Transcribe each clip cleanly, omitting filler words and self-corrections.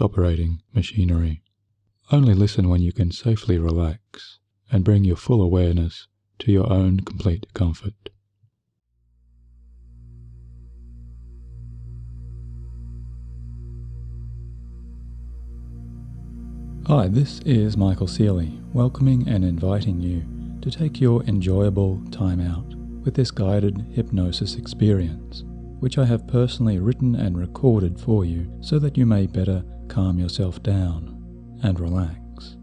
operating machinery. Only listen when you can safely relax and bring your full awareness to your own complete comfort. Hi, this is Michael Seeley, welcoming and inviting you to take your enjoyable time out with this guided hypnosis experience, which I have personally written and recorded for you so that you may better calm yourself down and relax.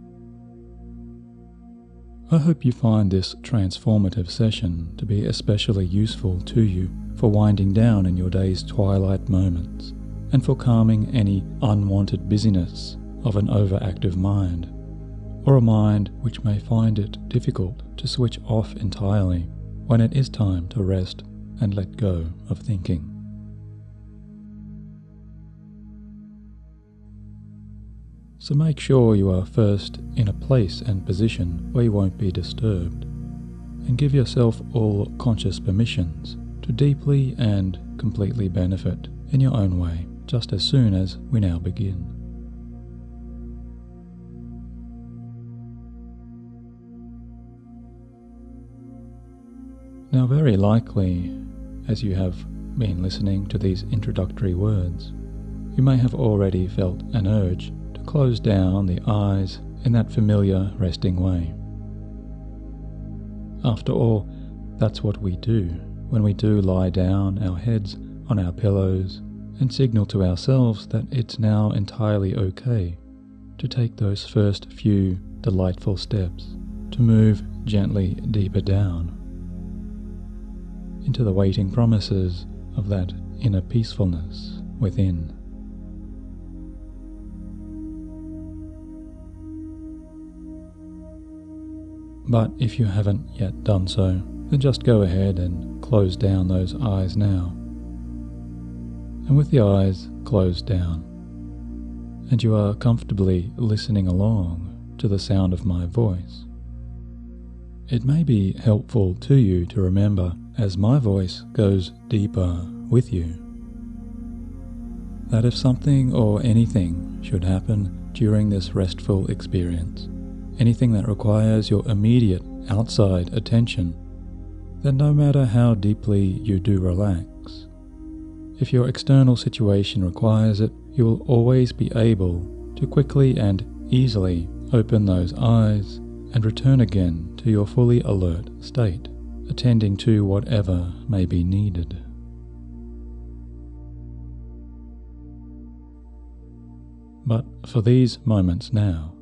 I hope you find this transformative session to be especially useful to you for winding down in your day's twilight moments and for calming any unwanted busyness of an overactive mind, or a mind which may find it difficult to switch off entirely when it is time to rest and let go of thinking. So make sure you are first in a place and position where you won't be disturbed, and give yourself all conscious permissions to deeply and completely benefit in your own way, just as soon as we now begin. Now, very likely, as you have been listening to these introductory words, you may have already felt an urge to close down the eyes in that familiar resting way. After all, that's what we do when we do lie down our heads on our pillows and signal to ourselves that it's now entirely okay to take those first few delightful steps to move gently deeper down into the waiting promises of that inner peacefulness within. But if you haven't yet done so, then just go ahead and close down those eyes now. And with the eyes closed down, and you are comfortably listening along to the sound of my voice, it may be helpful to you to remember, as my voice goes deeper with you, that if something or anything should happen during this restful experience, anything that requires your immediate outside attention, then no matter how deeply you do relax, if your external situation requires it, you will always be able to quickly and easily open those eyes and return again to your fully alert state, attending to whatever may be needed. But for these moments now,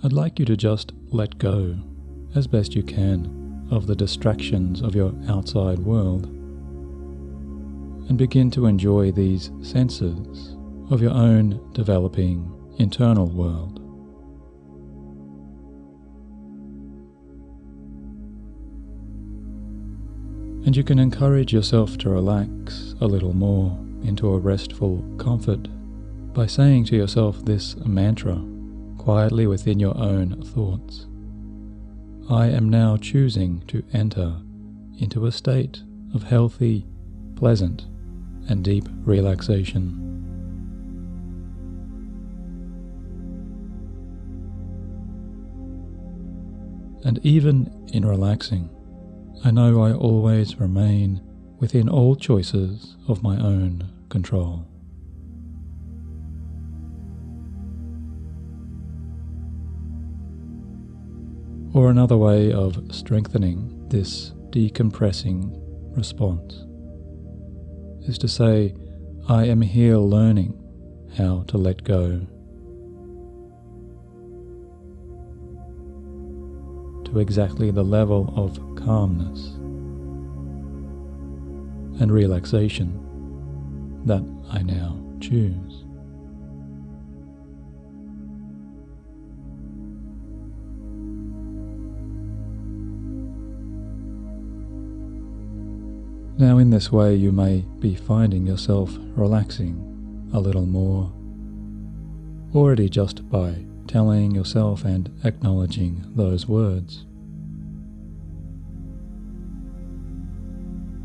I'd like you to just let go, as best you can, of the distractions of your outside world and begin to enjoy these senses of your own developing internal world. And you can encourage yourself to relax a little more into a restful comfort by saying to yourself this mantra quietly within your own thoughts. I am now choosing to enter into a state of healthy, pleasant, and deep relaxation. And even in relaxing, I know I always remain within all choices of my own control. Or another way of strengthening this decompressing response is to say, I am here learning how to let go, to exactly the level of calmness and relaxation that I now choose. Now in this way you may be finding yourself relaxing a little more, already just by telling yourself and acknowledging those words.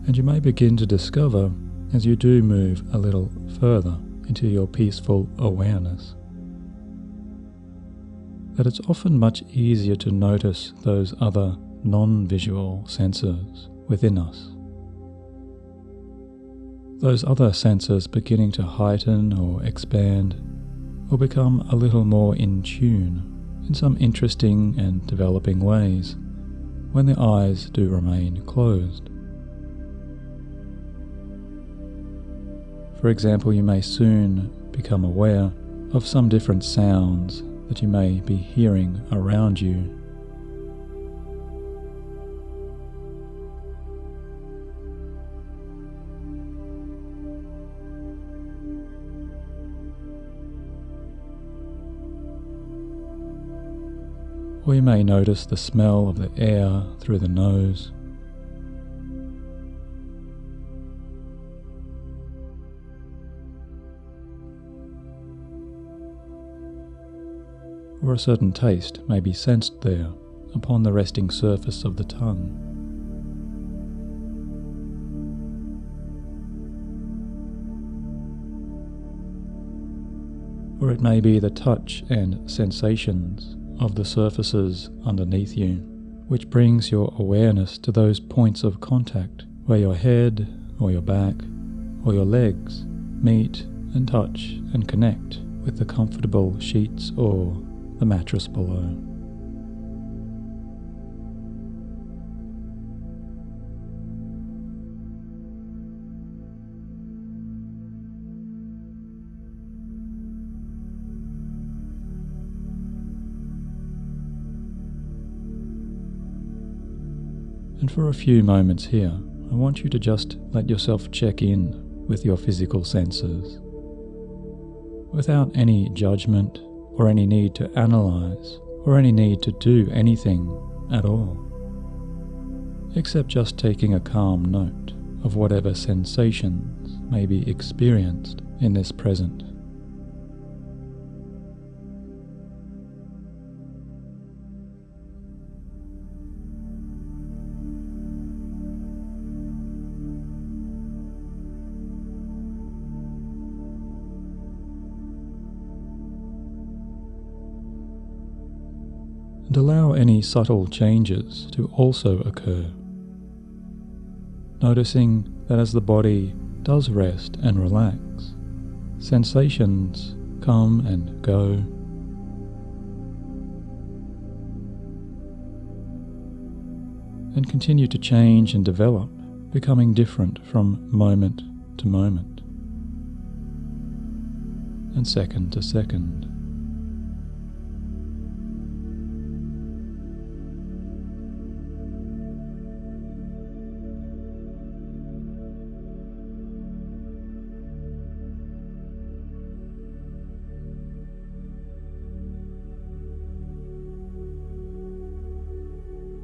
And you may begin to discover, as you do move a little further into your peaceful awareness, that it's often much easier to notice those other non-visual senses within us. Those other senses beginning to heighten or expand or become a little more in tune in some interesting and developing ways when the eyes do remain closed. For example, you may soon become aware of some different sounds that you may be hearing around you. Or you may notice the smell of the air through the nose. Or a certain taste may be sensed there upon the resting surface of the tongue. Or it may be the touch and sensations of the surfaces underneath you, which brings your awareness to those points of contact where your head or your back or your legs meet and touch and connect with the comfortable sheets or the mattress below. And for a few moments here, I want you to just let yourself check in with your physical senses, without any judgment or any need to analyze or any need to do anything at all, except just taking a calm note of whatever sensations may be experienced in this present. And allow any subtle changes to also occur, noticing that as the body does rest and relax, sensations come and go, and continue to change and develop, becoming different from moment to moment and second to second.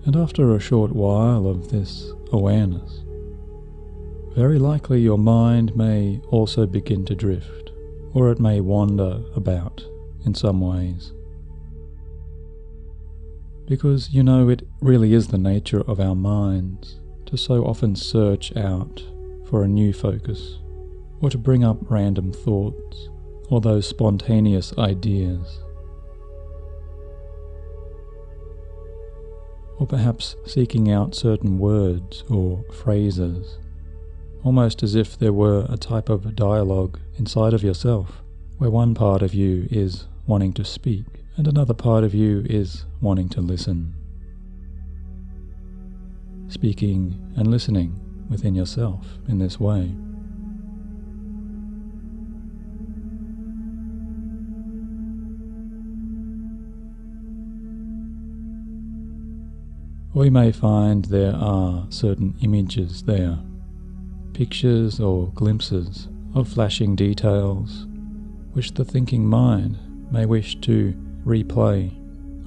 And after a short while of this awareness, very likely your mind may also begin to drift, or it may wander about in some ways. Because it really is the nature of our minds to so often search out for a new focus, or to bring up random thoughts, or those spontaneous ideas. Or perhaps seeking out certain words or phrases, almost as if there were a type of dialogue inside of yourself, where one part of you is wanting to speak and another part of you is wanting to listen. Speaking and listening within yourself in this way. Or you may find there are certain images there, pictures or glimpses of flashing details, which the thinking mind may wish to replay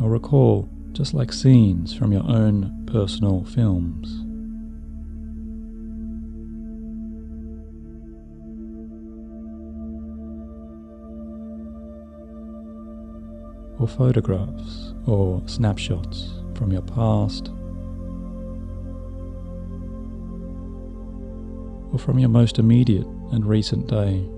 or recall, just like scenes from your own personal films. Or photographs or snapshots from your past, or from your most immediate and recent day.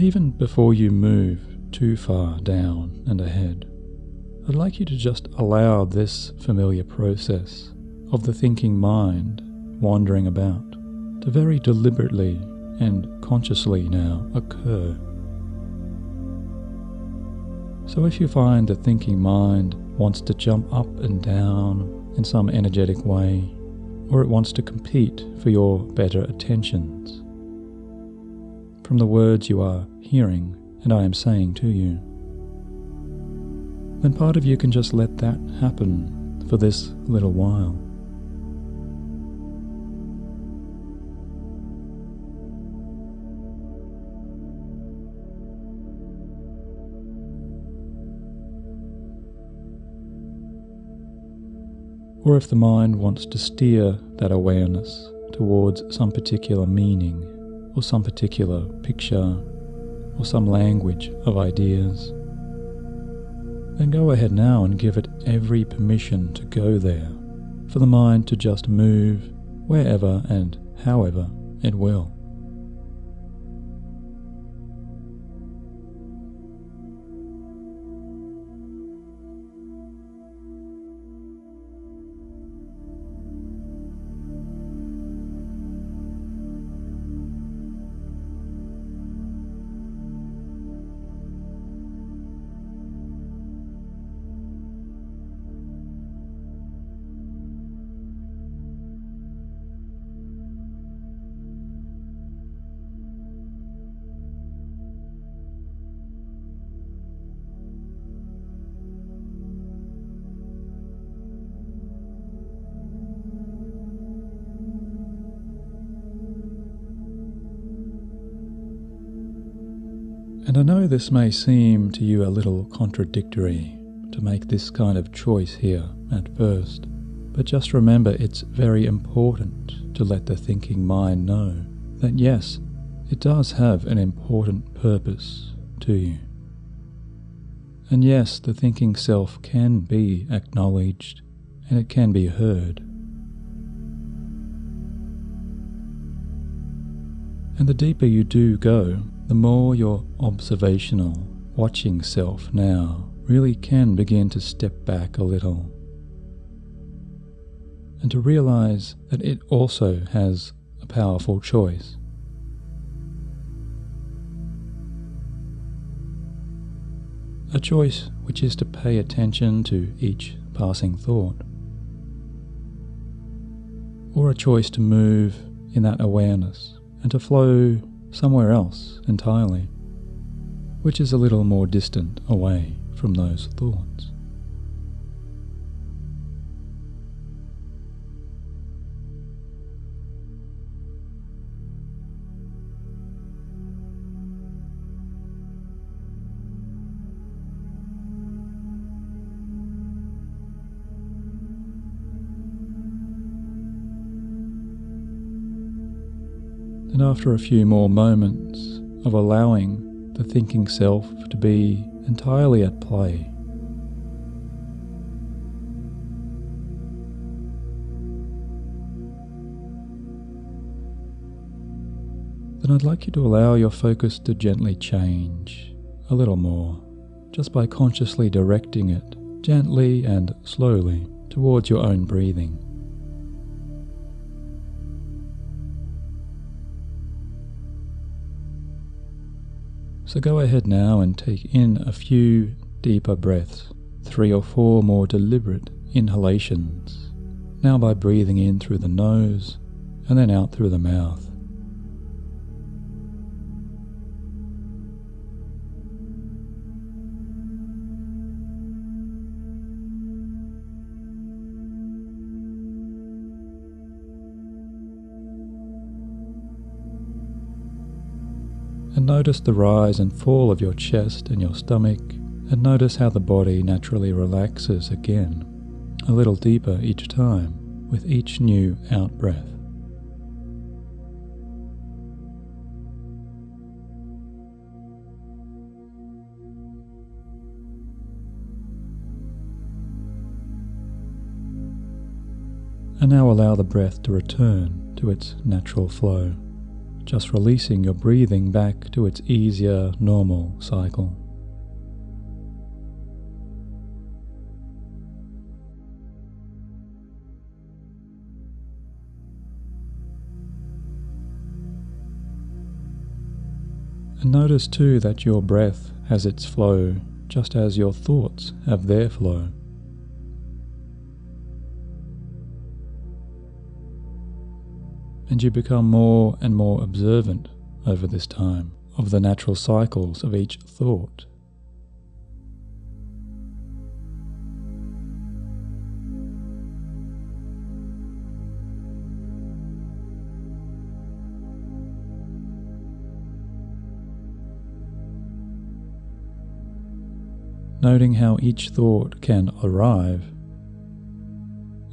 even before you move too far down and ahead, I'd like you to just allow this familiar process of the thinking mind wandering about to very deliberately and consciously now occur. So if you find the thinking mind wants to jump up and down in some energetic way, or it wants to compete for your better attentions from the words you are hearing and I am saying to you, then part of you can just let that happen for this little while. Or if the mind wants to steer that awareness towards some particular meaning, or some particular picture, or some language of ideas, then go ahead now and give it every permission to go there, for the mind to just move wherever and however it will. And I know this may seem to you a little contradictory to make this kind of choice here at first, but just remember it's very important to let the thinking mind know that yes, it does have an important purpose to you. And yes, the thinking self can be acknowledged and it can be heard. And the deeper you do go, the more your observational, watching self now really can begin to step back a little and to realize that it also has a powerful choice. A choice which is to pay attention to each passing thought, or a choice to move in that awareness and to flow somewhere else entirely, which is a little more distant away from those thoughts. And after a few more moments of allowing the thinking self to be entirely at play, then I'd like you to allow your focus to gently change a little more, just by consciously directing it gently and slowly towards your own breathing. So go ahead now and take in a few deeper breaths, 3 or 4 more deliberate inhalations, now by breathing in through the nose and then out through the mouth. And notice the rise and fall of your chest and your stomach, and notice how the body naturally relaxes again, a little deeper each time with each new out-breath. And now allow the breath to return to its natural flow, just releasing your breathing back to its easier, normal cycle. And notice too that your breath has its flow, just as your thoughts have their flow. And you become more and more observant over this time of the natural cycles of each thought. Noting how each thought can arrive,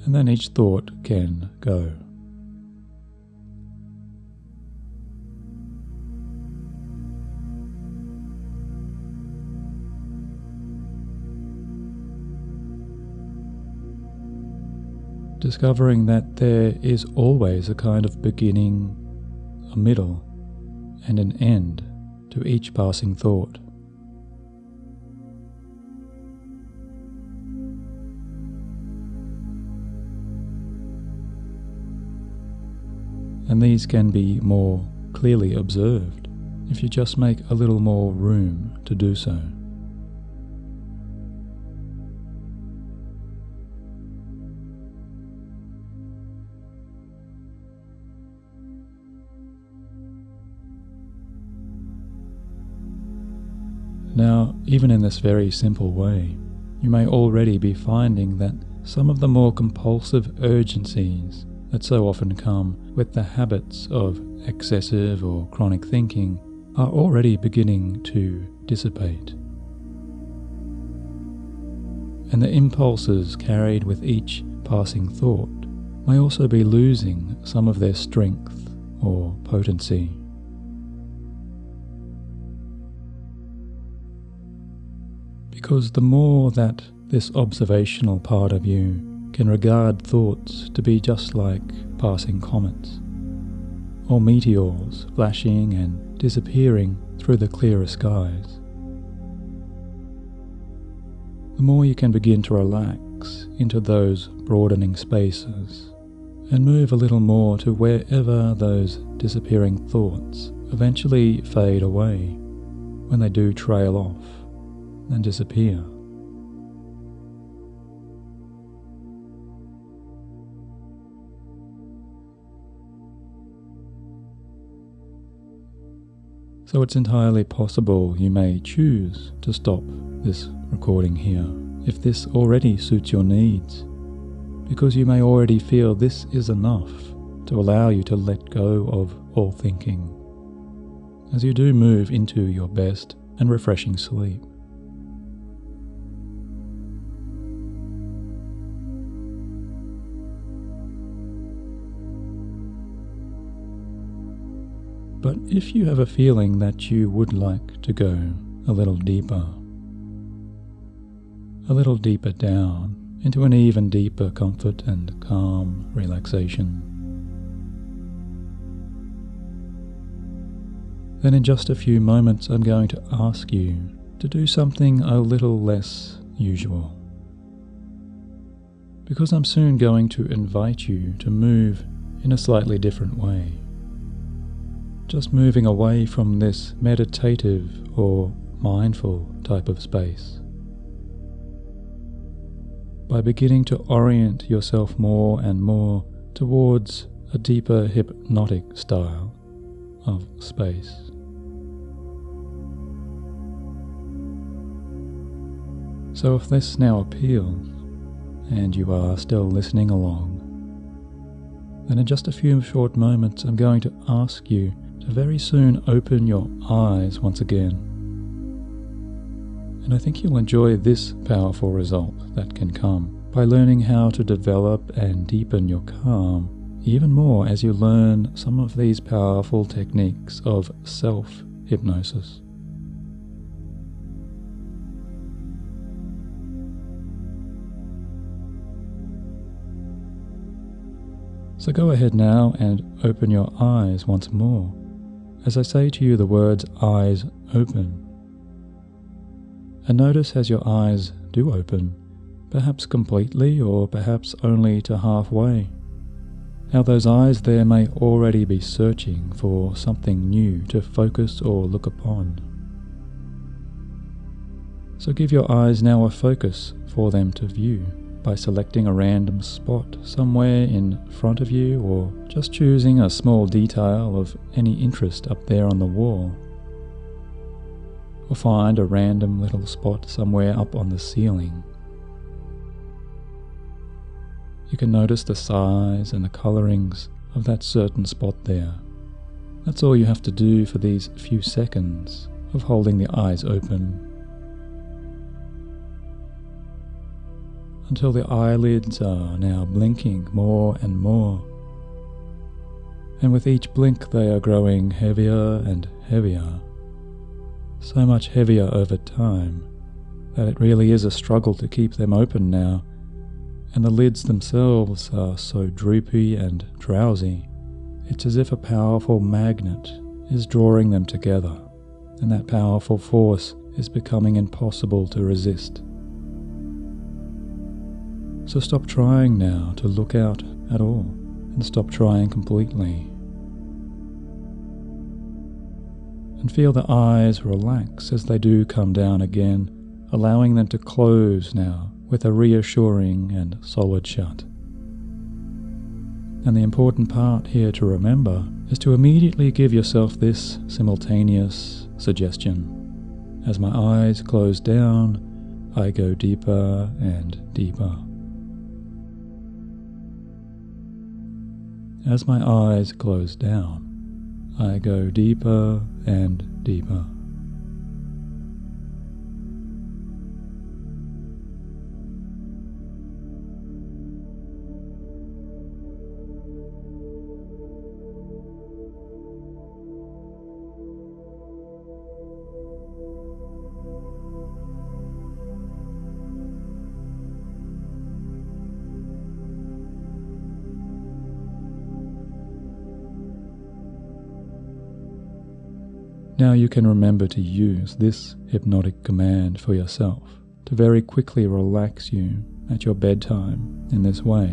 and then each thought can go. Discovering that there is always a kind of beginning, a middle, and an end to each passing thought. And these can be more clearly observed if you just make a little more room to do so. Now, even in this very simple way, you may already be finding that some of the more compulsive urgencies that so often come with the habits of excessive or chronic thinking are already beginning to dissipate. And the impulses carried with each passing thought may also be losing some of their strength or potency. Because the more that this observational part of you can regard thoughts to be just like passing comets, or meteors flashing and disappearing through the clearer skies, the more you can begin to relax into those broadening spaces and move a little more to wherever those disappearing thoughts eventually fade away when they do trail off and disappear. So it's entirely possible you may choose to stop this recording here if this already suits your needs, because you may already feel this is enough to allow you to let go of all thinking as you do move into your best and refreshing sleep. But if you have a feeling that you would like to go a little deeper down into an even deeper comfort and calm relaxation, then in just a few moments I'm going to ask you to do something a little less usual, because I'm soon going to invite you to move in a slightly different way. Just moving away from this meditative or mindful type of space, by beginning to orient yourself more and more towards a deeper hypnotic style of space. So if this now appeals, and you are still listening along, then in just a few short moments I'm going to ask you to very soon open your eyes once again. And I think you'll enjoy this powerful result that can come by learning how to develop and deepen your calm even more as you learn some of these powerful techniques of self-hypnosis. So go ahead now and open your eyes once more, as I say to you the words eyes open. And notice as your eyes do open, perhaps completely or perhaps only to halfway, how those eyes there may already be searching for something new to focus or look upon. So give your eyes now a focus for them to view by selecting a random spot somewhere in front of you, or just choosing a small detail of any interest up there on the wall. Or find a random little spot somewhere up on the ceiling. You can notice the size and the colorings of that certain spot there. That's all you have to do for these few seconds of holding the eyes open, until the eyelids are now blinking more and more. And with each blink they are growing heavier and heavier, so much heavier over time that it really is a struggle to keep them open now, and the lids themselves are so droopy and drowsy. It's as if a powerful magnet is drawing them together, and that powerful force is becoming impossible to resist. So stop trying now to look out at all, and stop trying completely. And feel the eyes relax as they do come down again, allowing them to close now with a reassuring and solid shut. And the important part here to remember is to immediately give yourself this simultaneous suggestion. As my eyes close down, I go deeper and deeper. As my eyes close down, I go deeper and deeper. Now you can remember to use this hypnotic command for yourself to very quickly relax you at your bedtime in this way.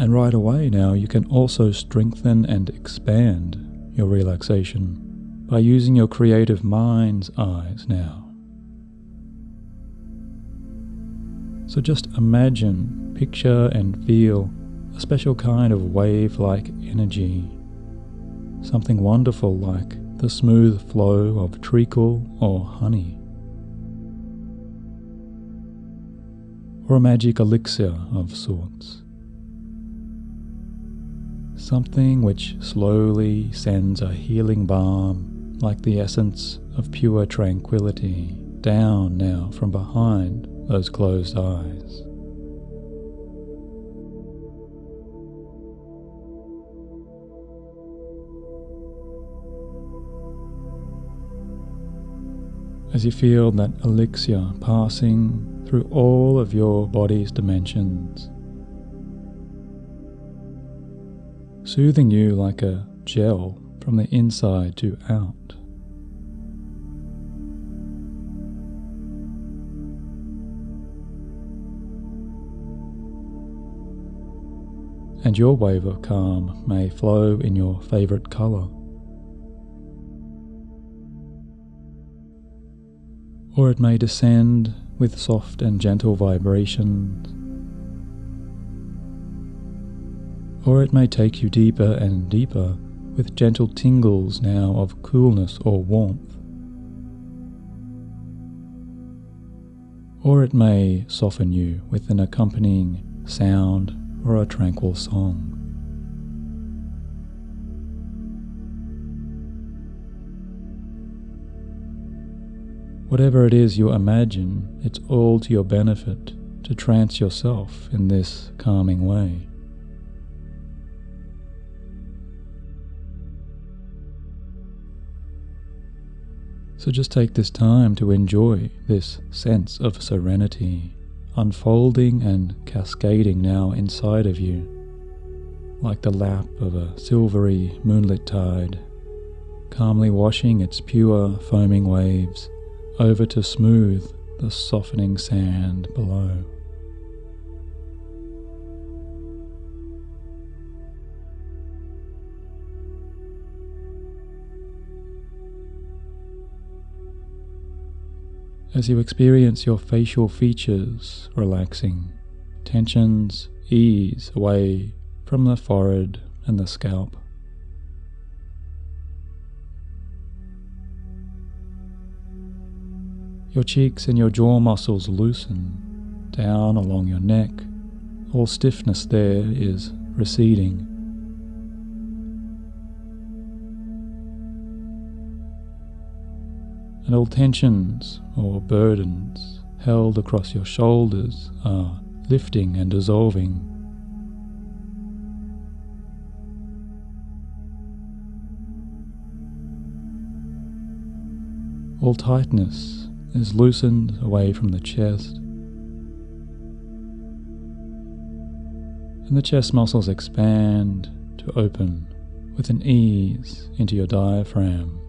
And right away now you can also strengthen and expand your relaxation by using your creative mind's eyes now. So just imagine, picture and feel a special kind of wave-like energy, something wonderful like the smooth flow of treacle or honey, or a magic elixir of sorts, something which slowly sends a healing balm like the essence of pure tranquility down now from behind those closed eyes. As you feel that elixir passing through all of your body's dimensions, soothing you like a gel from the inside to out. And your wave of calm may flow in your favorite color, or it may descend with soft and gentle vibrations, or it may take you deeper and deeper with gentle tingles now of coolness or warmth, or it may soften you with an accompanying sound or a tranquil song. Whatever it is you imagine, it's all to your benefit to trance yourself in this calming way. So just take this time to enjoy this sense of serenity, unfolding and cascading now inside of you, like the lap of a silvery moonlit tide, calmly washing its pure foaming waves over to smooth the softening sand below. As you experience your facial features relaxing, tensions ease away from the forehead and the scalp. Your cheeks and your jaw muscles loosen down along your neck. All stiffness there is receding. And all tensions or burdens held across your shoulders are lifting and dissolving. All tightness is loosened away from the chest, and the chest muscles expand to open with an ease into your diaphragm.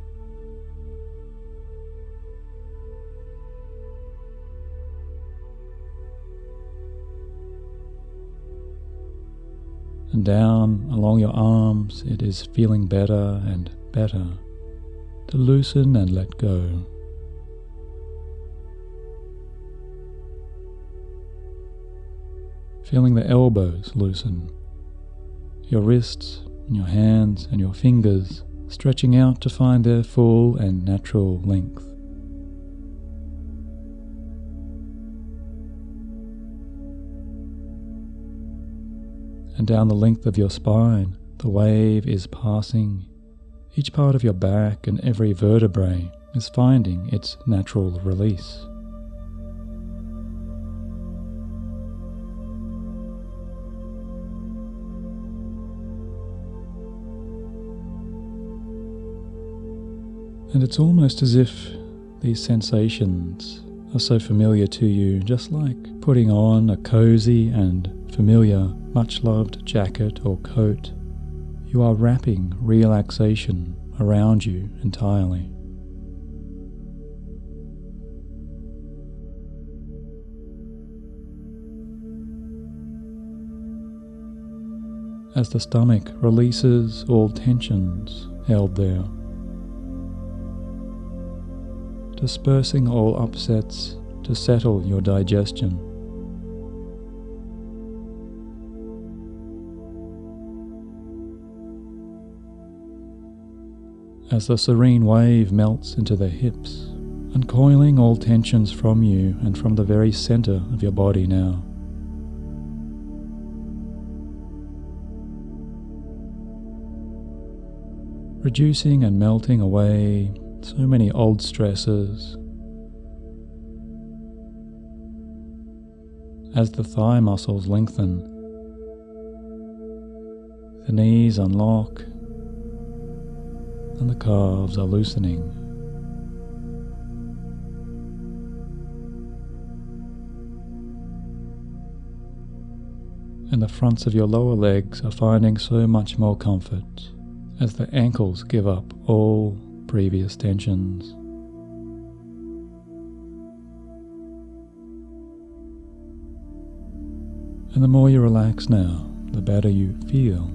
And down along your arms, it is feeling better and better to loosen and let go. Feeling the elbows loosen, your wrists and your hands and your fingers stretching out to find their full and natural length. And down the length of your spine, the wave is passing. Each part of your back and every vertebrae is finding its natural release. And it's almost as if these sensations are so familiar to you, just like putting on a cozy and familiar, much-loved jacket or coat. You are wrapping relaxation around you entirely. As the stomach releases all tensions held there, dispersing all upsets to settle your digestion. As the serene wave melts into the hips, uncoiling all tensions from you and from the very center of your body now. Reducing and melting away so many old stresses. As the thigh muscles lengthen, the knees unlock and the calves are loosening. And the fronts of your lower legs are finding so much more comfort as the ankles give up all previous tensions. And the more you relax now, the better you feel.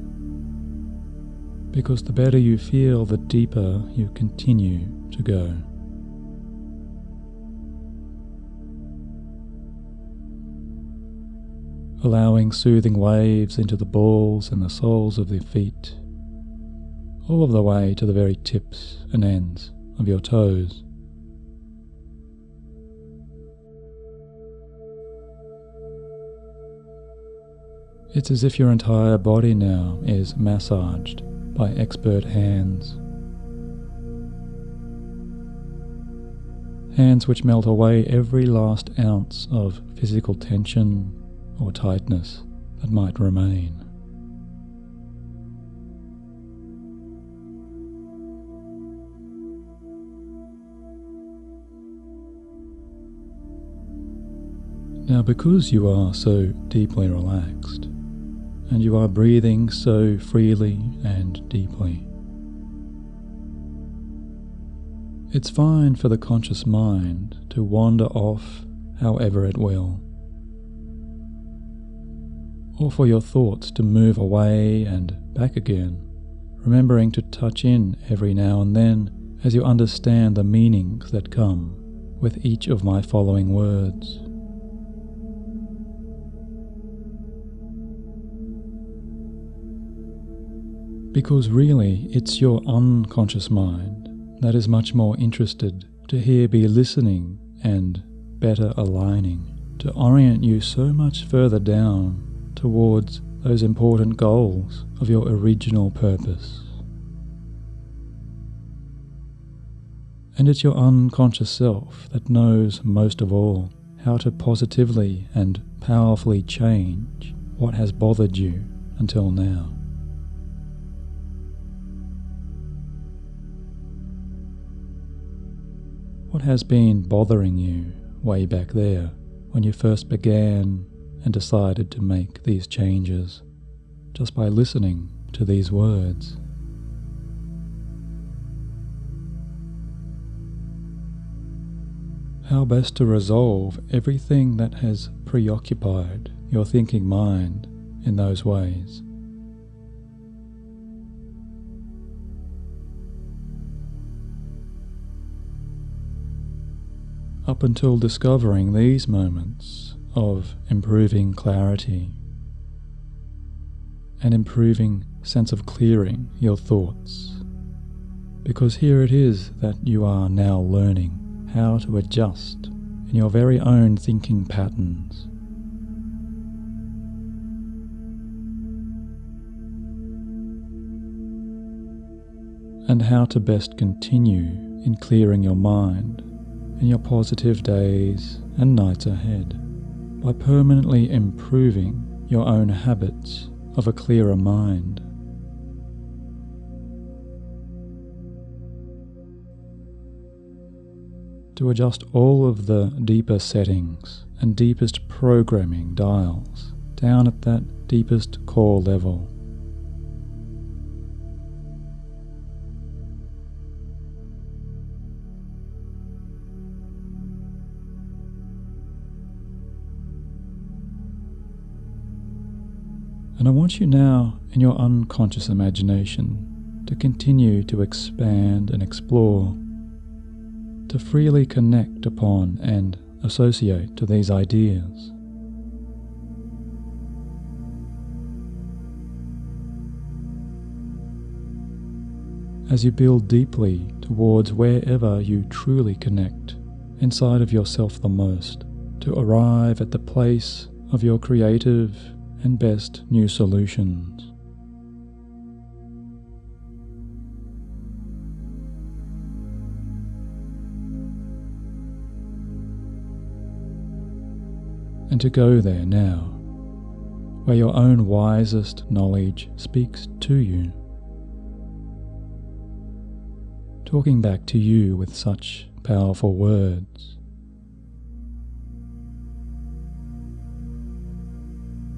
Because the better you feel, the deeper you continue to go. Allowing soothing waves into the balls and the soles of the feet, all of the way to the very tips and ends of your toes. It's as if your entire body now is massaged by expert hands. Hands which melt away every last ounce of physical tension or tightness that might remain. Now, because you are so deeply relaxed, and you are breathing so freely and deeply, it's fine for the conscious mind to wander off however it will, or for your thoughts to move away and back again, remembering to touch in every now and then as you understand the meanings that come with each of my following words. Because really, it's your unconscious mind that is much more interested to here be listening and better aligning, to orient you so much further down towards those important goals of your original purpose. And it's your unconscious self that knows most of all how to positively and powerfully change what has bothered you until now. What has been bothering you way back there when you first began and decided to make these changes just by listening to these words? How best to resolve everything that has preoccupied your thinking mind in those ways? Up until discovering these moments of improving clarity and improving sense of clearing your thoughts, because here it is that you are now learning how to adjust in your very own thinking patterns. And how to best continue in clearing your mind in your positive days and nights ahead by permanently improving your own habits of a clearer mind. To adjust all of the deeper settings and deepest programming dials down at that deepest core level. And I want you now, in your unconscious imagination, to continue to expand and explore, to freely connect upon and associate to these ideas. As you build deeply towards wherever you truly connect inside of yourself the most, to arrive at the place of your creative and best new solutions. And to go there now, where your own wisest knowledge speaks to you, talking back to you with such powerful words.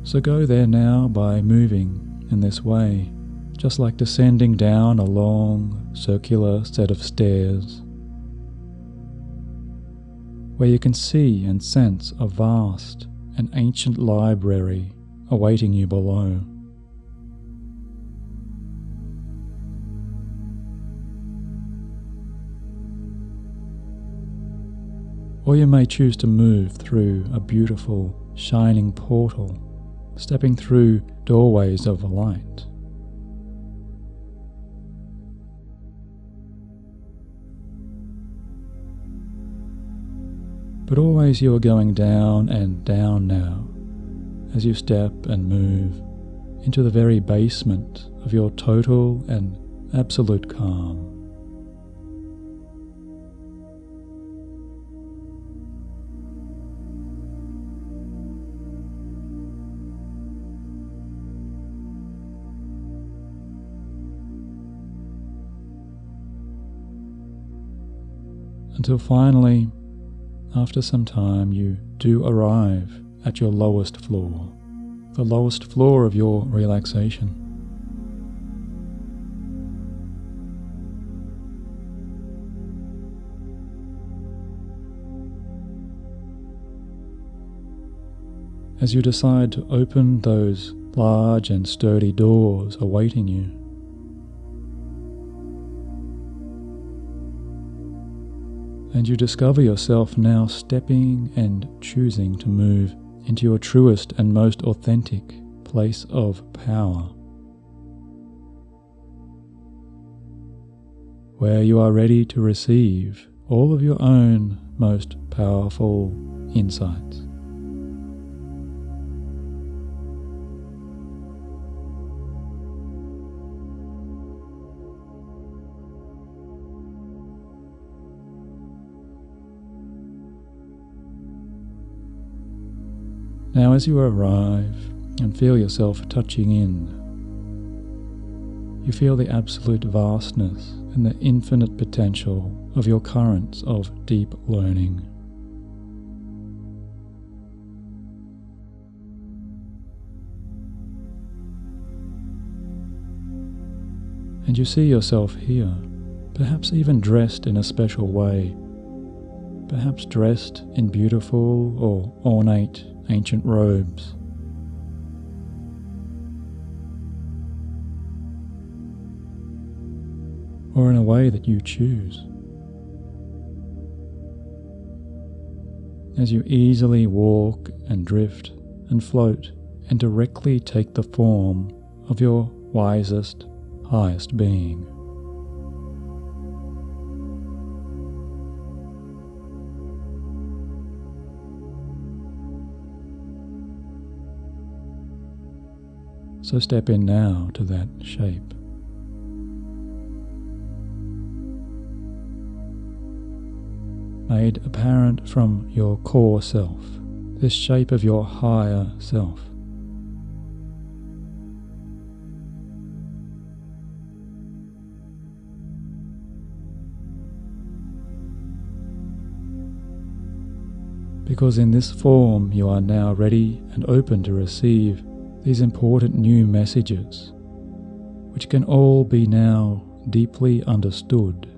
So go there now by moving in this way, just like descending down a long, circular set of stairs, where you can see and sense a vast and ancient library awaiting you below. Or you may choose to move through a beautiful, shining portal, stepping through doorways of light. But always you are going down and down now, as you step and move into the very basement of your total and absolute calm. Until finally after some time you do arrive at your lowest floor, the lowest floor of your relaxation. As you decide to open those large and sturdy doors awaiting you, and you discover yourself now stepping and choosing to move into your truest and most authentic place of power, where you are ready to receive all of your own most powerful insights. Now as you arrive and feel yourself touching in, you feel the absolute vastness and the infinite potential of your currents of deep learning. And you see yourself here, perhaps even dressed in a special way, perhaps dressed in beautiful or ornate ancient robes. Or in a way that you choose. As you easily walk and drift and float and directly take the form of your wisest, highest being. So step in now to that shape. Made apparent from your core self, this shape of your higher self. Because in this form you are now ready and open to receive these important new messages, which can all be now deeply understood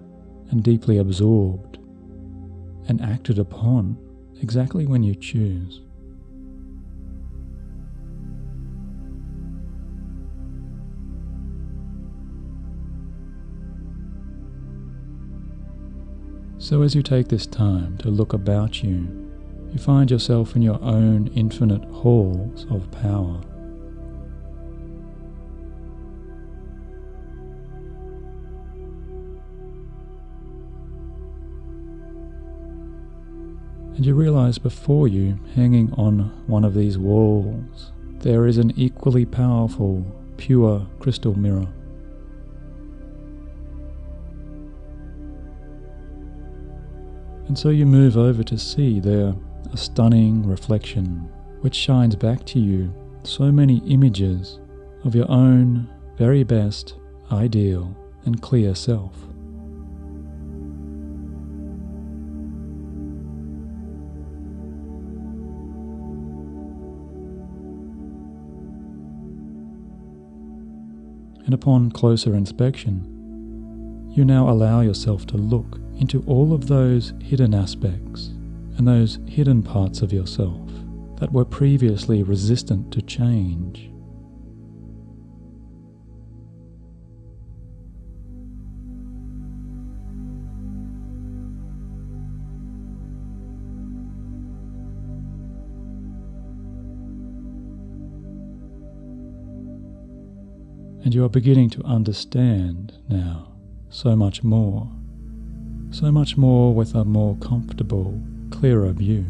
and deeply absorbed and acted upon exactly when you choose. So as you take this time to look about you, you find yourself in your own infinite halls of power. And you realize before you, hanging on one of these walls, there is an equally powerful, pure crystal mirror. And so you move over to see there a stunning reflection which shines back to you so many images of your own very best, ideal and clear self. And upon closer inspection, you now allow yourself to look into all of those hidden aspects and those hidden parts of yourself that were previously resistant to change. And you are beginning to understand now so much more with a more comfortable, clearer view.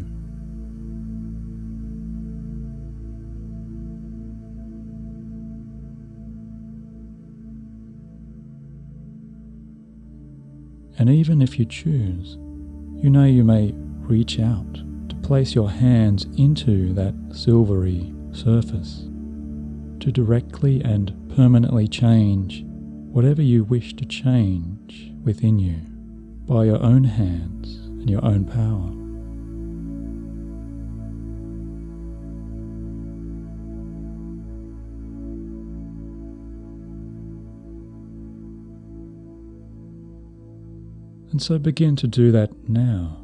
And even if you choose, you know you may reach out to place your hands into that silvery surface to directly and permanently change whatever you wish to change within you by your own hands and your own power. And so begin to do that now.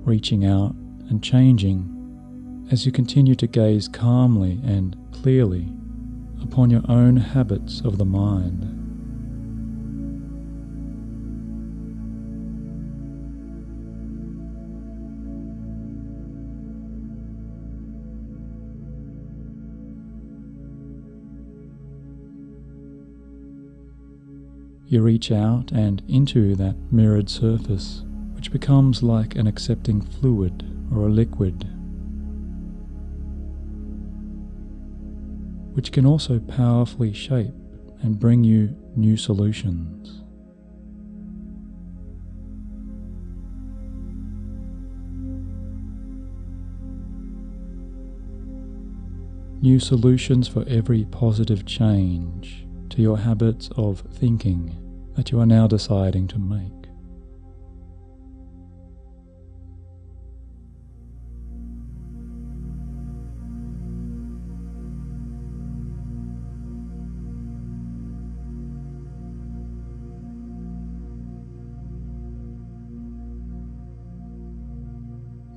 Reaching out and changing as you continue to gaze calmly and clearly upon your own habits of the mind. You reach out and into that mirrored surface, which becomes like an accepting fluid or a liquid, which can also powerfully shape and bring you new solutions. New solutions for every positive change to your habits of thinking that you are now deciding to make.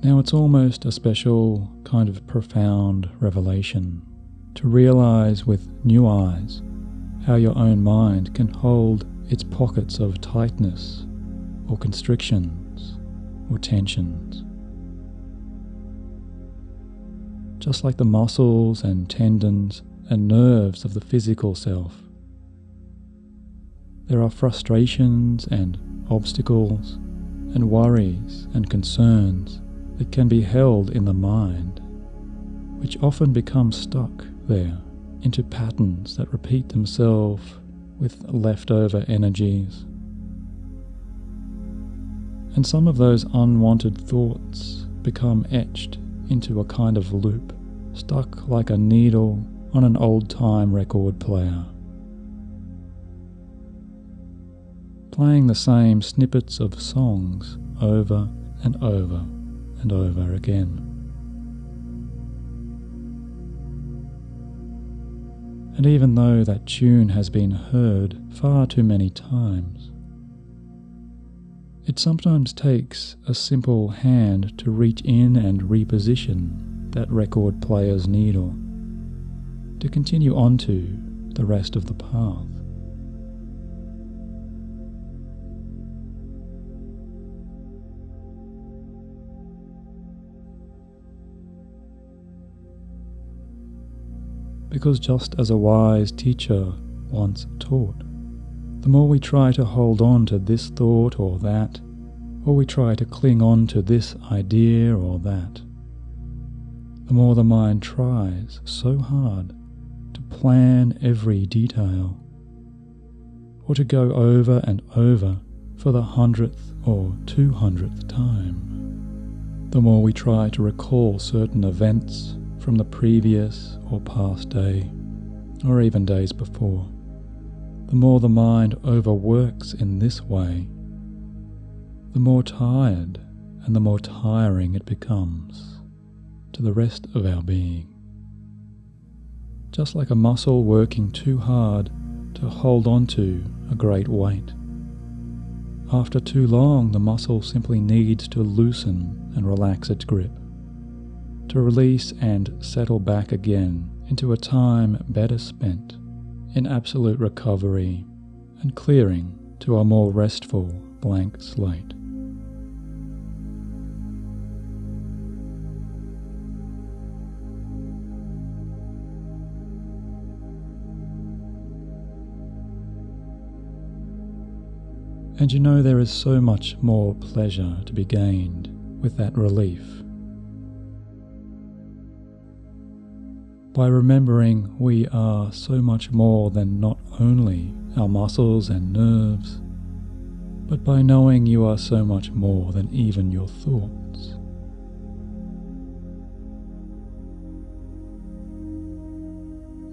Now it's almost a special kind of profound revelation to realize with new eyes how your own mind can hold its pockets of tightness or constrictions or tensions. Just like the muscles and tendons and nerves of the physical self, there are frustrations and obstacles and worries and concerns that can be held in the mind, which often become stuck there into patterns that repeat themselves with leftover energies. And some of those unwanted thoughts become etched into a kind of loop, stuck like a needle on an old-time record player, playing the same snippets of songs over and over and over again. And even though that tune has been heard far too many times, it sometimes takes a simple hand to reach in and reposition that record player's needle to continue onto the rest of the path. Because just as a wise teacher once taught, the more we try to hold on to this thought or that, or we try to cling on to this idea or that, the more the mind tries so hard to plan every detail, or to go over and over for the 100th or 200th time, the more we try to recall certain events from the previous or past day, or even days before, the more the mind overworks in this way, the more tired and the more tiring it becomes to the rest of our being. Just like a muscle working too hard to hold on to a great weight. After too long, the muscle simply needs to loosen and relax its grip, to release and settle back again into a time better spent in absolute recovery and clearing to a more restful blank slate. And you know there is so much more pleasure to be gained with that relief. By remembering we are so much more than not only our muscles and nerves, but by knowing you are so much more than even your thoughts.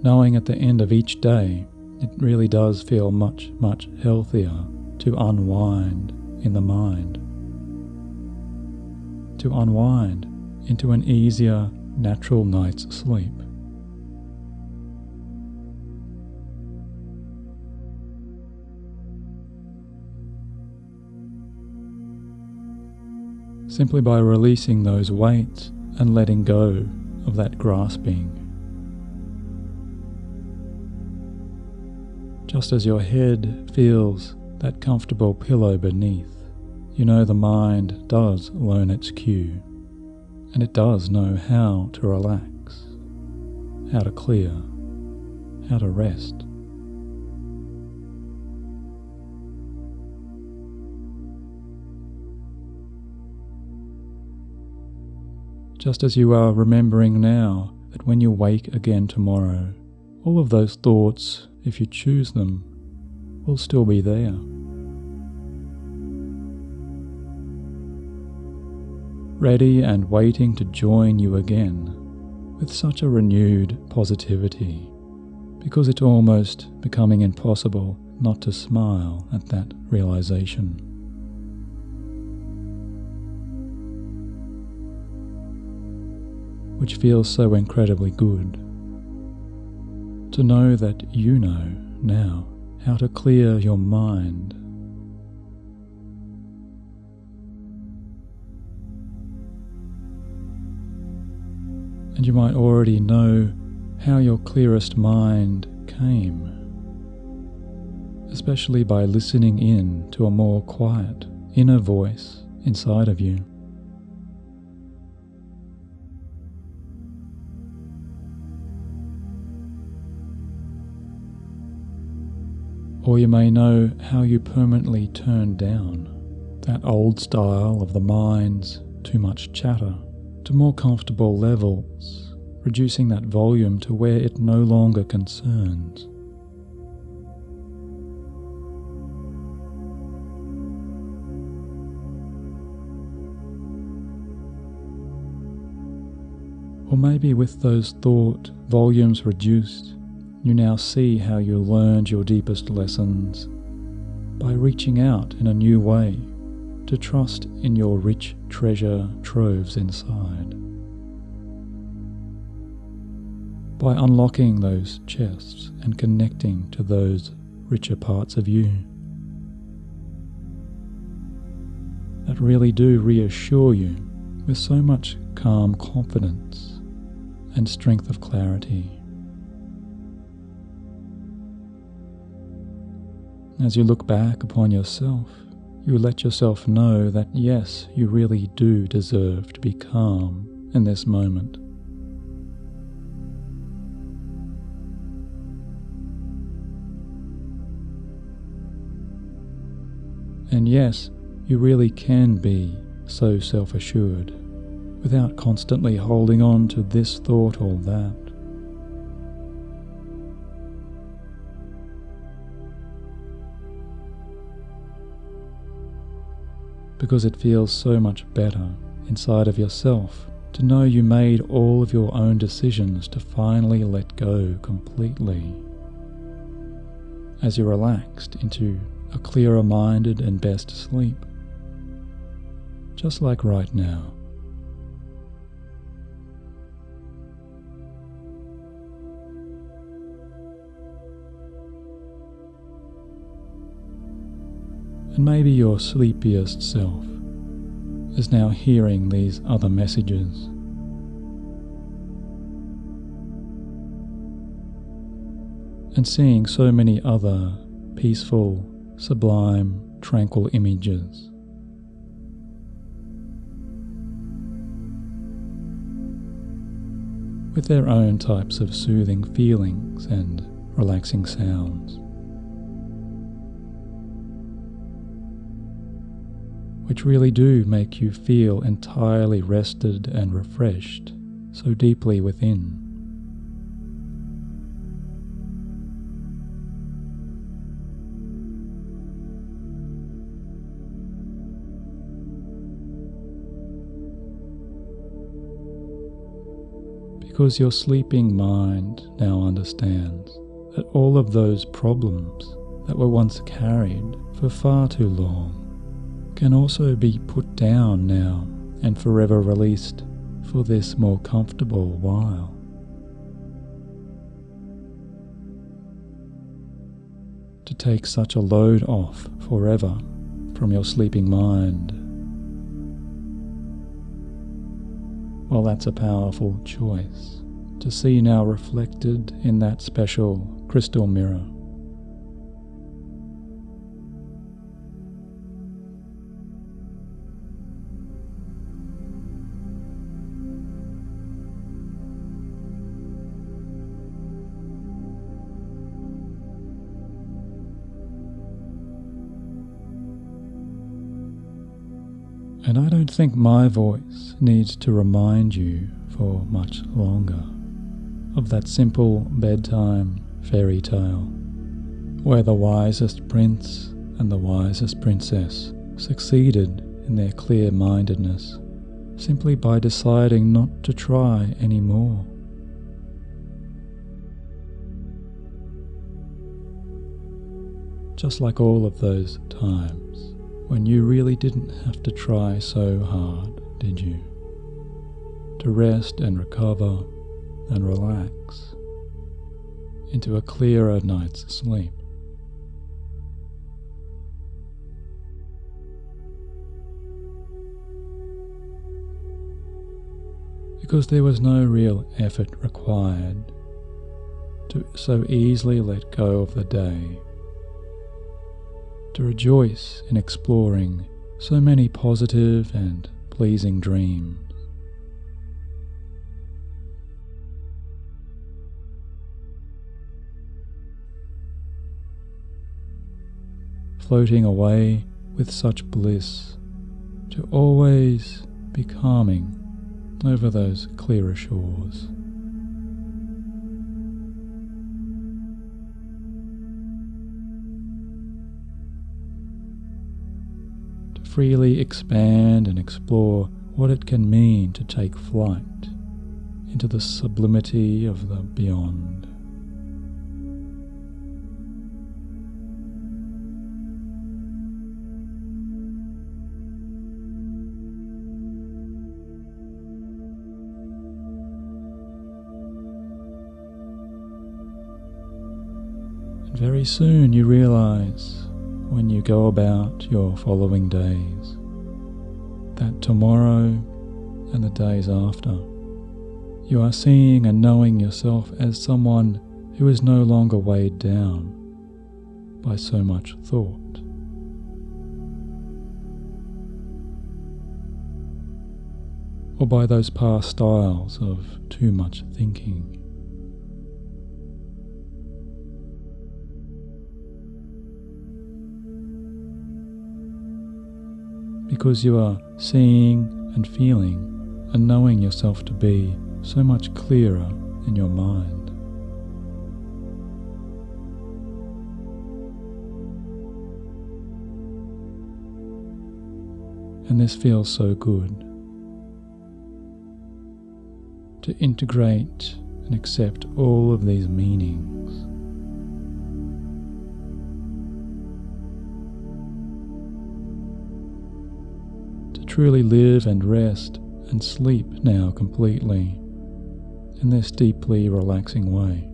Knowing at the end of each day, it really does feel much, much healthier to unwind in the mind, to unwind into an easier, natural night's sleep. Simply by releasing those weights and letting go of that grasping. Just as your head feels that comfortable pillow beneath, you know the mind does learn its cue, and it does know how to relax, how to clear, how to rest. Just as you are remembering now that when you wake again tomorrow, all of those thoughts, if you choose them, will still be there. Ready and waiting to join you again with such a renewed positivity, because it's almost becoming impossible not to smile at that realization. Which feels so incredibly good. To know that you know now how to clear your mind. And you might already know how your clearest mind came, especially by listening in to a more quiet inner voice inside of you. Or you may know how you permanently turned down that old style of the mind's too much chatter to more comfortable levels, reducing that volume to where it no longer concerns. Or maybe with those thought volumes reduced, you now see how you learned your deepest lessons by reaching out in a new way to trust in your rich treasure troves inside. By unlocking those chests and connecting to those richer parts of you that really do reassure you with so much calm confidence and strength of clarity. As you look back upon yourself, you let yourself know that yes, you really do deserve to be calm in this moment. And yes, you really can be so self-assured without constantly holding on to this thought or that. Because it feels so much better inside of yourself to know you made all of your own decisions to finally let go completely, as you relaxed into a clearer-minded and best sleep, just like right now. And maybe your sleepiest self is now hearing these other messages. And seeing so many other peaceful, sublime, tranquil images. With their own types of soothing feelings and relaxing sounds, which really do make you feel entirely rested and refreshed so deeply within. Because your sleeping mind now understands that all of those problems that were once carried for far too long can also be put down now and forever released for this more comfortable while. To take such a load off forever from your sleeping mind. Well, that's a powerful choice to see now reflected in that special crystal mirror. And I don't think my voice needs to remind you for much longer of that simple bedtime fairy tale, where the wisest prince and the wisest princess succeeded in their clear-mindedness simply by deciding not to try anymore. Just like all of those times when you really didn't have to try so hard, did you? To rest and recover and relax into a clearer night's sleep. Because there was no real effort required to so easily let go of the day, to rejoice in exploring so many positive and pleasing dreams. Floating away with such bliss, to always be calming over those clearer shores. Freely expand and explore what it can mean to take flight into the sublimity of the beyond. And very soon you realize, when you go about your following days, that tomorrow and the days after, you are seeing and knowing yourself as someone who is no longer weighed down by so much thought. Or by those past styles of too much thinking. Because you are seeing and feeling and knowing yourself to be so much clearer in your mind. And this feels so good, to integrate and accept all of these meanings. Truly live and rest and sleep now completely in this deeply relaxing way.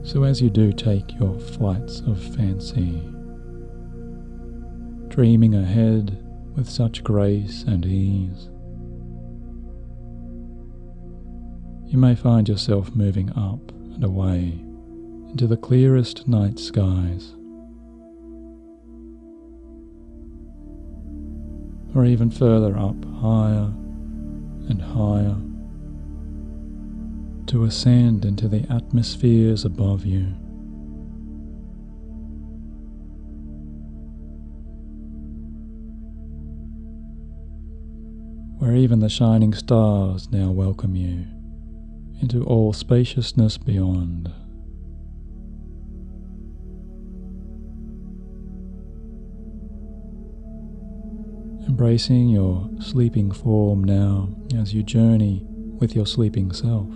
So as you do take your flights of fancy, dreaming ahead with such grace and ease, you may find yourself moving up and away into the clearest night skies, or even further up, higher and higher, to ascend into the atmospheres above you. Where even the shining stars now welcome you into all spaciousness beyond. Embracing your sleeping form now as you journey with your sleeping self.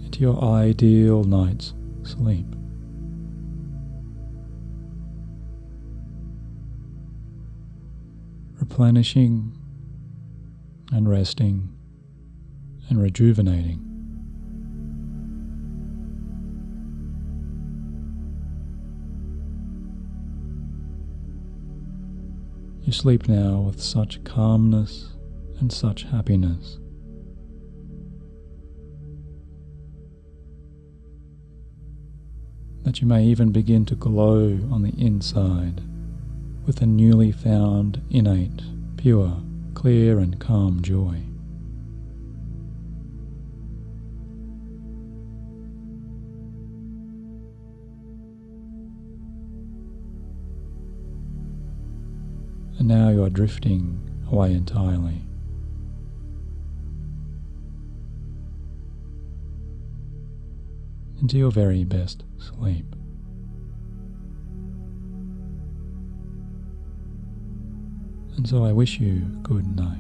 Into your ideal night's sleep. Replenishing and resting and rejuvenating. You sleep now with such calmness and such happiness. That you may even begin to glow on the inside with a newly found, innate, pure, clear and calm joy. And now you are drifting away entirely. Into your very best sleep. And so I wish you good night.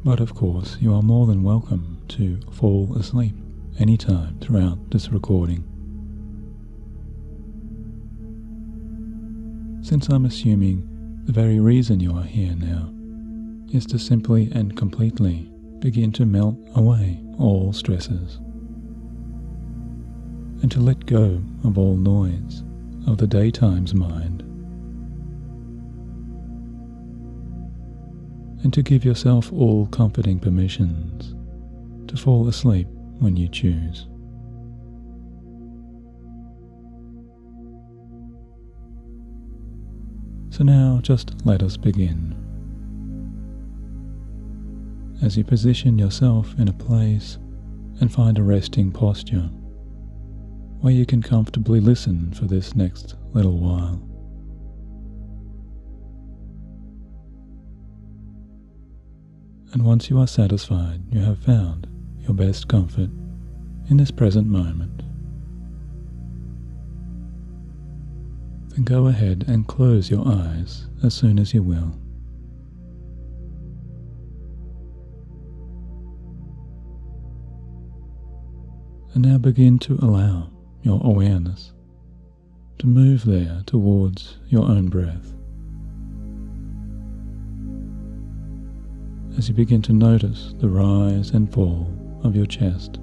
But of course, you are more than welcome to fall asleep anytime throughout this recording. Since I'm assuming the very reason you are here now is to simply and completely begin to melt away all stresses and to let go of all noise of the daytime's mind, and to give yourself all comforting permissions to fall asleep when you choose. So now just let us begin. As you position yourself in a place and find a resting posture where you can comfortably listen for this next little while. And once you are satisfied you have found your best comfort in this present moment, then go ahead and close your eyes as soon as you will. And now begin to allow your awareness to move there towards your own breath. As you begin to notice the rise and fall of your chest,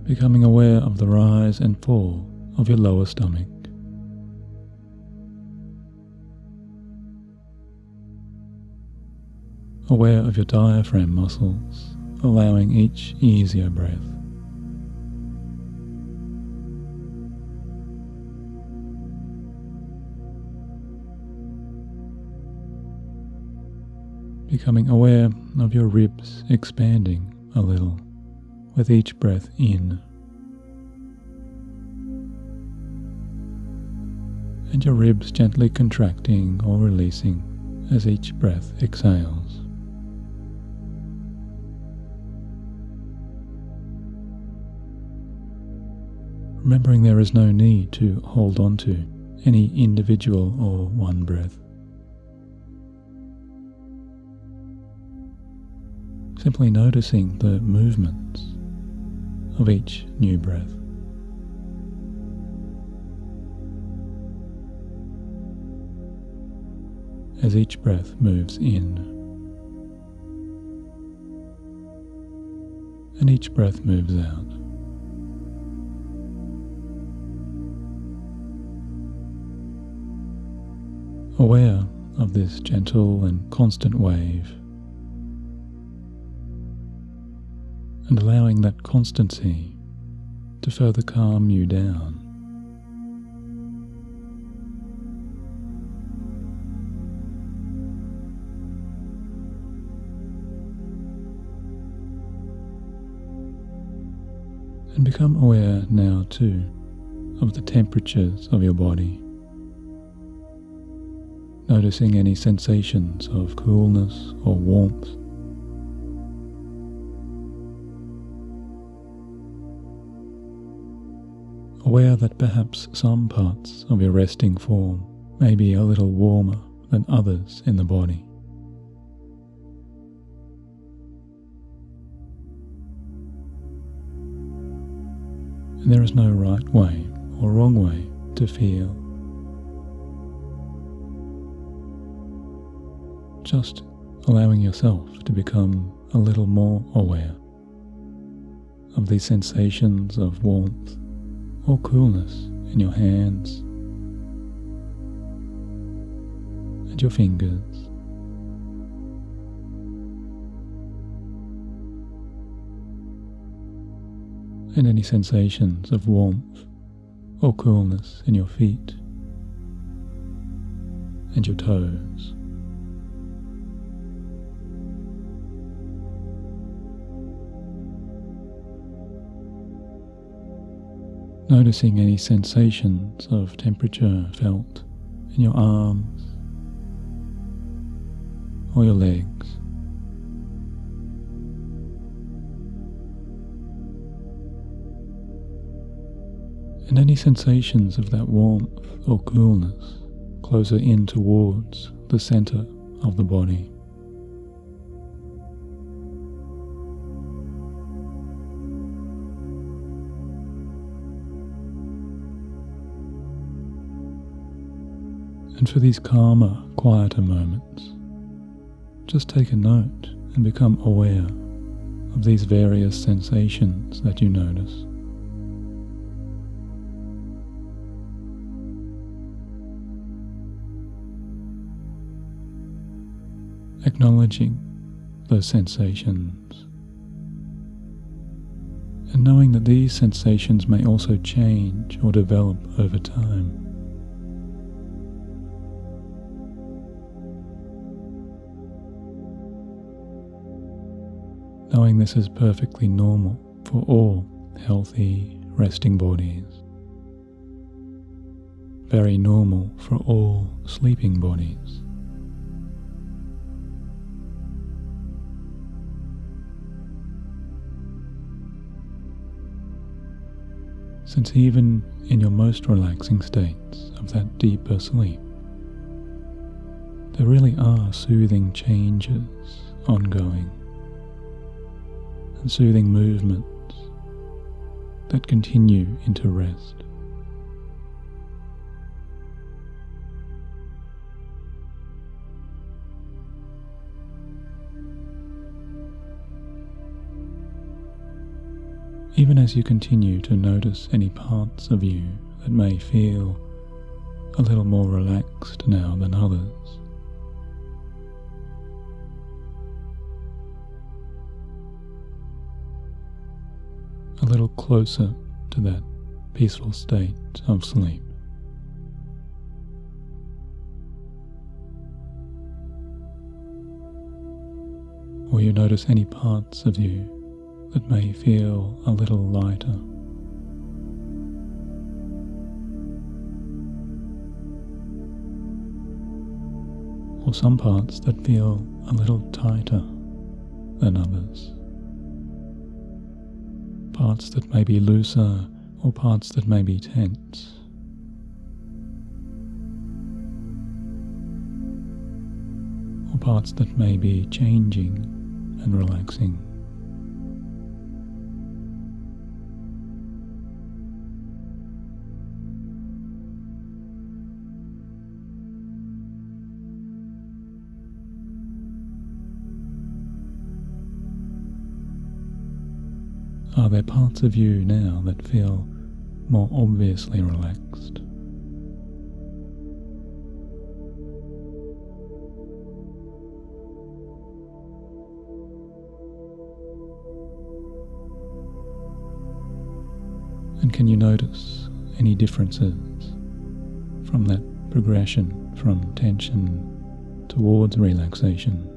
becoming aware of the rise and fall of your lower stomach, aware of your diaphragm muscles, allowing each easier breath. Becoming aware of your ribs expanding a little with each breath in, and your ribs gently contracting or releasing as each breath exhales. Remembering there is no need to hold on to any individual or one breath. Simply noticing the movements of each new breath. As each breath moves in and each breath moves out. Aware of this gentle and constant wave, and allowing that constancy to further calm you down. And become aware now too of the temperatures of your body, noticing any sensations of coolness or warmth. Aware that perhaps some parts of your resting form may be a little warmer than others in the body. And there is no right way or wrong way to feel. Just allowing yourself to become a little more aware of these sensations of warmth or coolness in your hands and your fingers. And any sensations of warmth or coolness in your feet and your toes. Noticing any sensations of temperature felt in your arms or your legs. And any sensations of that warmth or coolness closer in towards the center of the body. And for these calmer, quieter moments, just take a note and become aware of these various sensations that you notice. Acknowledging those sensations and knowing that these sensations may also change or develop over time. Knowing this is perfectly normal for all healthy, resting bodies. Very normal for all sleeping bodies. Since even in your most relaxing states of that deeper sleep, there really are soothing changes ongoing, and soothing movements that continue into rest. Even as you continue to notice any parts of you that may feel a little more relaxed now than others, a little closer to that peaceful state of sleep. Or you notice any parts of you that may feel a little lighter. Or some parts that feel a little tighter than others. Parts that may be looser or parts that may be tense. Or parts that may be changing and relaxing. Are there parts of you now that feel more obviously relaxed? And can you notice any differences from that progression from tension towards relaxation?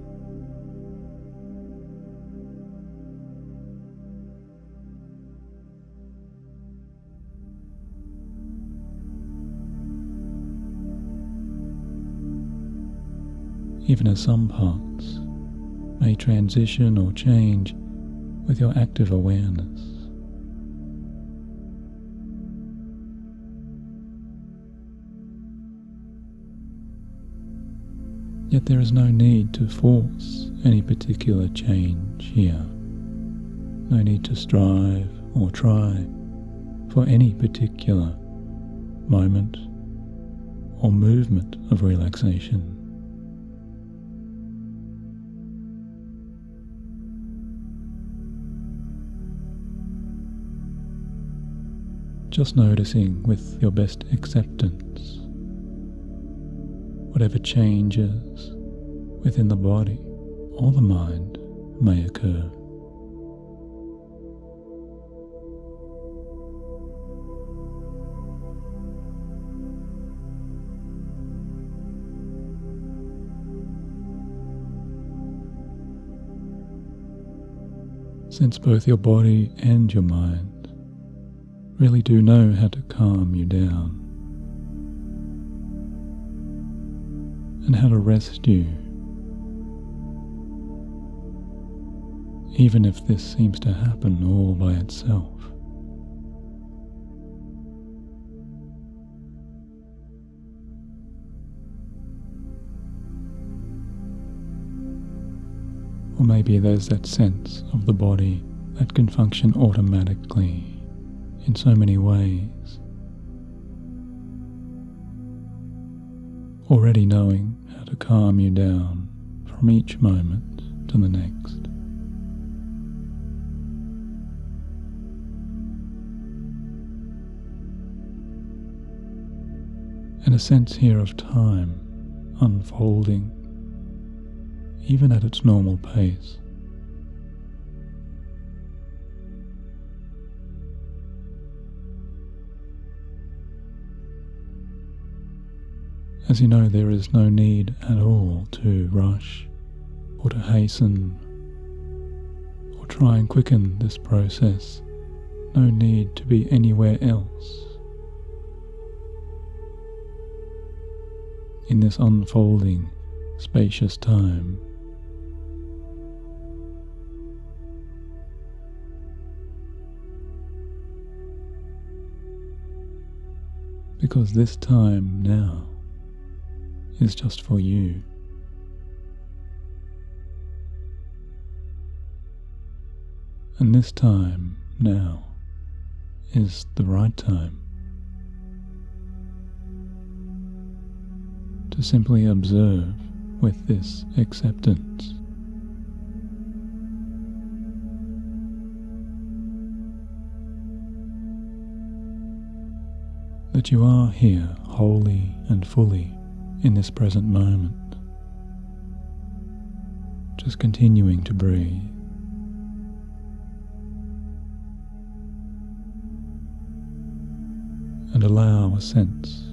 Even as some parts may transition or change with your active awareness. Yet there is no need to force any particular change here. No need to strive or try for any particular moment or movement of relaxation. Just noticing with your best acceptance whatever changes within the body or the mind may occur. Since both your body and your mind really do know how to calm you down and how to rest you, even if this seems to happen all by itself. Or maybe there's that sense of the body that can function automatically in so many ways, already knowing how to calm you down from each moment to the next. And a sense here of time unfolding, even at its normal pace. As you know, there is no need at all to rush or to hasten or try and quicken this process. No need to be anywhere else in this unfolding, spacious time. Because this time now is just for you. And this time now is the right time to simply observe with this acceptance. That you are here wholly and fully in this present moment, just continuing to breathe. And allow a sense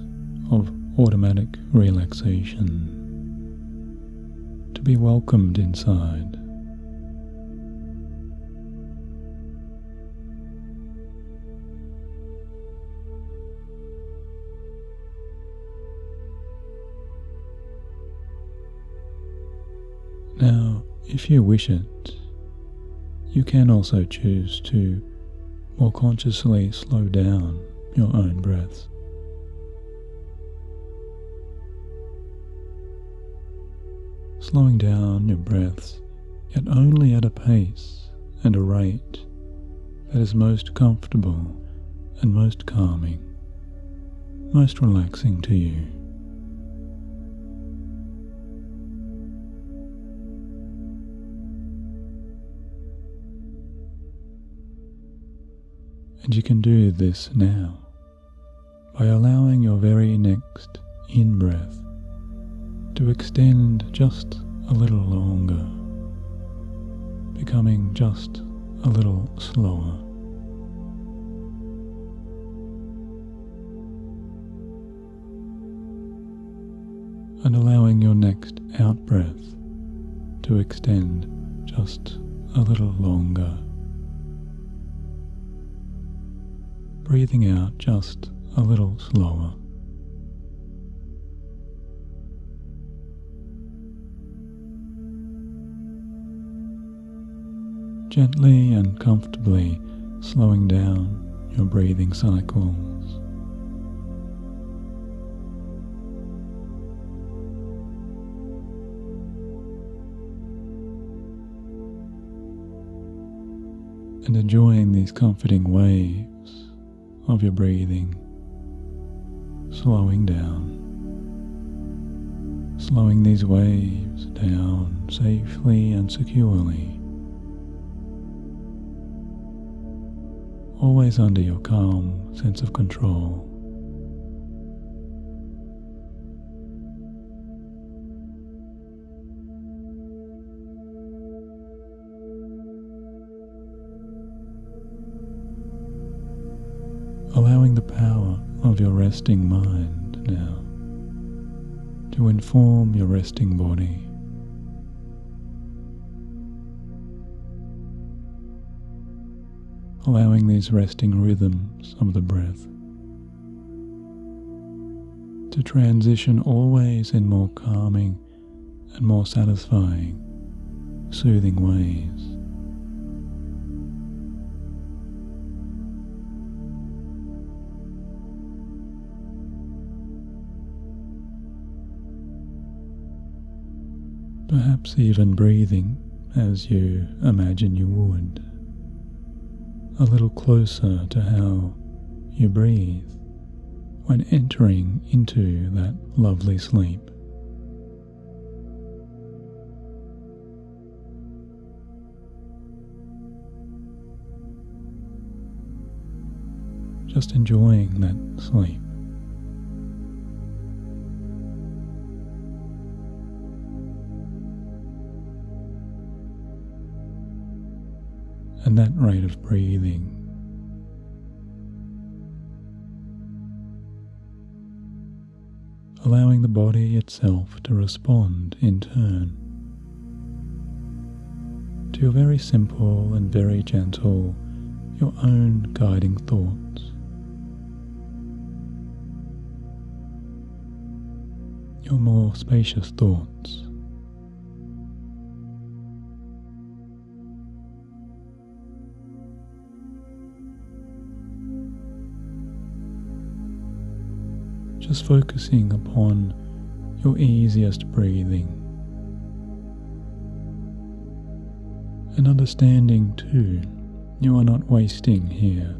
of automatic relaxation to be welcomed inside. Now, if you wish it, you can also choose to more consciously slow down your own breaths. Slowing down your breaths, yet only at a pace and a rate that is most comfortable and most calming, most relaxing to you. And you can do this now by allowing your very next in-breath to extend just a little longer, becoming just a little slower. And allowing your next out-breath to extend just a little longer. Breathing out just a little slower. Gently and comfortably slowing down your breathing cycles. And enjoying these comforting waves of your breathing, slowing down, slowing these waves down safely and securely, always under your calm sense of control. Allowing the power of your resting mind now to inform your resting body. Allowing these resting rhythms of the breath to transition always in more calming and more satisfying, soothing ways. Perhaps even breathing as you imagine you would, a little closer to how you breathe when entering into that lovely sleep. Just enjoying that sleep. And that rate of breathing. Allowing the body itself to respond in turn to your very simple and very gentle, your own guiding thoughts. Your more spacious thoughts. Just focusing upon your easiest breathing and understanding too you are not wasting here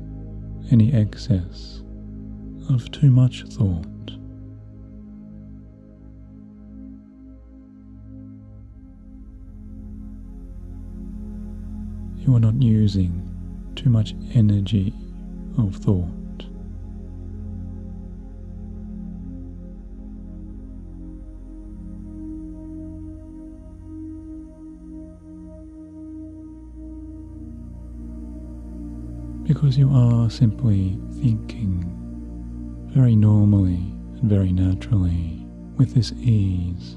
any excess of too much thought. You are not using too much energy of thought. Because you are simply thinking very normally and very naturally with this ease.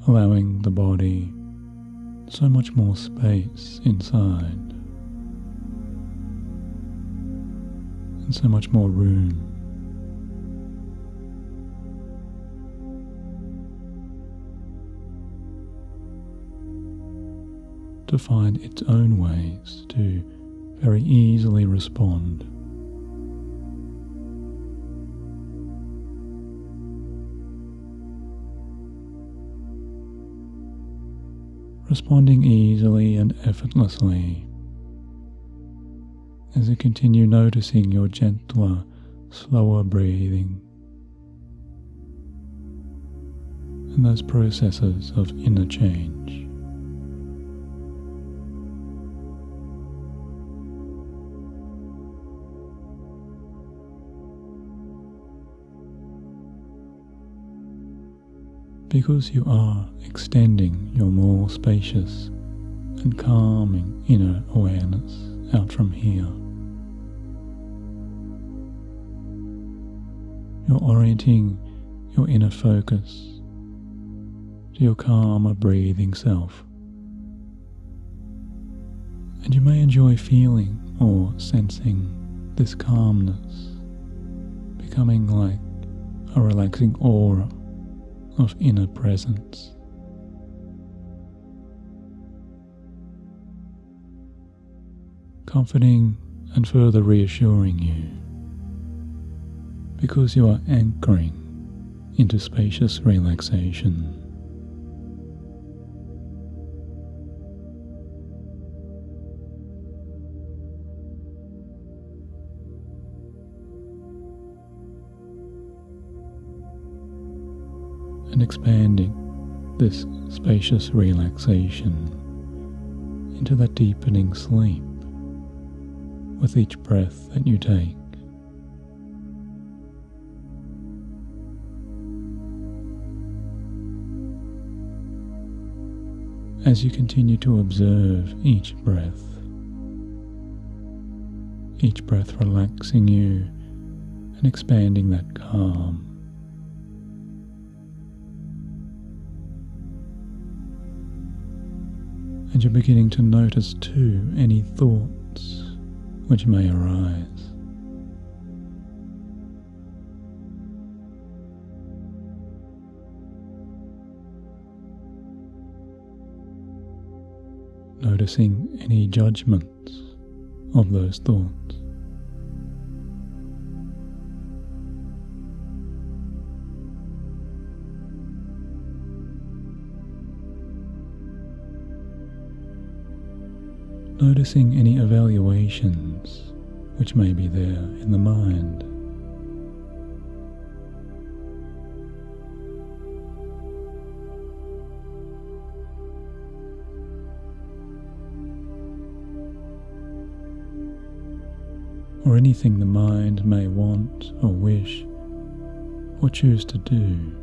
Allowing the body so much more space inside and so much more room. To find its own ways to very easily respond. Responding easily and effortlessly as you continue noticing your gentler, slower breathing and those processes of inner change. Because you are extending your more spacious and calming inner awareness out from here, you're orienting your inner focus to your calmer breathing self. And you may enjoy feeling or sensing this calmness becoming like a relaxing aura of inner presence. Comforting and further reassuring you, because you are anchoring into spacious relaxation. And expanding this spacious relaxation into that deepening sleep with each breath that you take. As you continue to observe each breath relaxing you and expanding that calm. And you're beginning to notice too any thoughts which may arise. Noticing any judgments of those thoughts. Noticing any evaluations which may be there in the mind. Or anything the mind may want or wish or choose to do.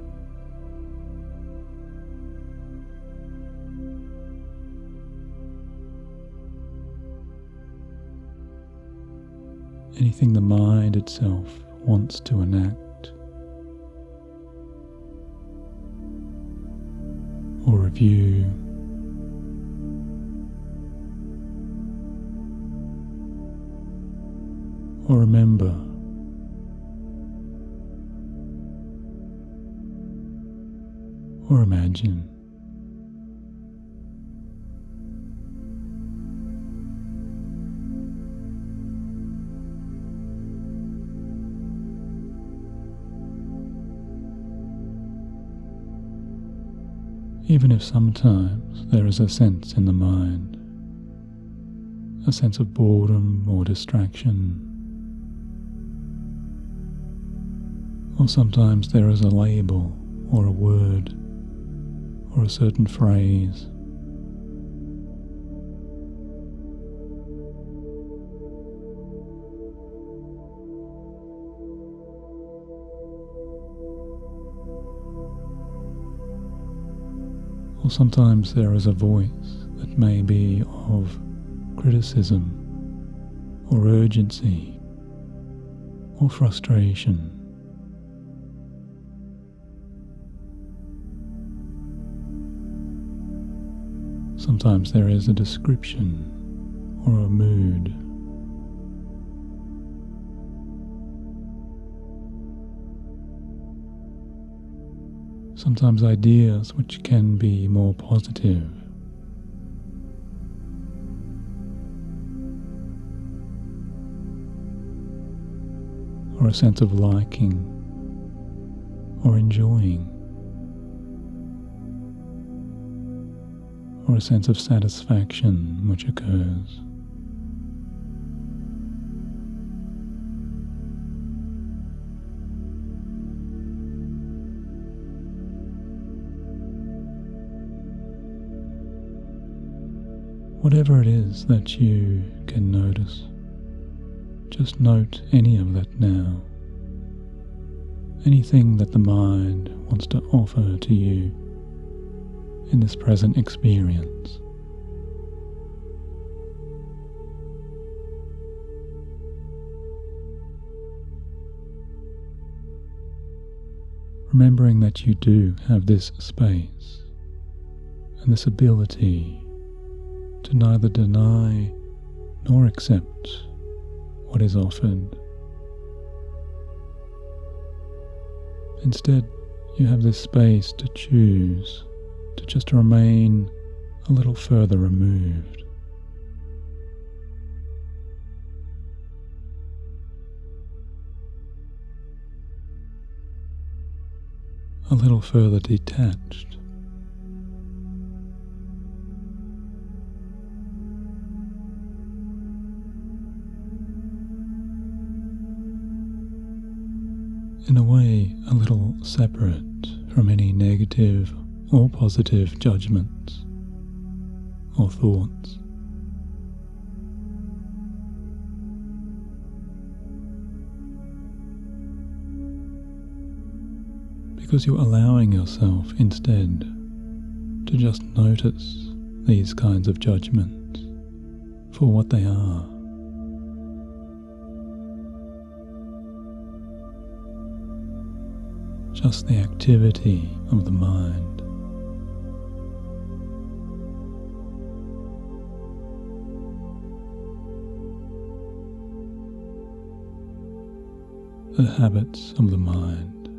Anything the mind itself wants to enact or review. Or remember. Or imagine. Even if sometimes there is a sense in the mind, a sense of boredom or distraction, or sometimes there is a label or a word or a certain phrase. Or sometimes there is a voice that may be of criticism or urgency or frustration. Sometimes there is a description or a mood. Sometimes ideas which can be more positive. Or a sense of liking or enjoying. Or a sense of satisfaction which occurs. Whatever it is that you can notice, just note any of that now. Anything that the mind wants to offer to you in this present experience. Remembering that you do have this space and this ability to neither deny nor accept what is offered. Instead, you have this space to choose to just remain a little further removed. A little further detached. In a way, a little separate from any negative or positive judgments or thoughts. Because you're allowing yourself instead to just notice these kinds of judgments for what they are. Just the activity of the mind. The habits of the mind.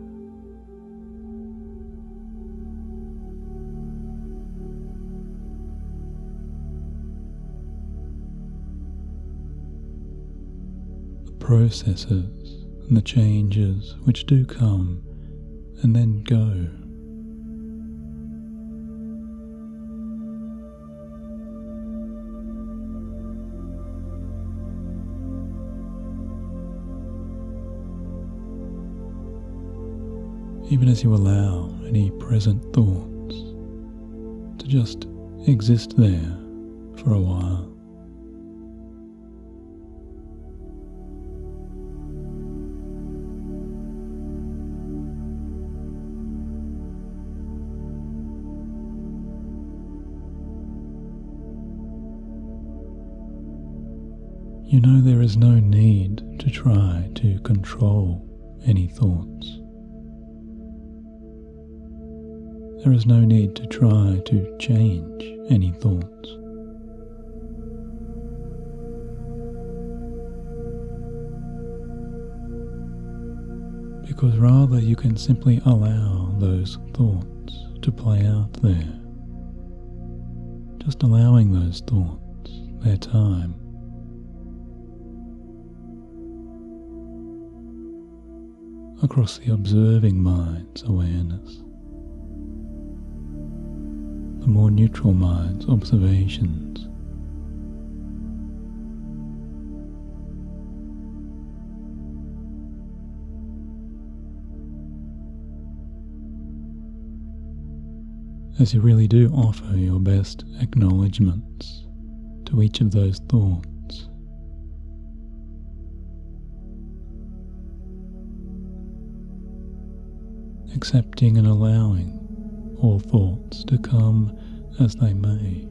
The processes and the changes which do come and then go. Even as you allow any present thoughts to just exist there for a while. You know there is no need to try to control any thoughts. There is no need to try to change any thoughts. Because rather you can simply allow those thoughts to play out there. Just allowing those thoughts their time. Across the observing mind's awareness, the more neutral mind's observations. As you really do offer your best acknowledgements to each of those thoughts. Accepting and allowing all thoughts to come as they may.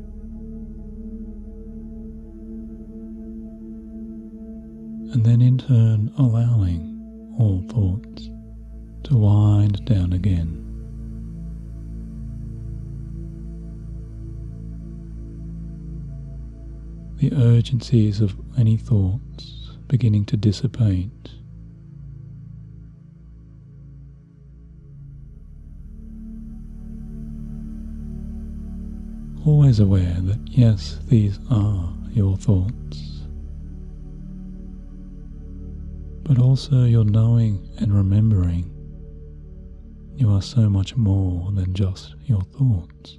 And then in turn allowing all thoughts to wind down again. The urgencies of any thoughts beginning to dissipate. Always aware that yes, these are your thoughts, but also you're knowing and remembering you are so much more than just your thoughts.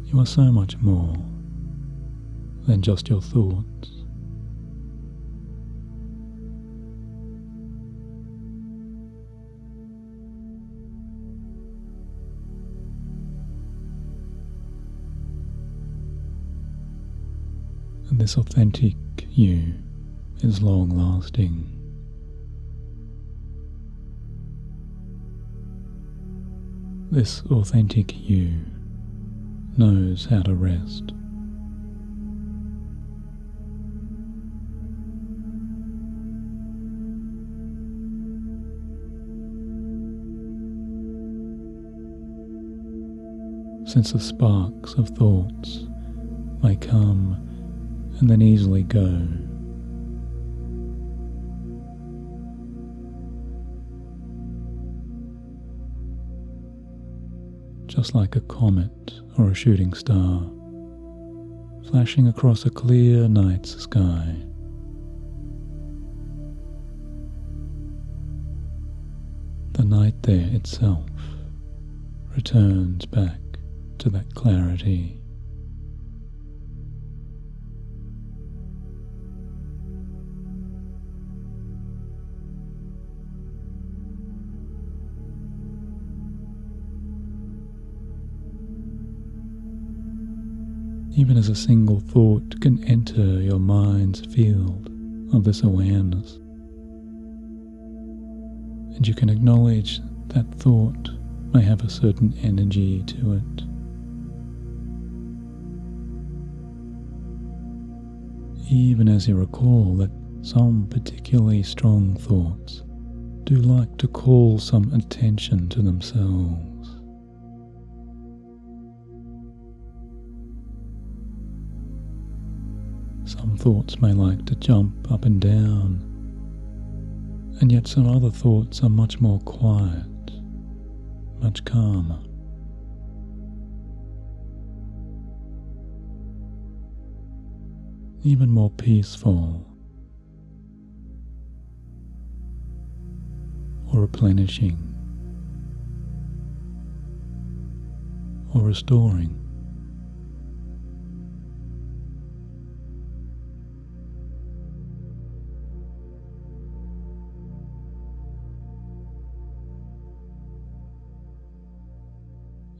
You are so much more than just your thoughts. And this authentic you is long-lasting. This authentic you knows how to rest. Since the sparks of thoughts may come and then easily go, just like a comet or a shooting star flashing across a clear night sky. The night there itself returns back to that clarity. Even as a single thought can enter your mind's field of this awareness, and you can acknowledge that thought may have a certain energy to it. Even as you recall that some particularly strong thoughts do like to call some attention to themselves. Some thoughts may like to jump up and down, and yet some other thoughts are much more quiet, much calmer. Even more peaceful or replenishing or restoring.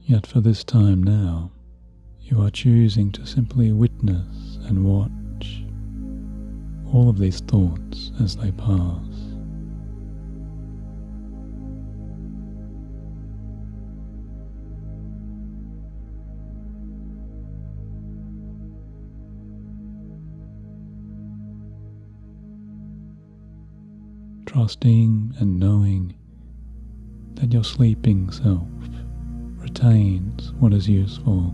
Yet for this time now, you are choosing to simply witness and watch all of these thoughts as they pass. Trusting and knowing that your sleeping self retains what is useful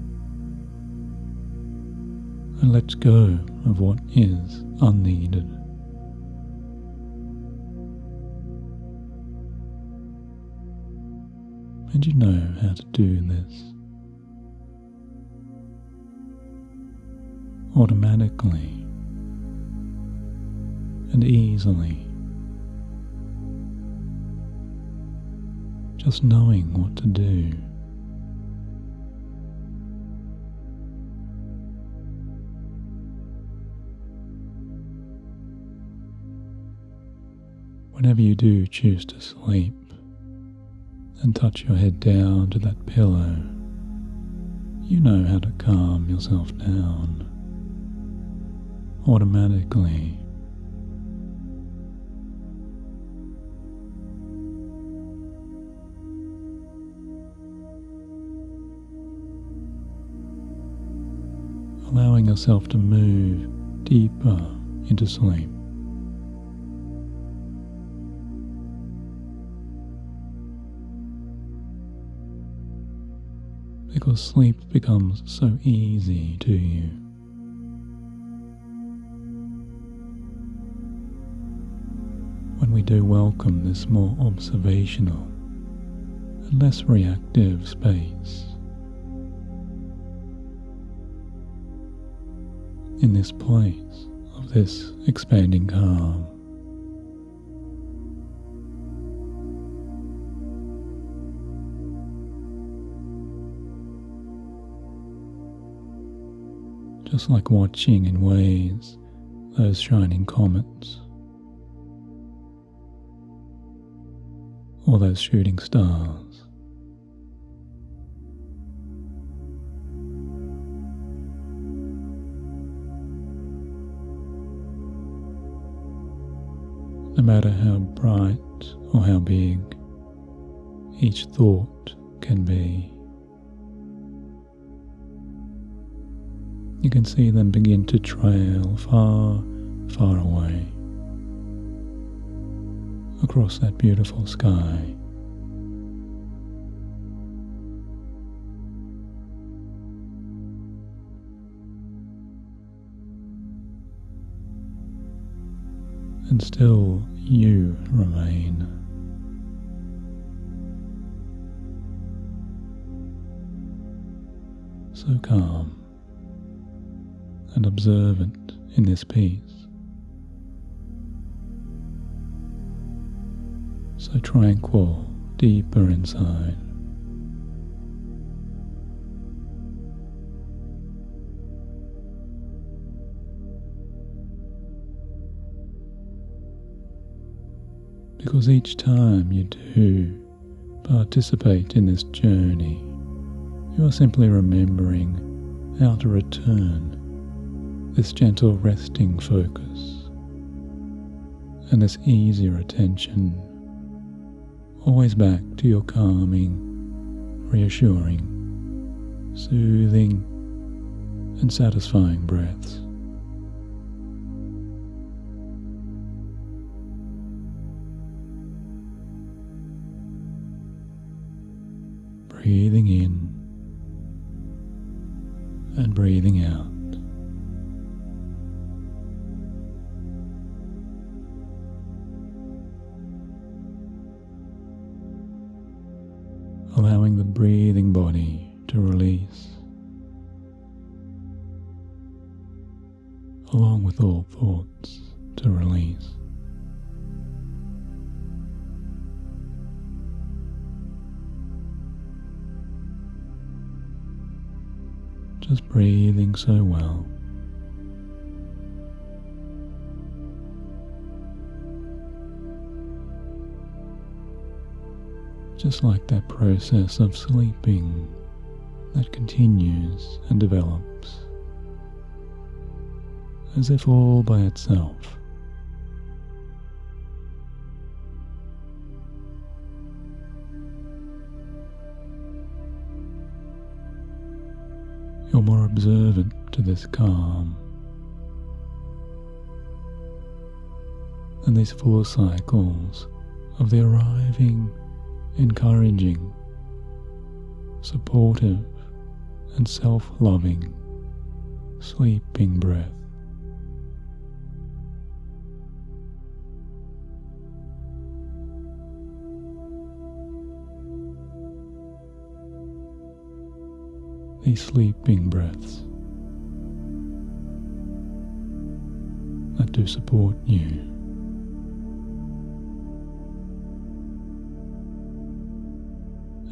and lets go of what is unneeded. And you know how to do this automatically and easily, just knowing what to do. Whenever you do choose to sleep and touch your head down to that pillow, you know how to calm yourself down automatically. Allowing yourself to move deeper into sleep. Because sleep becomes so easy to you. When we do welcome this more observational and less reactive space, in this place of this expanding calm, just like watching in waves those shining comets or those shooting stars. No matter how bright or how big each thought can be, you can see them begin to trail far, far away across that beautiful sky. And still you remain. So calm and observant in this peace. So tranquil deeper inside. Because each time you do participate in this journey, you are simply remembering how to return this gentle resting focus and this easier attention always back to your calming, reassuring, soothing and satisfying breaths. Breathing in and breathing out. Allowing the breathing body to release, along with all thoughts to release. Just breathing so well. Just like that process of sleeping that continues and develops, as if all by itself. You're more observant to this calm and these 4 cycles of the arriving, encouraging, supportive and self-loving sleeping breath. These sleeping breaths that do support you.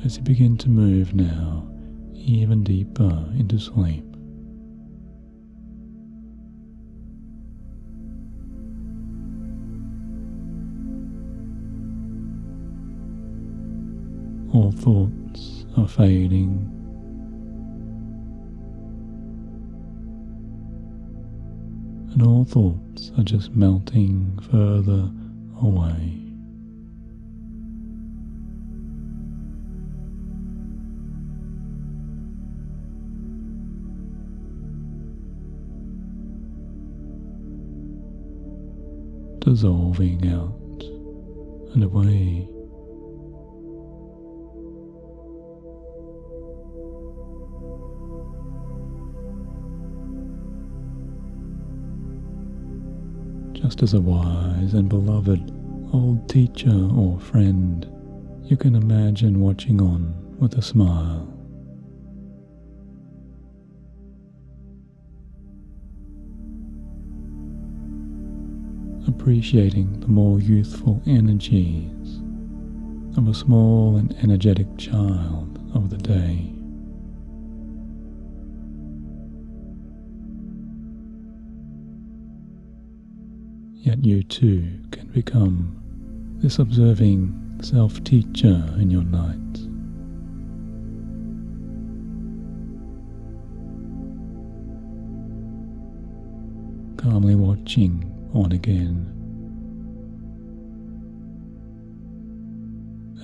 As you begin to move now even deeper into sleep. All thoughts are fading. And all thoughts are just melting further away. Dissolving out and away. Just as a wise and beloved old teacher or friend, you can imagine watching on with a smile. Appreciating the more youthful energies of a small and energetic child of the day. Yet you too can become this observing self-teacher in your night. Calmly watching on again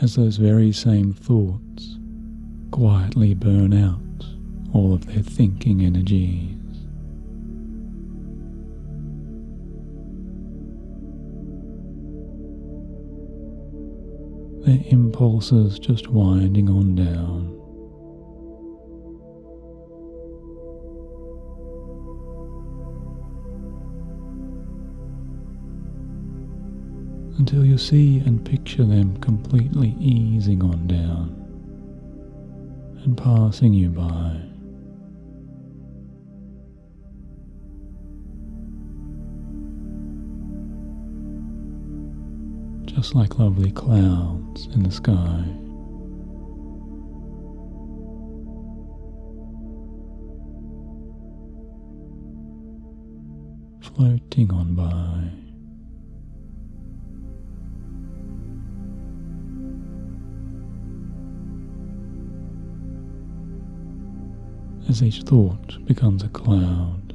as those very same thoughts quietly burn out all of their thinking energies. Their impulses just winding on down. Until you see and picture them completely easing on down and passing you by. Just like lovely clouds in the sky. Floating on by. As each thought becomes a cloud.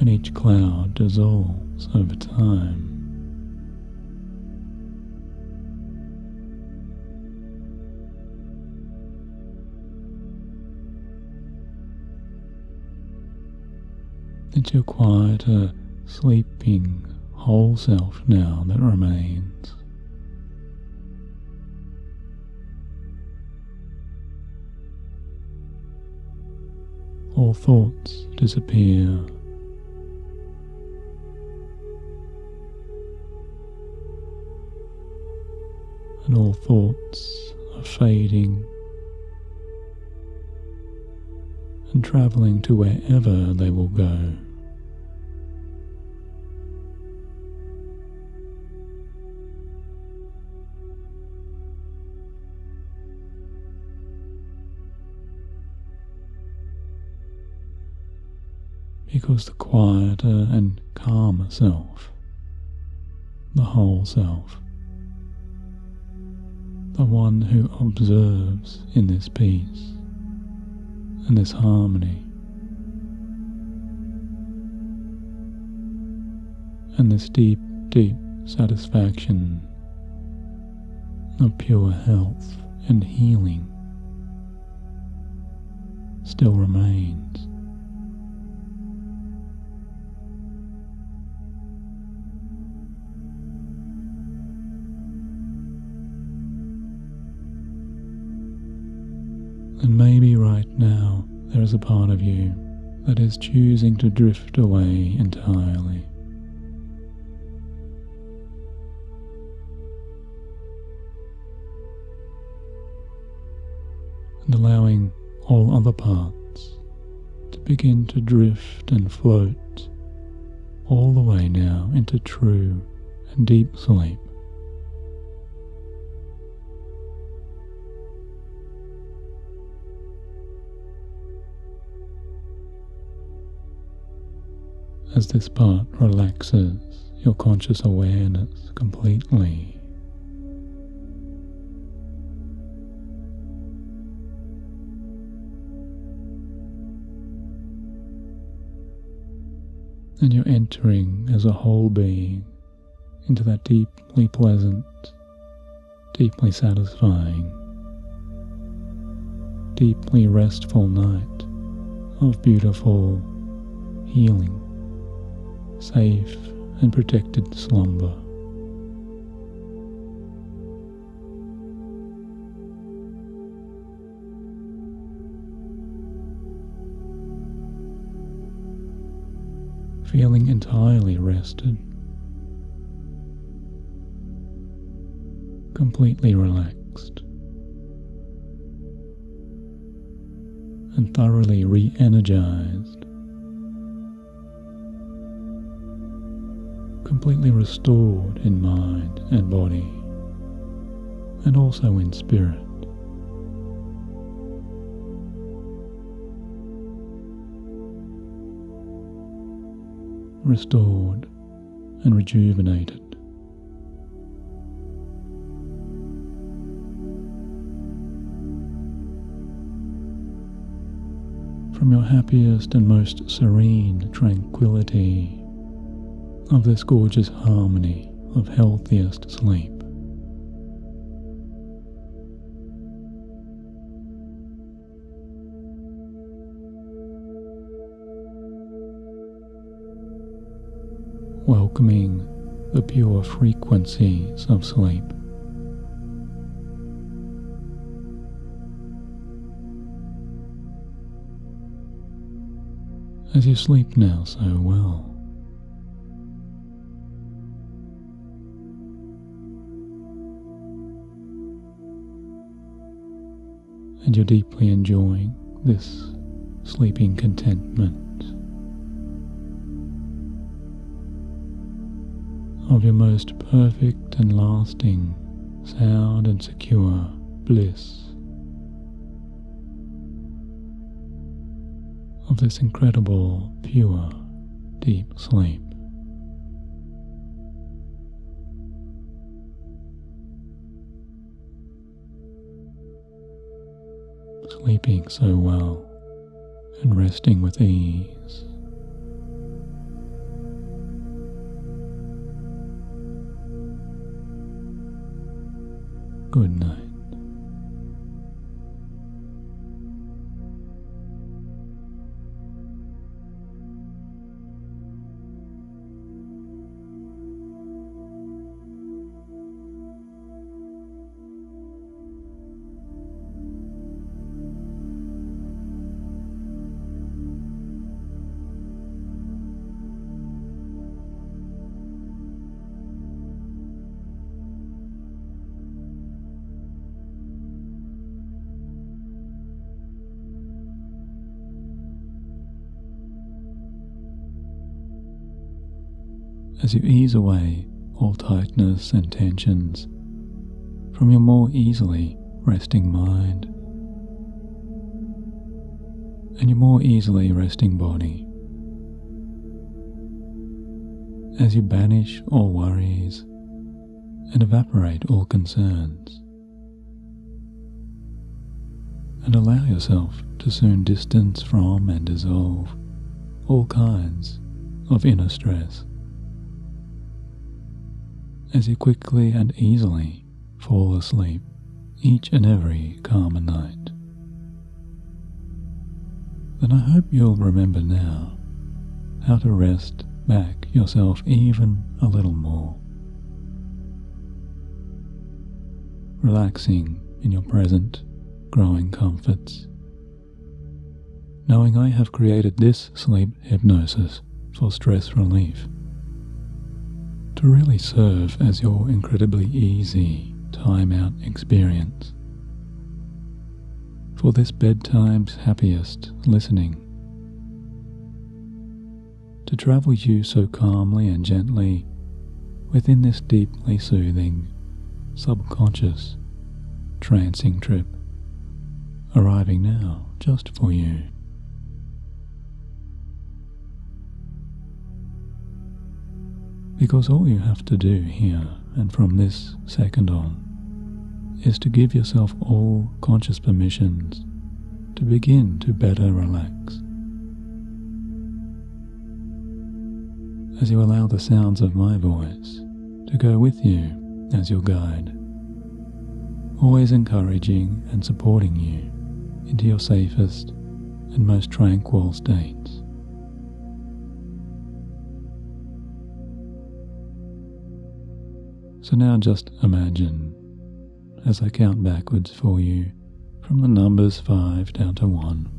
And each cloud dissolves over time. It's your quieter, sleeping, whole self now that remains. All thoughts disappear. And all thoughts are fading and travelling to wherever they will go. Because the quieter and calmer self, the whole self, the one who observes in this peace and this harmony and this deep, deep satisfaction of pure health and healing still remains. And maybe right now there is a part of you that is choosing to drift away entirely. And allowing all other parts to begin to drift and float all the way now into true and deep sleep. As this part relaxes your conscious awareness completely. And you're entering as a whole being into that deeply pleasant, deeply satisfying, deeply restful night of beautiful healing, safe and protected slumber. Feeling entirely rested, completely relaxed, and thoroughly re-energized, completely restored in mind and body, and also in spirit. Restored and rejuvenated. from your happiest and most serene tranquility of this gorgeous harmony of healthiest sleep. Welcoming the pure frequencies of sleep. As you sleep now so well, and you're deeply enjoying this sleeping contentment of your most perfect and lasting sound and secure bliss, of this incredible, pure, deep sleep. Sleeping so well and resting with ease. Good night. As you ease away all tightness and tensions from your more easily resting mind and your more easily resting body, as you banish all worries and evaporate all concerns, and allow yourself to soon distance from and dissolve all kinds of inner stress, as you quickly and easily fall asleep each and every calmer night. Then I hope you'll remember now how to rest back yourself even a little more, relaxing in your present growing comforts, knowing I have created this sleep hypnosis for stress relief, to really serve as your incredibly easy time-out experience for this bedtime's happiest listening, to travel you so calmly and gently within this deeply soothing, subconscious, trancing trip, arriving now just for you. Because all you have to do here and from this second on is to give yourself all conscious permissions to begin to better relax. As you allow the sounds of my voice to go with you as your guide, always encouraging and supporting you into your safest and most tranquil states. So now just imagine, as I count backwards for you from the numbers 5 down to 1,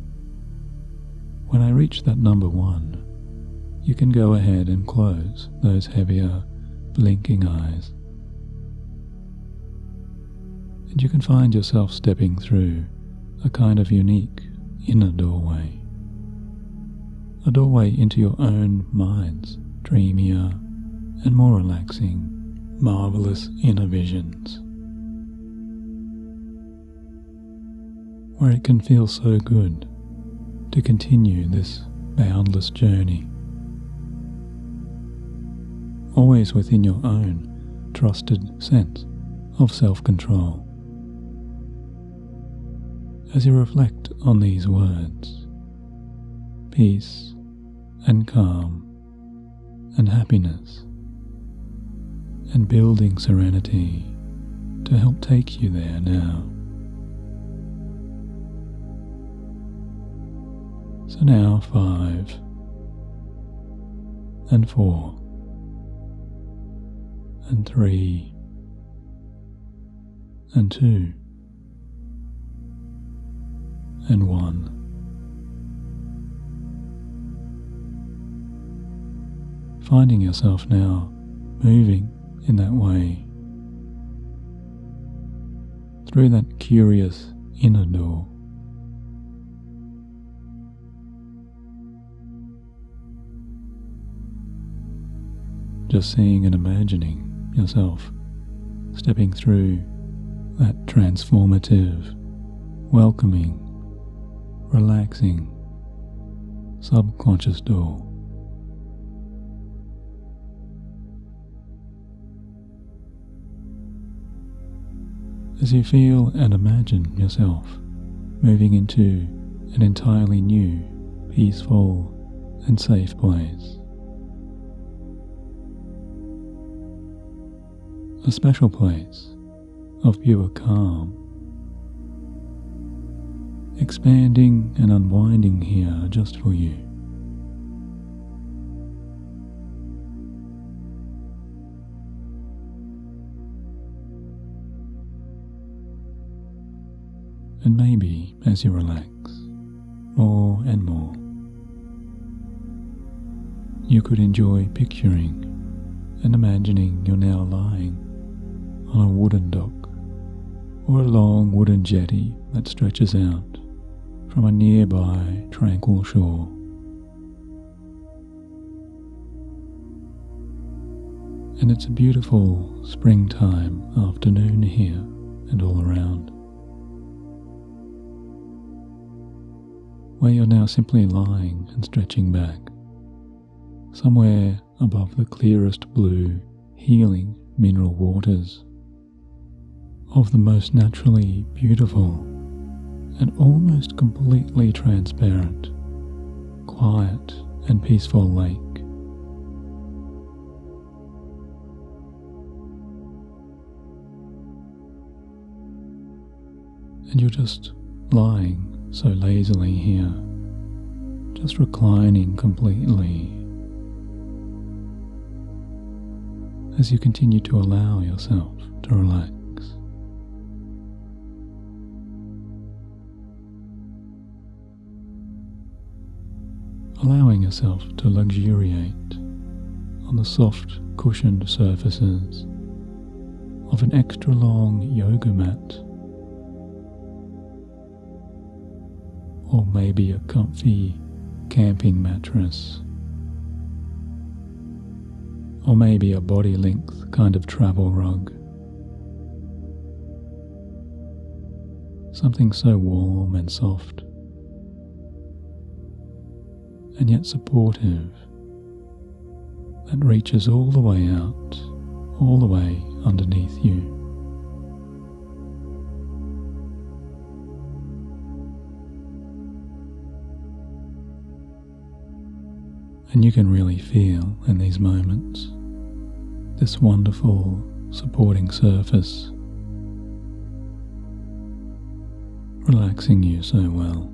when I reach that number 1, you can go ahead and close those heavier, blinking eyes. And you can find yourself stepping through a kind of unique inner doorway, a doorway into your own mind's dreamier and more relaxing, marvelous inner visions, where it can feel so good to continue this boundless journey, always within your own trusted sense of self-control. As you reflect on these words, peace and calm and happiness, and building serenity to help take you there now. So now 5 and 4 and 3 and 2 and 1. Finding yourself now moving in that way, through that curious inner door. Just seeing and imagining yourself stepping through that transformative, welcoming, relaxing, subconscious door. As you feel and imagine yourself moving into an entirely new, peaceful and safe place. A special place of pure calm, expanding and unwinding here just for you. And maybe as you relax more and more, you could enjoy picturing and imagining you're now lying on a wooden dock or a long wooden jetty that stretches out from a nearby tranquil shore. And it's a beautiful springtime afternoon here and all around, where you're now simply lying and stretching back, somewhere above the clearest blue, healing mineral waters of the most naturally beautiful and almost completely transparent, quiet and peaceful lake. And you're just lying so lazily here, just reclining completely as you continue to allow yourself to relax. Allowing yourself to luxuriate on the soft cushioned surfaces of an extra long yoga mat, or maybe a comfy camping mattress, or maybe a body length kind of travel rug. Something so warm and soft, and yet supportive, that reaches all the way out, all the way underneath you. And you can really feel in these moments this wonderful supporting surface relaxing you so well.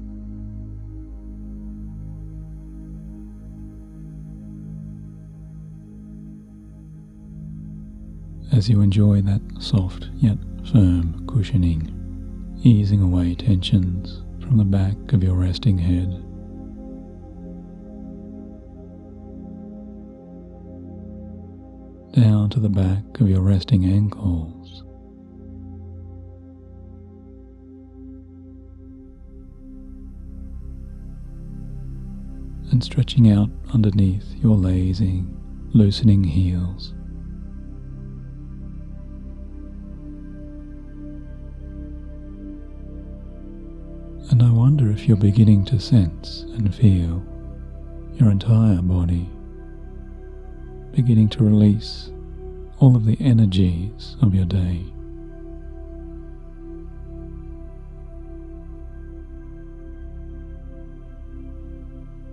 As you enjoy that soft yet firm cushioning, easing away tensions from the back of your resting head, down to the back of your resting ankles, and stretching out underneath your lazy, loosening heels. And I wonder if you're beginning to sense and feel your entire body beginning to release all of the energies of your day.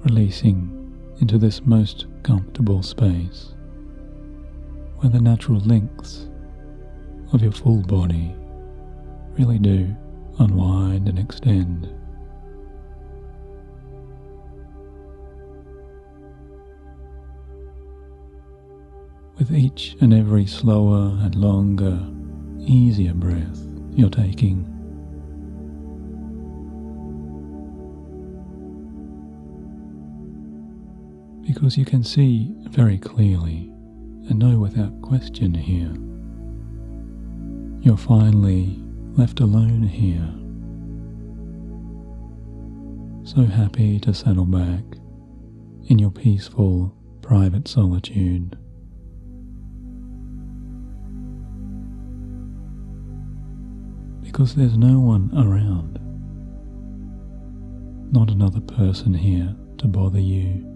releasing into this most comfortable space where the natural lengths of your full body really do unwind and extend. With each and every slower and longer, easier breath you're taking, because you can see very clearly and know without question here, you're finally left alone here, so happy to settle back in your peaceful, private solitude. Because there's no one around, not another person here to bother you,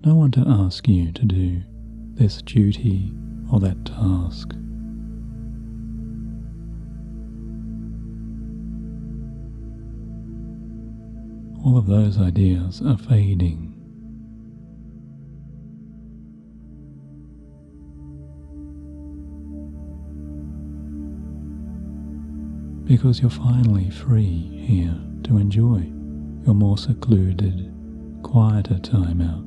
no one to ask you to do this duty or that task. All of those ideas are fading. Because you're finally free here to enjoy your more secluded, quieter time out.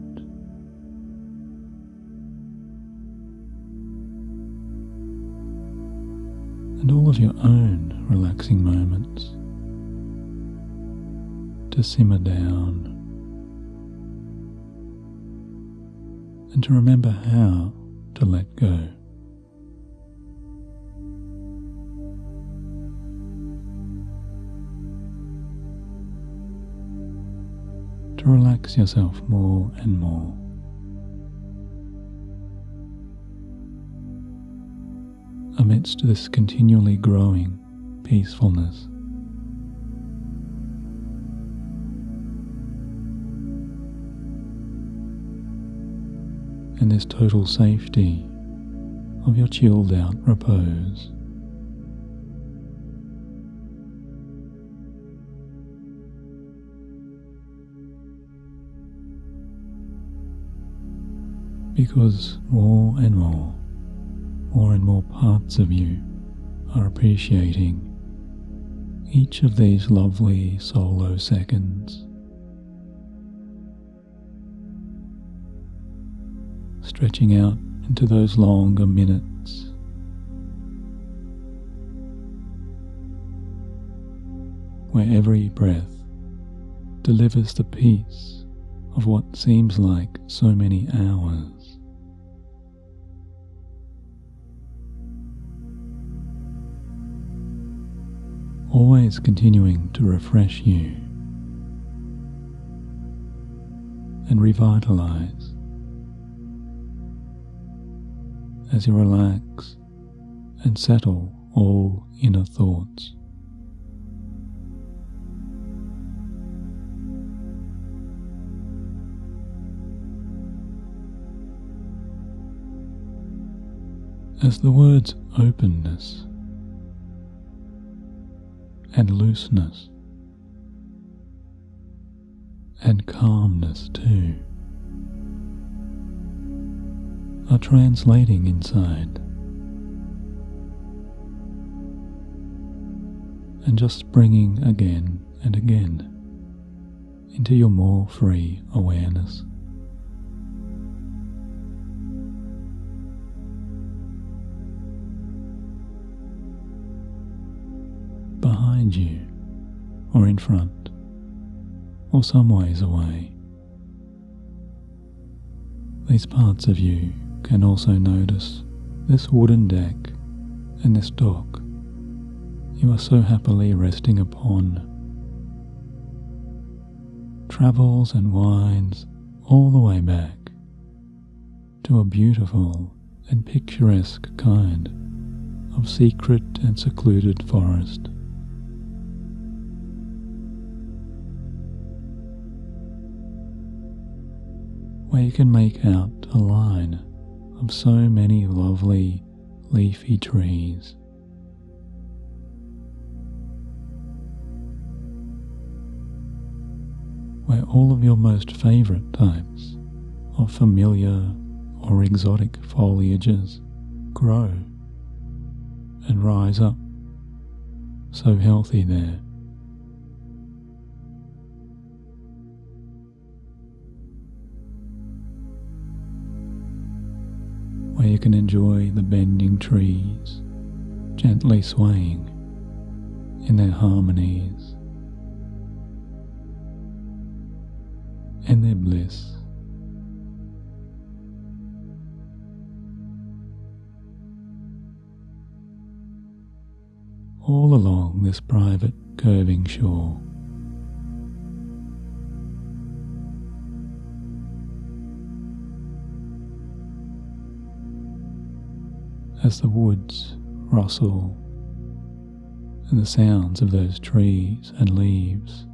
And all of your own relaxing moments to simmer down and to remember how to let go. To relax yourself more and more. Amidst this continually growing peacefulness. And this total safety of your chilled out repose. Because more and more parts of you are appreciating each of these lovely solo seconds, stretching out into those longer minutes, where every breath delivers the peace of what seems like so many hours. Always continuing to refresh you and revitalize as you relax and settle all inner thoughts. As the words openness and looseness and calmness too are translating inside and just bringing again and again into your more free awareness. Behind you, or in front, or some ways away. These parts of you can also notice this wooden deck and this dock you are so happily resting upon. Travels and winds all the way back to a beautiful and picturesque kind of secret and secluded forest. Where you can make out a line of so many lovely leafy trees. where all of your most favourite types of familiar or exotic foliages grow and rise up, so healthy there. Where you can enjoy the bending trees gently swaying in their harmonies and their bliss. All along this private curving shore. As the woods rustle and the sounds of those trees and leaves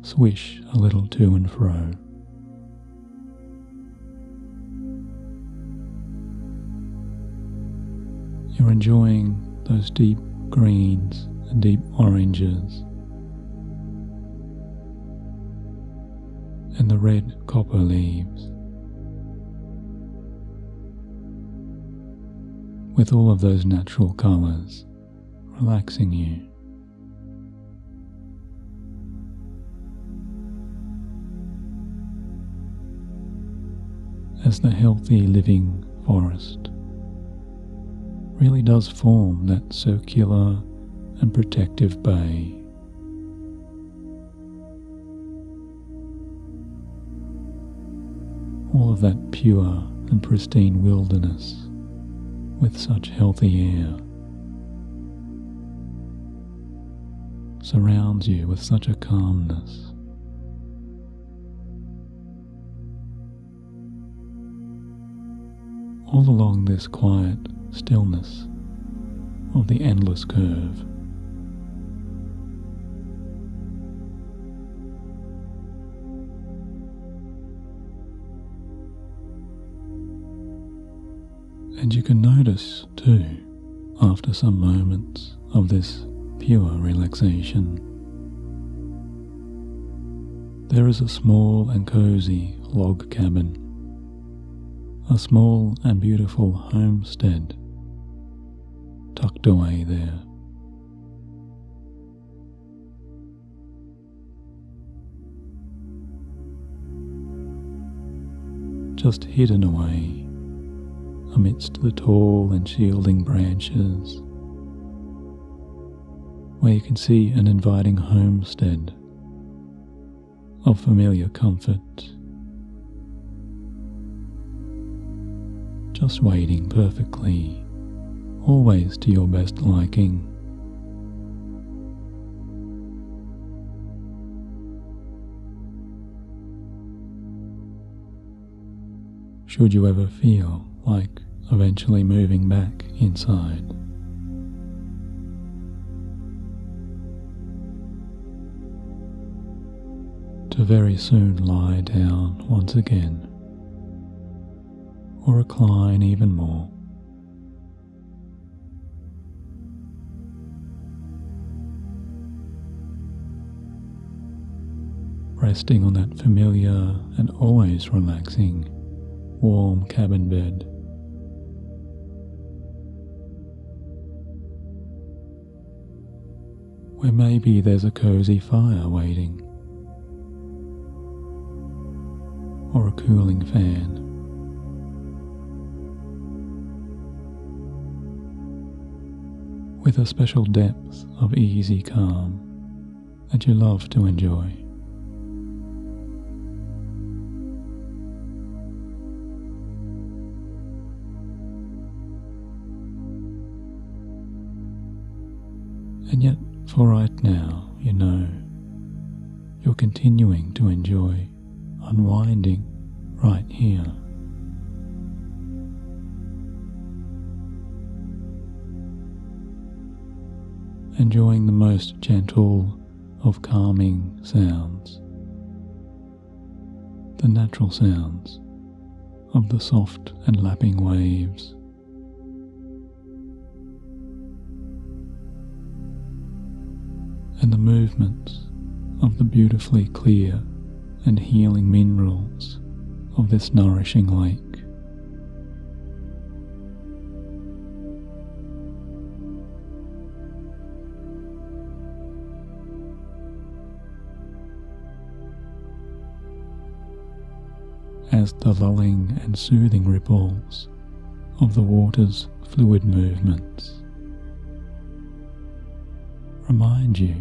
swish a little to and fro. You're enjoying those deep greens and deep oranges and the red copper leaves, with all of those natural colours relaxing you. As the healthy living forest really does form that circular and protective bay. All of that pure and pristine wilderness with such healthy air surrounds you with such a calmness. All along this quiet stillness of the endless curve, and you can notice too, after some moments of this pure relaxation, there is a small and cozy log cabin, a small and beautiful homestead tucked away there. Just hidden away amidst the tall and shielding branches, where you can see an inviting homestead of familiar comfort, just waiting perfectly, always to your best liking. Should you ever feel like eventually moving back inside, to very soon lie down once again, or recline even more, resting on that familiar and always relaxing warm cabin bed. Where maybe there's a cozy fire waiting, or a cooling fan. With a special depth of easy calm that you love to enjoy. And yet, for right now, you know, you're continuing to enjoy unwinding right here. Enjoying the most gentle of calming sounds, the natural sounds of the soft and lapping waves, and the movements of the beautifully clear and healing minerals of this nourishing lake. As the lulling and soothing ripples of the water's fluid movements remind you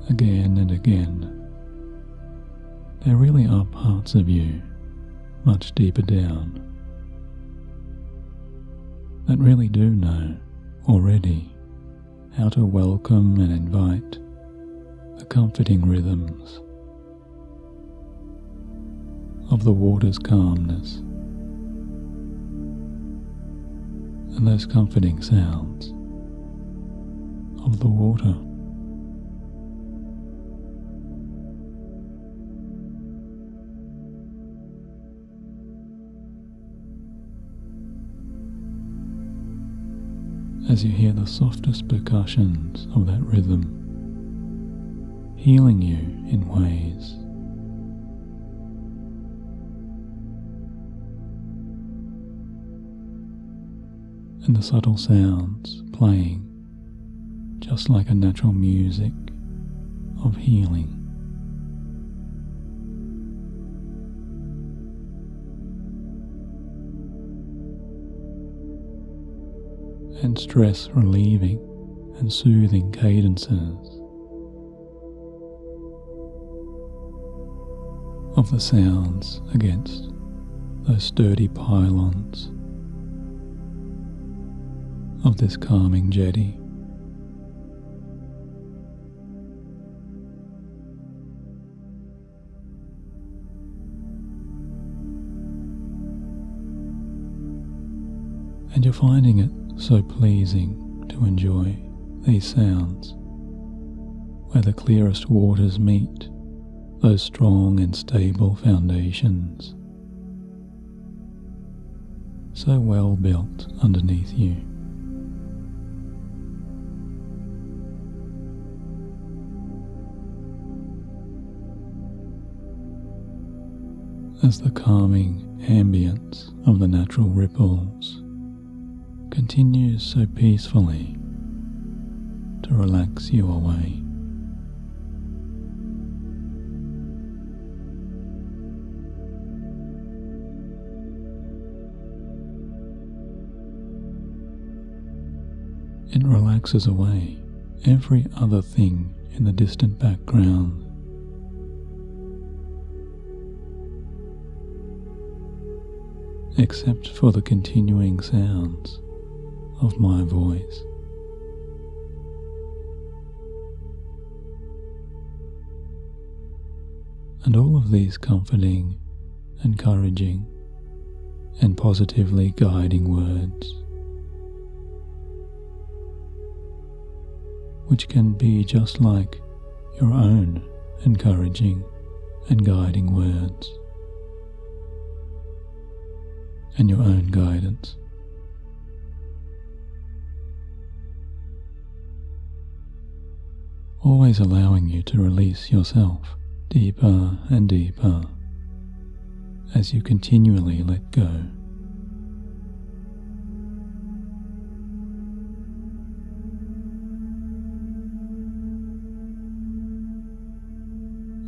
again and again there really are parts of you much deeper down that really do know already how to welcome and invite the comforting rhythms of the water's calmness and those comforting sounds of the water. As you hear the softest percussions of that rhythm healing you in ways and the subtle sounds playing just like a natural music of healing. And stress relieving and soothing cadences of the sounds against those sturdy pylons of this calming jetty. And you're finding it so pleasing to enjoy these sounds where the clearest waters meet those strong and stable foundations so well built underneath you. As the calming ambience of the natural ripples continues so peacefully to relax you away. It relaxes away every other thing in the distant background. Except for the continuing sounds of my voice. And all of these comforting, encouraging, and positively guiding words, which can be just like your own encouraging and guiding words, and your own guidance. Always allowing you to release yourself deeper and deeper as you continually let go.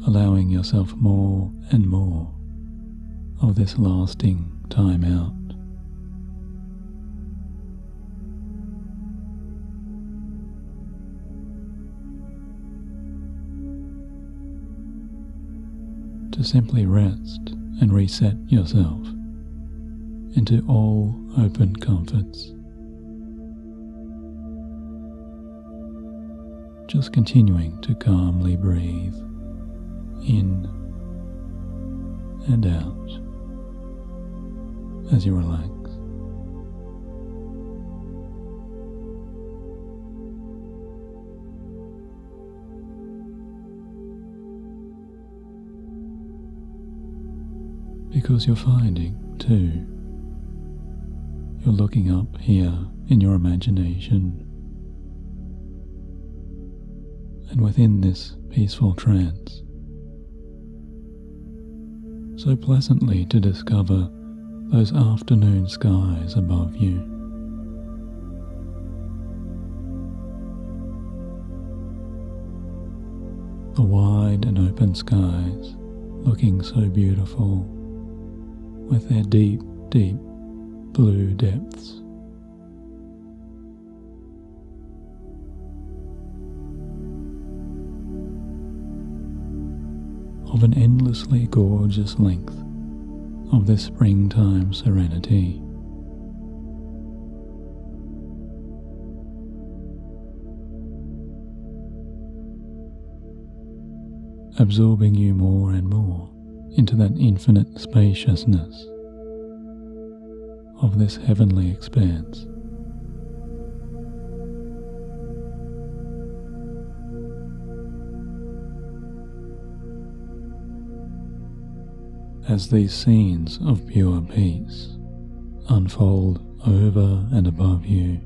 Allowing yourself more and more of this lasting time out. To simply rest and reset yourself into all open comforts. Just continuing to calmly breathe in and out as you relax. Because you're finding, too, you're looking up here in your imagination, and within this peaceful trance, so pleasantly to discover those afternoon skies above you. The wide and open skies looking so beautiful with their deep, deep blue depths. Of an endlessly gorgeous length of this springtime serenity. Absorbing you more and more into that infinite spaciousness of this heavenly expanse. As these scenes of pure peace unfold over and above you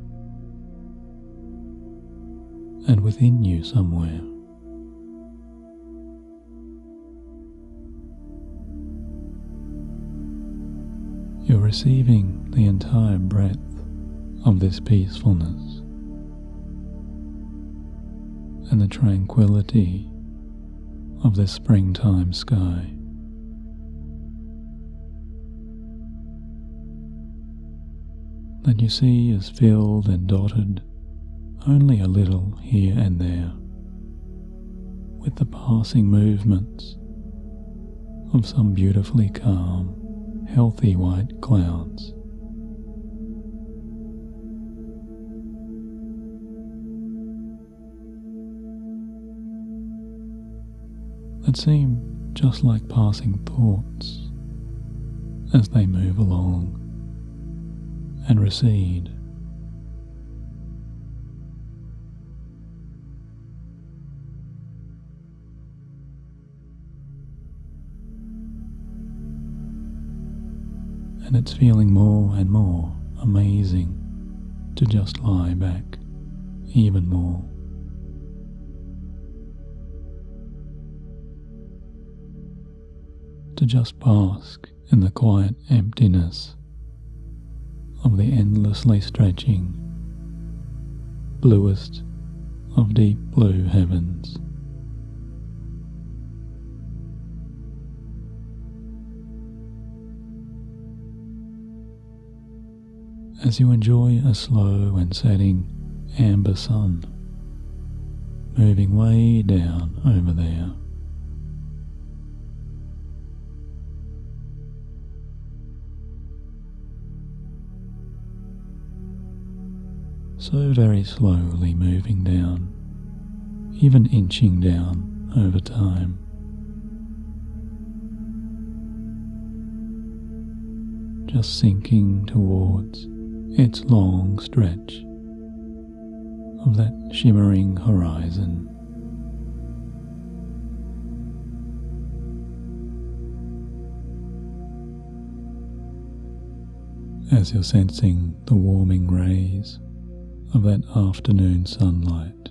and within you somewhere, you're receiving the entire breadth of this peacefulness and the tranquility of this springtime sky. That you see is filled and dotted only a little here and there with the passing movements of some beautifully calm, healthy white clouds. That seem just like passing thoughts as they move along and recede. And it's feeling more and more amazing to just lie back even more. To just bask in the quiet emptiness of the endlessly stretching, bluest of deep blue heavens. As you enjoy a slow and setting amber sun moving way down over there. So very slowly moving down, even inching down over time. Just sinking towards its long stretch of that shimmering horizon. As you're sensing the warming rays of that afternoon sunlight,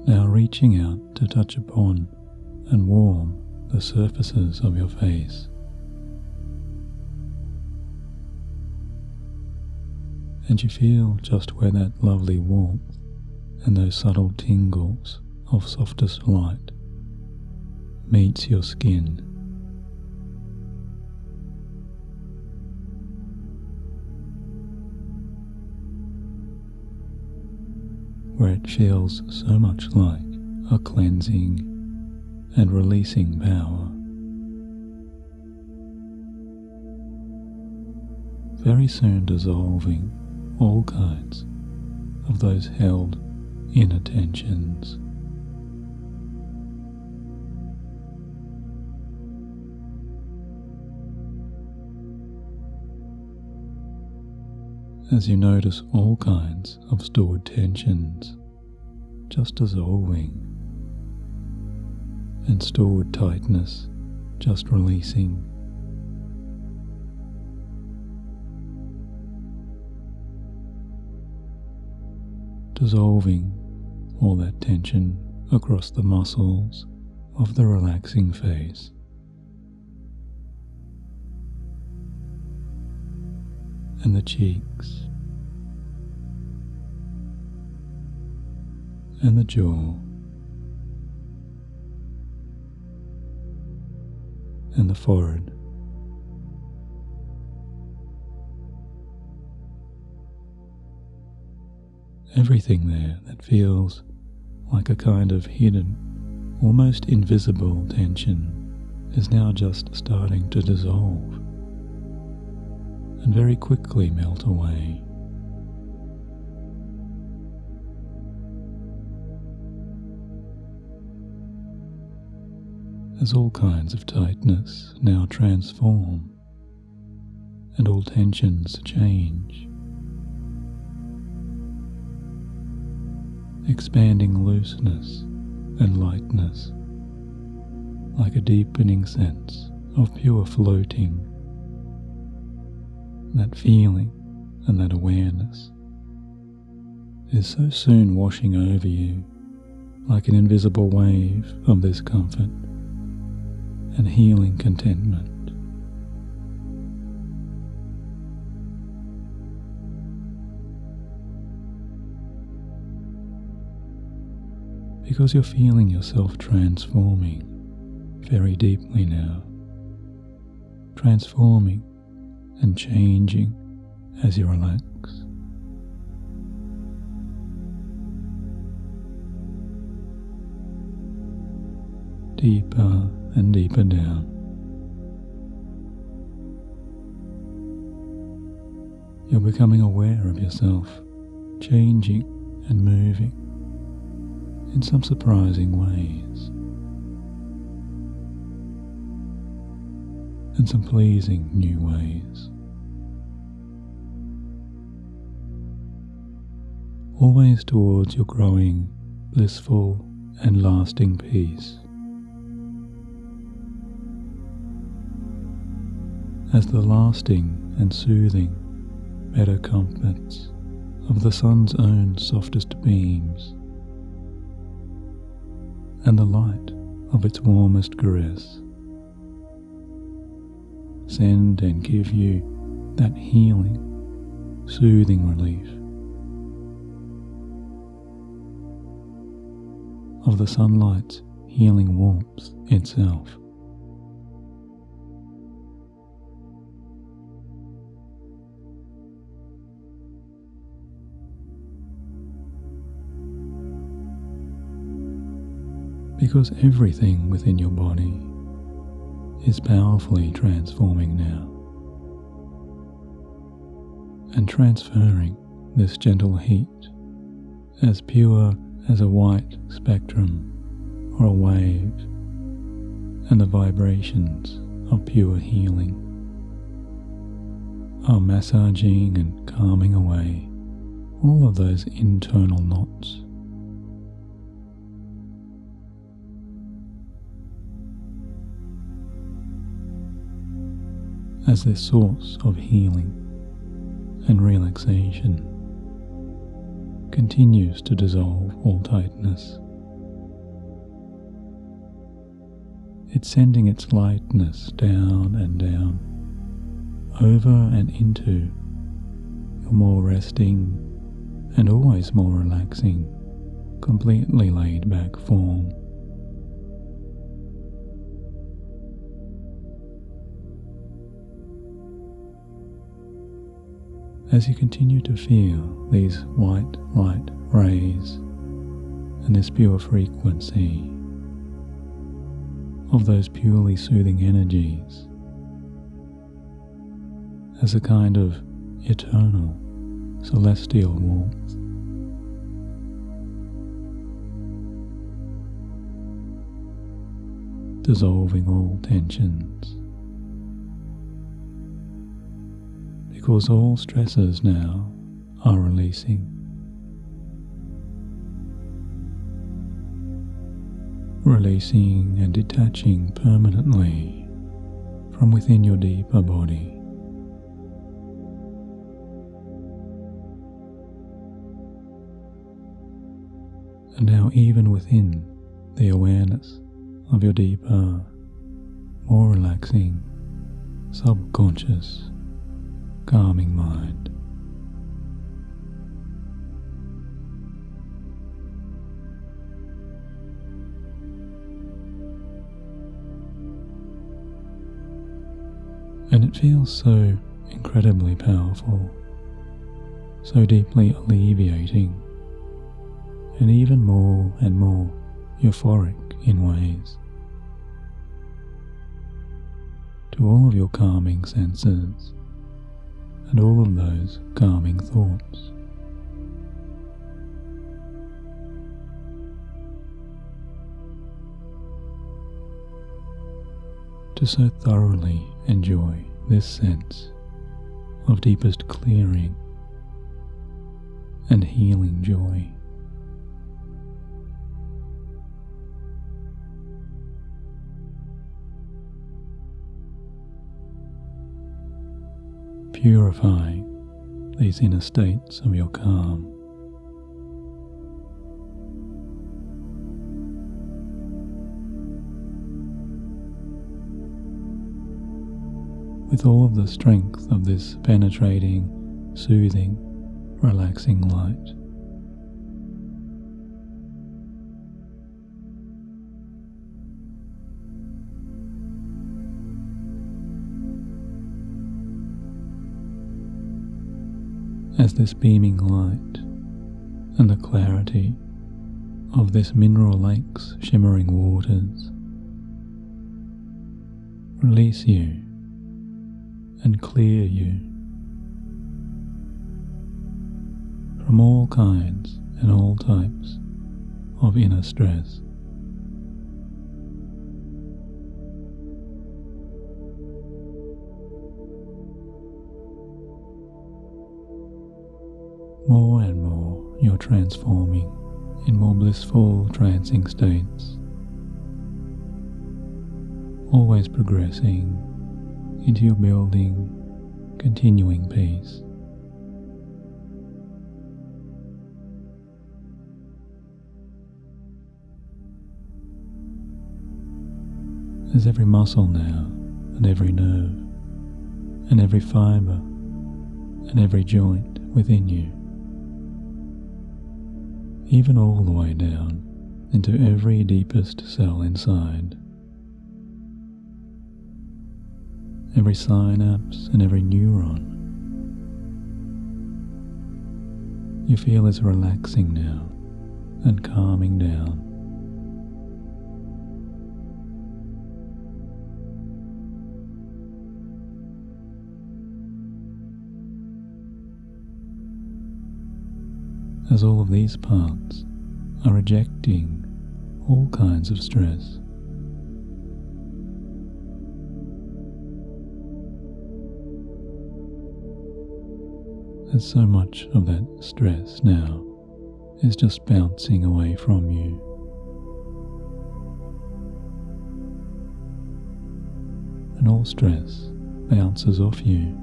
now reaching out to touch upon and warm the surfaces of your face. And you feel just where that lovely warmth and those subtle tingles of softest light meets your skin. Where it feels so much like a cleansing and releasing power. Very soon dissolving all kinds of those held inattentions. As you notice all kinds of stored tensions just dissolving and stored tightness just releasing. Dissolving all that tension across the muscles of the relaxing face. and the cheeks, and the jaw, and the forehead. Everything there that feels like a kind of hidden, almost invisible tension is now just starting to dissolve and very quickly melt away. As all kinds of tightness now transform and all tensions change, expanding looseness and lightness like a deepening sense of pure floating. That feeling and that awareness is so soon washing over you like an invisible wave of this comfort and healing contentment. Because you're feeling yourself transforming very deeply now, transforming and changing as you relax. Deeper and deeper down. You're becoming aware of yourself changing and moving in some surprising ways, and some pleasing new ways. Always towards your growing, blissful and lasting peace. As the lasting and soothing, better comforts of the sun's own softest beams, and the light of its warmest caress, send and give you that healing, soothing relief of the sunlight's healing warmth itself. Because everything within your body is powerfully transforming now and transferring this gentle heat as pure as a white spectrum or a wave, and the vibrations of pure healing are massaging and calming away all of those internal knots. As this source of healing and relaxation continues to dissolve all tightness, it's sending its lightness down and down, over and into your more resting and always more relaxing, completely laid back form. As you continue to feel these white light rays and this pure frequency of those purely soothing energies as a kind of eternal celestial warmth, dissolving all tensions. Because all stresses now are releasing. Releasing and detaching permanently from within your deeper body. And now even within the awareness of your deeper, more relaxing, subconscious, calming mind. And it feels so incredibly powerful, so deeply alleviating, and even more and more euphoric in ways. To all of your calming senses and all of those calming thoughts. To so thoroughly enjoy this sense of deepest clearing and healing joy. Purifying these inner states of your calm. With all of the strength of this penetrating, soothing, relaxing light. As this beaming light and the clarity of this mineral lake's shimmering waters release you and clear you from all kinds and all types of inner stress. More and more you're transforming in more blissful trancing states, always progressing into your building, continuing peace. As every muscle now, and every nerve, and every fibre, and every joint within you, even all the way down into every deepest cell inside, every synapse and every neuron, you feel is relaxing now and calming down. As all of these parts are rejecting all kinds of stress. As so much of that stress now is just bouncing away from you. And all stress bounces off you.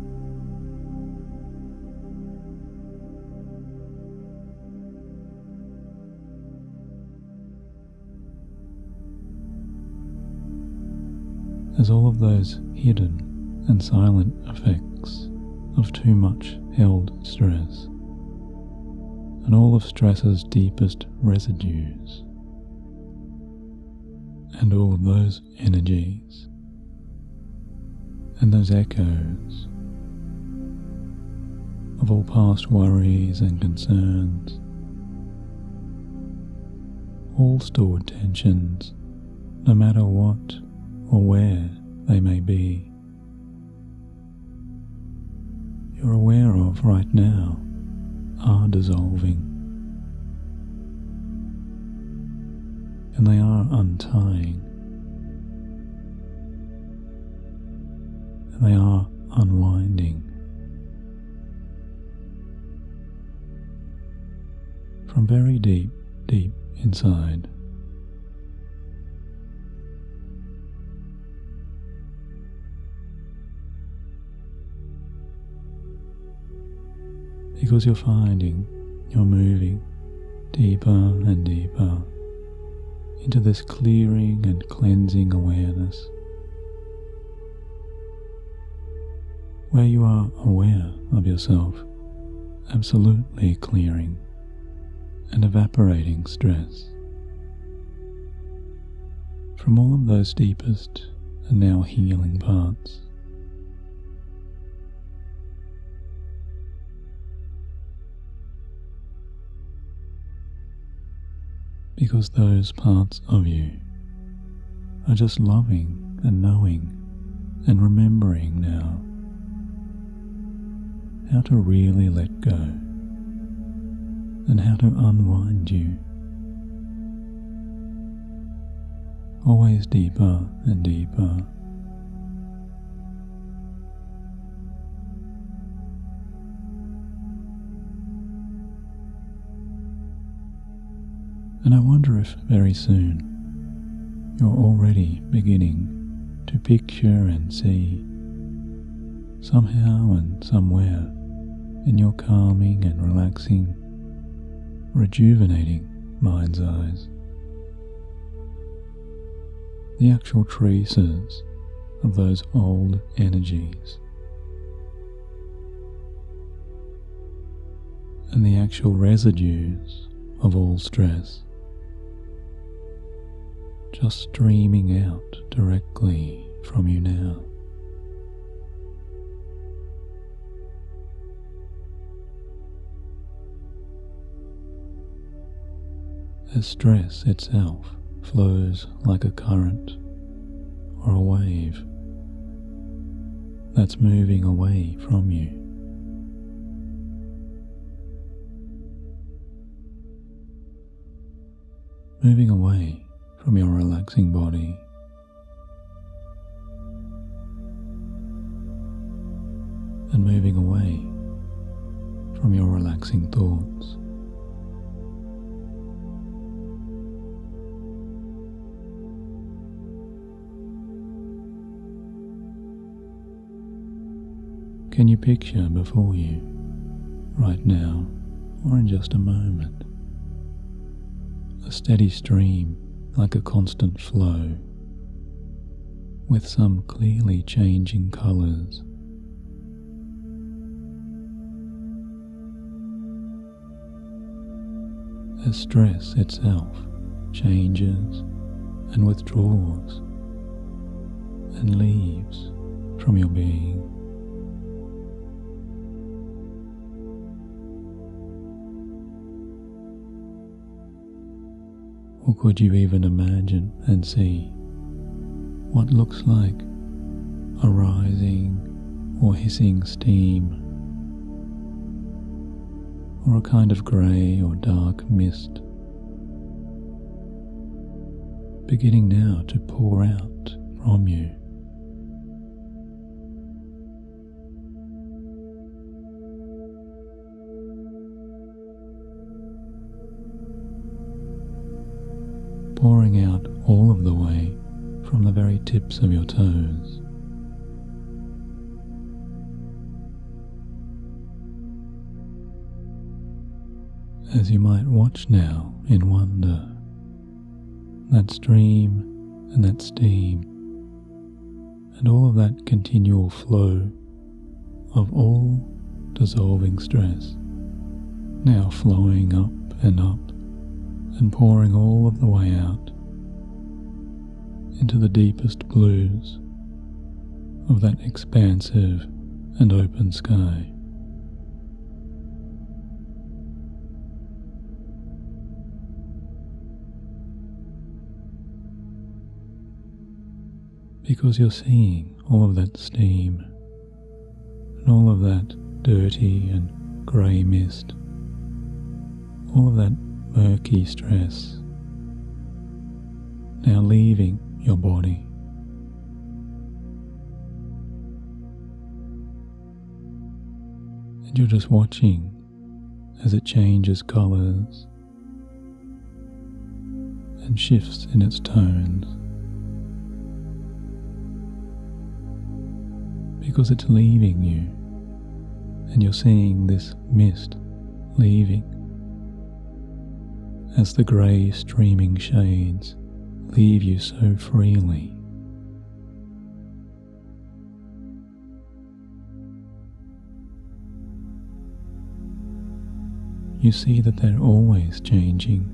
As all of those hidden and silent effects of too much held stress, and all of stress's deepest residues, and all of those energies, and those echoes of all past worries and concerns, all stored tensions, no matter what or where they may be, you're aware of right now are dissolving, and they are untying, and they are unwinding from very deep, deep inside. Because you're finding you're moving deeper and deeper into this clearing and cleansing awareness, where you are aware of yourself absolutely clearing and evaporating stress from all of those deepest and now healing parts. Because those parts of you are just loving and knowing and remembering now how to really let go and how to unwind you, always deeper and deeper. And I wonder if very soon you're already beginning to picture and see, somehow and somewhere in your calming and relaxing, rejuvenating mind's eyes, the actual traces of those old energies and the actual residues of all stress just streaming out directly from you now. As stress itself flows like a current or a wave that's moving away from you. Moving away from your relaxing body, and moving away from your relaxing thoughts. Can you picture before you, right now, or in just a moment, a steady stream like a constant flow, with some clearly changing colours? As stress itself changes and withdraws and leaves from your being. Or could you even imagine and see what looks like a rising or hissing steam, or a kind of grey or dark mist beginning now to pour out from you? Pouring out all of the way from the very tips of your toes. As you might watch now in wonder, that stream and that steam and all of that continual flow of all dissolving stress now flowing up and pouring all of the way out into the deepest blues of that expansive and open sky. Because you're seeing all of that steam and all of that dirty and grey mist, all of that murky stress now leaving your body. And you're just watching as it changes colours and shifts in its tones, because it's leaving you, and you're seeing this mist leaving as the grey streaming shades leave you so freely. you see that they're always changing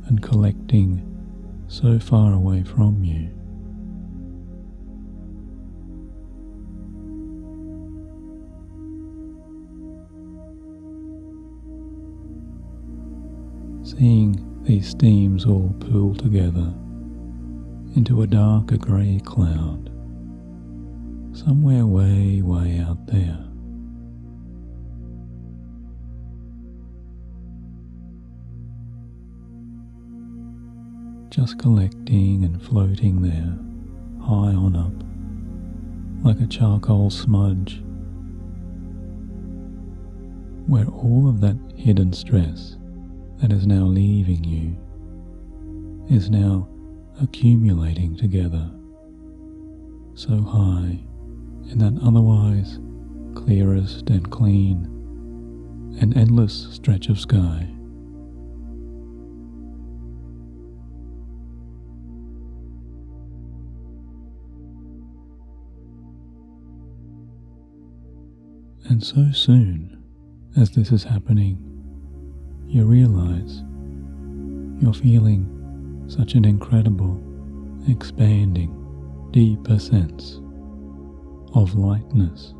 and collecting so far away from you. Seeing these steams all pool together into a darker grey cloud, somewhere way, way out there. Just collecting and floating there, high on up, like a charcoal smudge, where all of that hidden stress that is now leaving you is now accumulating together so high in that otherwise clearest and clean and endless stretch of sky. And so soon as this is happening, you realize you're feeling such an incredible, expanding, deeper sense of lightness.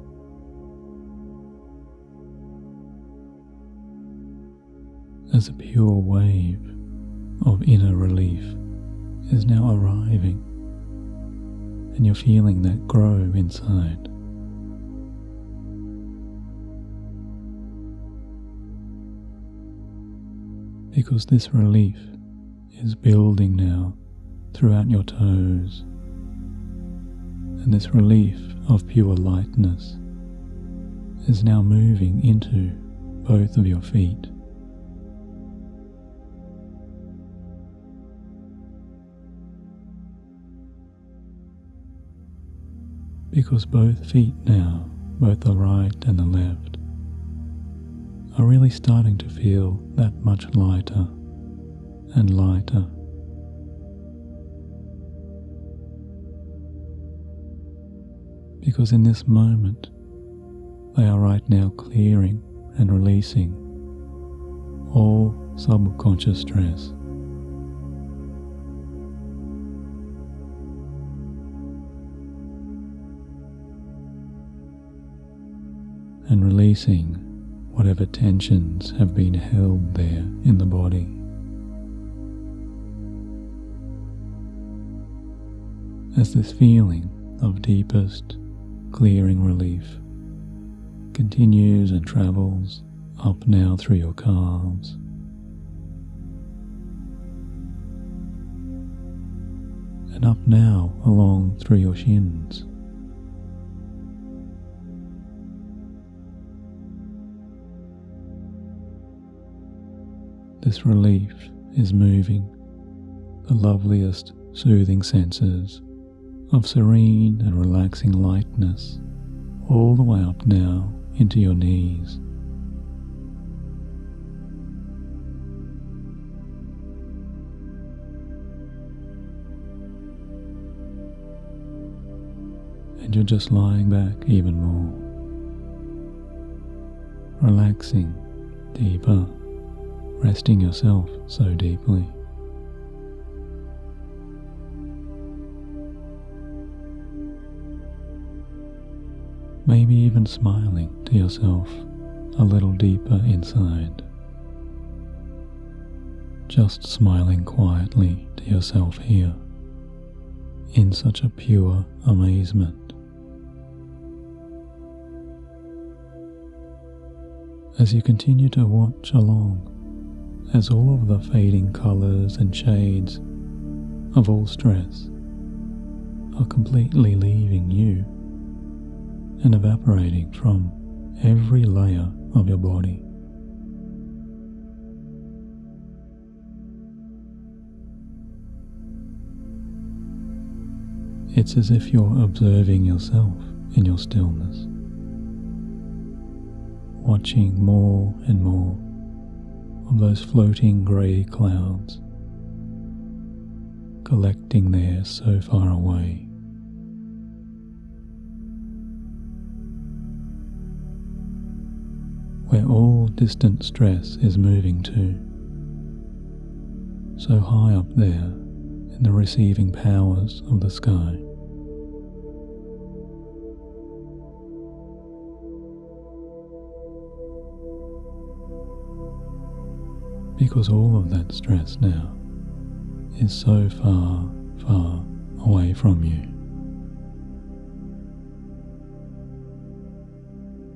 As a pure wave of inner relief is now arriving, and you're feeling that grow inside. Because this relief is building now throughout your toes, and this relief of pure lightness is now moving into both of your feet. Because both feet now, both the right and the left, are really starting to feel that much lighter and lighter. Because in this moment, they are right now clearing and releasing all subconscious stress. And releasing whatever tensions have been held there in the body. As this feeling of deepest, clearing relief continues and travels up now through your calves, and up now along through your shins, this relief is moving the loveliest soothing senses of serene and relaxing lightness all the way up now into your knees. And you're just lying back even more, relaxing deeper, resting yourself so deeply. Maybe even smiling to yourself a little deeper inside. Just smiling quietly to yourself here, in such a pure amazement. As you continue to watch along, as all of the fading colours and shades of all stress are completely leaving you and evaporating from every layer of your body. It's as if you're observing yourself in your stillness, watching more and more of those floating grey clouds collecting there so far away. where all distant stress is moving to, so high up there in the receiving powers of the sky. Because all of that stress now is so far, far away from you.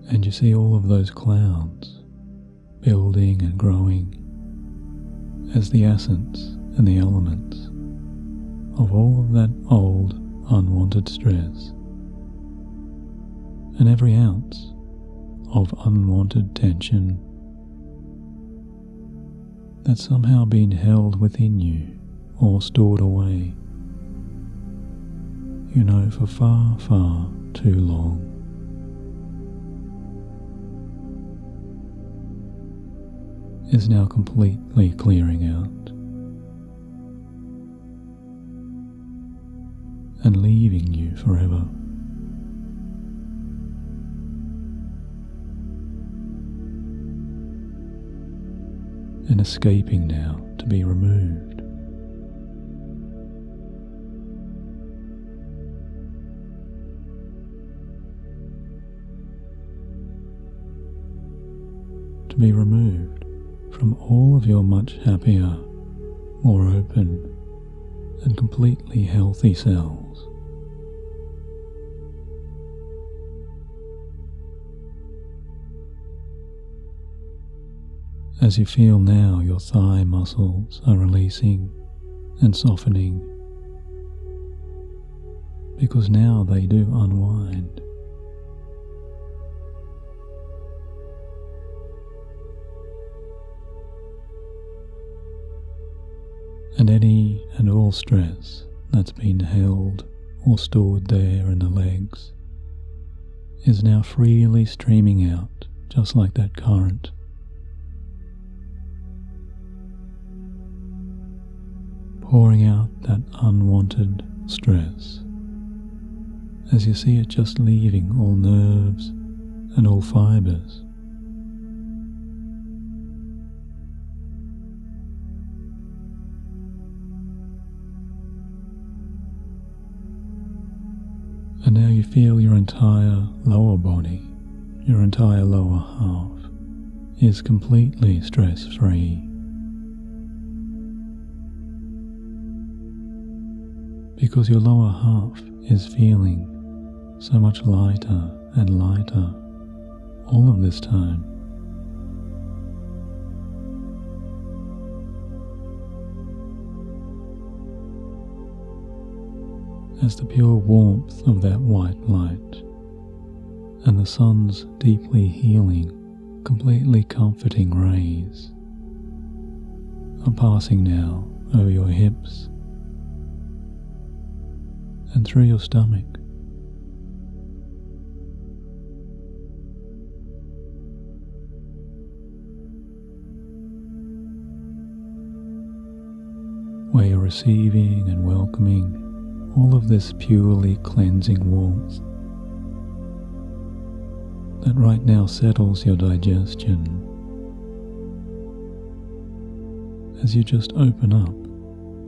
And you see all of those clouds building and growing as the essence and the elements of all of that old, unwanted stress and every ounce of unwanted tension that's somehow been held within you or stored away, for far, far too long. Is now completely clearing out and leaving you forever. And escaping now to be removed. To be removed from all of your much happier, more open, and completely healthy selves. As you feel now your thigh muscles are releasing and softening, because now they do unwind. And any and all stress that's been held or stored there in the legs is now freely streaming out, just like that current. Pouring out that unwanted stress as you see it just leaving all nerves and all fibers. And now you feel your entire lower body, your entire lower half, is completely stress-free. Because your lower half is feeling so much lighter and lighter all of this time. As the pure warmth of that white light and the sun's deeply healing, completely comforting rays are passing now over your hips and through your stomach. Where you're receiving and welcoming all of this purely cleansing warmth that right now settles your digestion as you just open up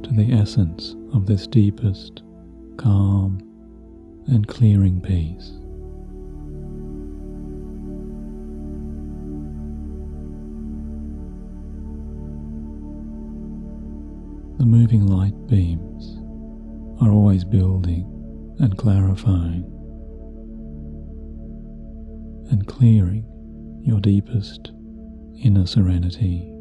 to the essence of this deepest, calm and clearing peace. The moving light beams are always building and clarifying and clearing your deepest inner serenity.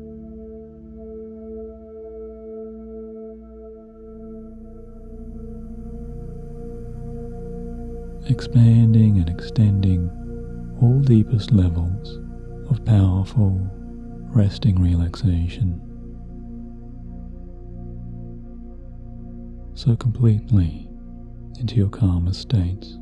Expanding and extending all deepest levels of powerful, resting relaxation. So completely into your calmer states.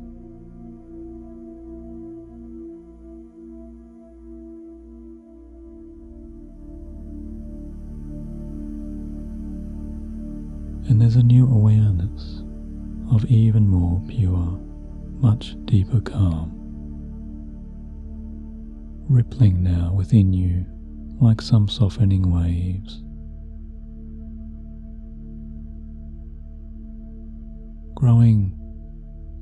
And there's a new awareness of even more pure, much deeper calm rippling now within you like some softening waves. Growing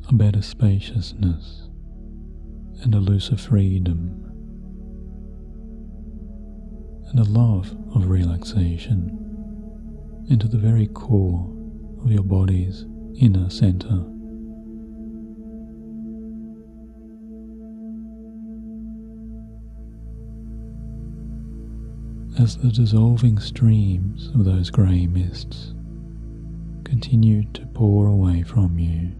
a better spaciousness and a looser freedom and a love of relaxation into the very core of your body's inner center. As the dissolving streams of those grey mists continue to pour away from you,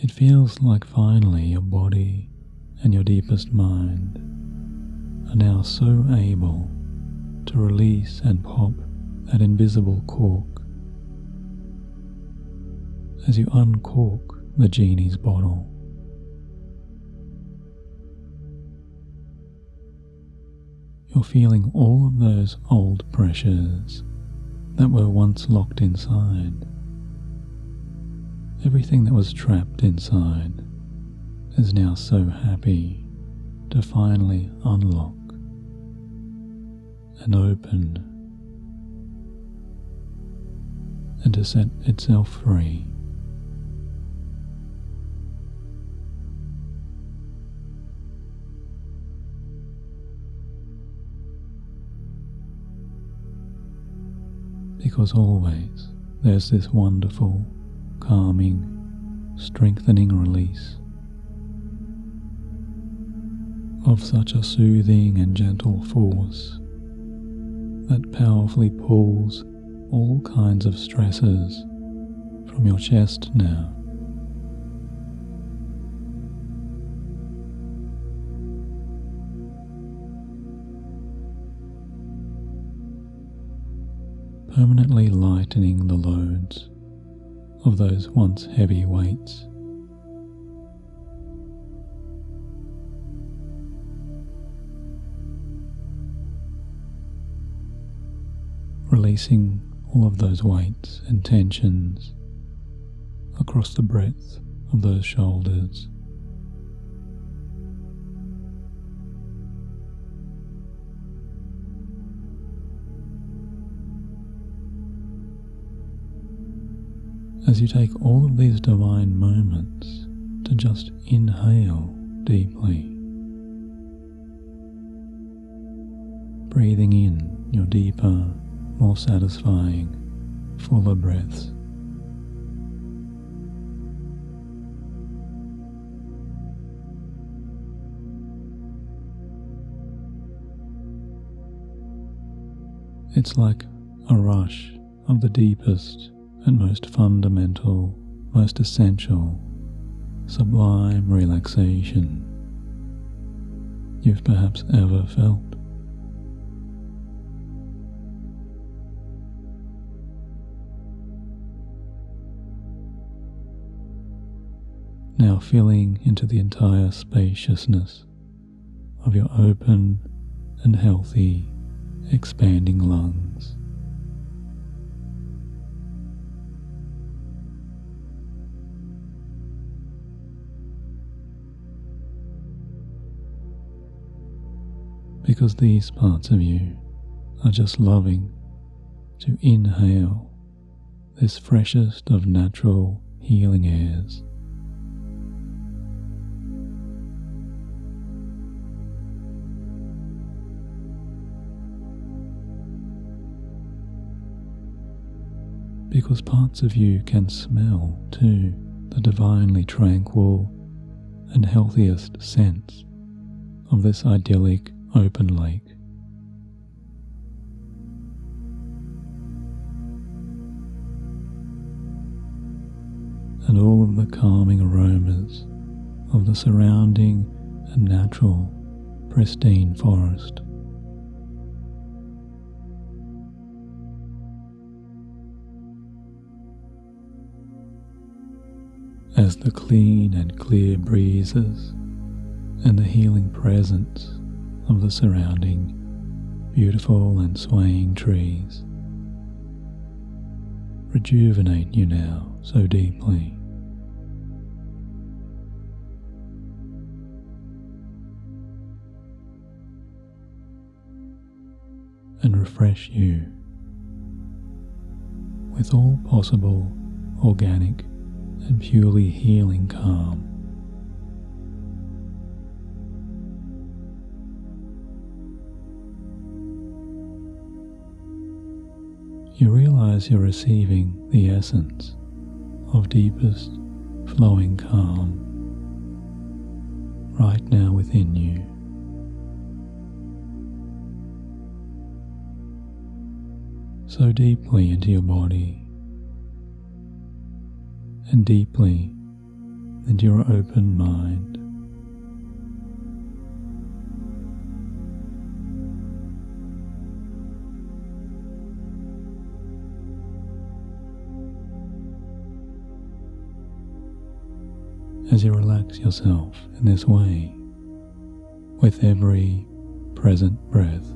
it feels like finally your body and your deepest mind are now so able to release and pop that invisible cork as you uncork the genie's bottle. You're feeling all of those old pressures that were once locked inside. Everything that was trapped inside is now so happy to finally unlock and open and to set itself free. Because always there's this wonderful, calming, strengthening release of such a soothing and gentle force that powerfully pulls all kinds of stresses from your chest now. Permanently lightening the loads of those once heavy weights. Releasing all of those weights and tensions across the breadth of those shoulders. As you take all of these divine moments to just inhale deeply, breathing in your deeper, more satisfying, fuller breaths. It's like a rush of the deepest and most fundamental, most essential, sublime relaxation you've perhaps ever felt. Now filling into the entire spaciousness of your open and healthy, expanding lungs. Because these parts of you are just loving to inhale this freshest of natural healing airs. Because parts of you can smell too the divinely tranquil and healthiest sense of this idyllic open lake. And all of the calming aromas of the surrounding and natural, pristine forest. As the clean and clear breezes and the healing presence of the surrounding beautiful and swaying trees rejuvenate you now so deeply. and refresh you with all possible organic and purely healing calm. You realize you're receiving the essence of deepest flowing calm right now within you. So deeply into your body and deeply into your open mind. As you relax yourself in this way, with every present breath,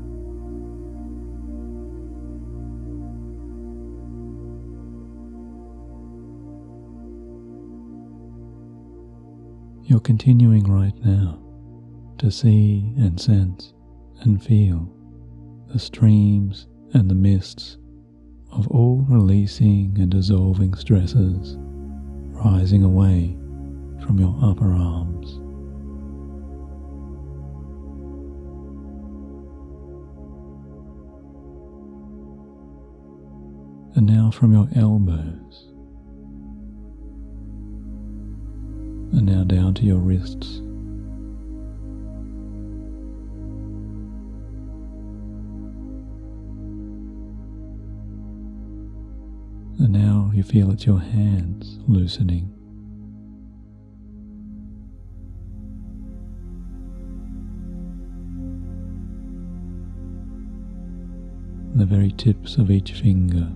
you're continuing right now to see and sense and feel the streams and the mists of all releasing and dissolving stresses rising away from your upper arms. And now from your elbows, and now down to your wrists, and now you feel it's your hands loosening, the very tips of each finger,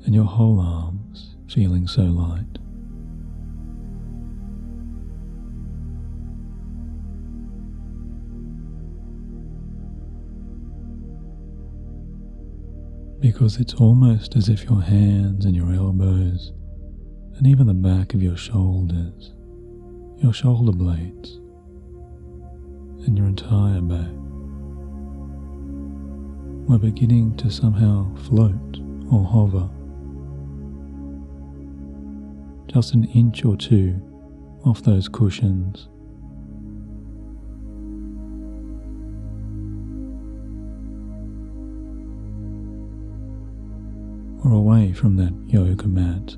and your whole arms feeling so light. Because it's almost as if your hands and your elbows and even the back of your shoulders, your shoulder blades, and your entire back were beginning to somehow float or hover just an inch or two off those cushions. Or away from that yoga mat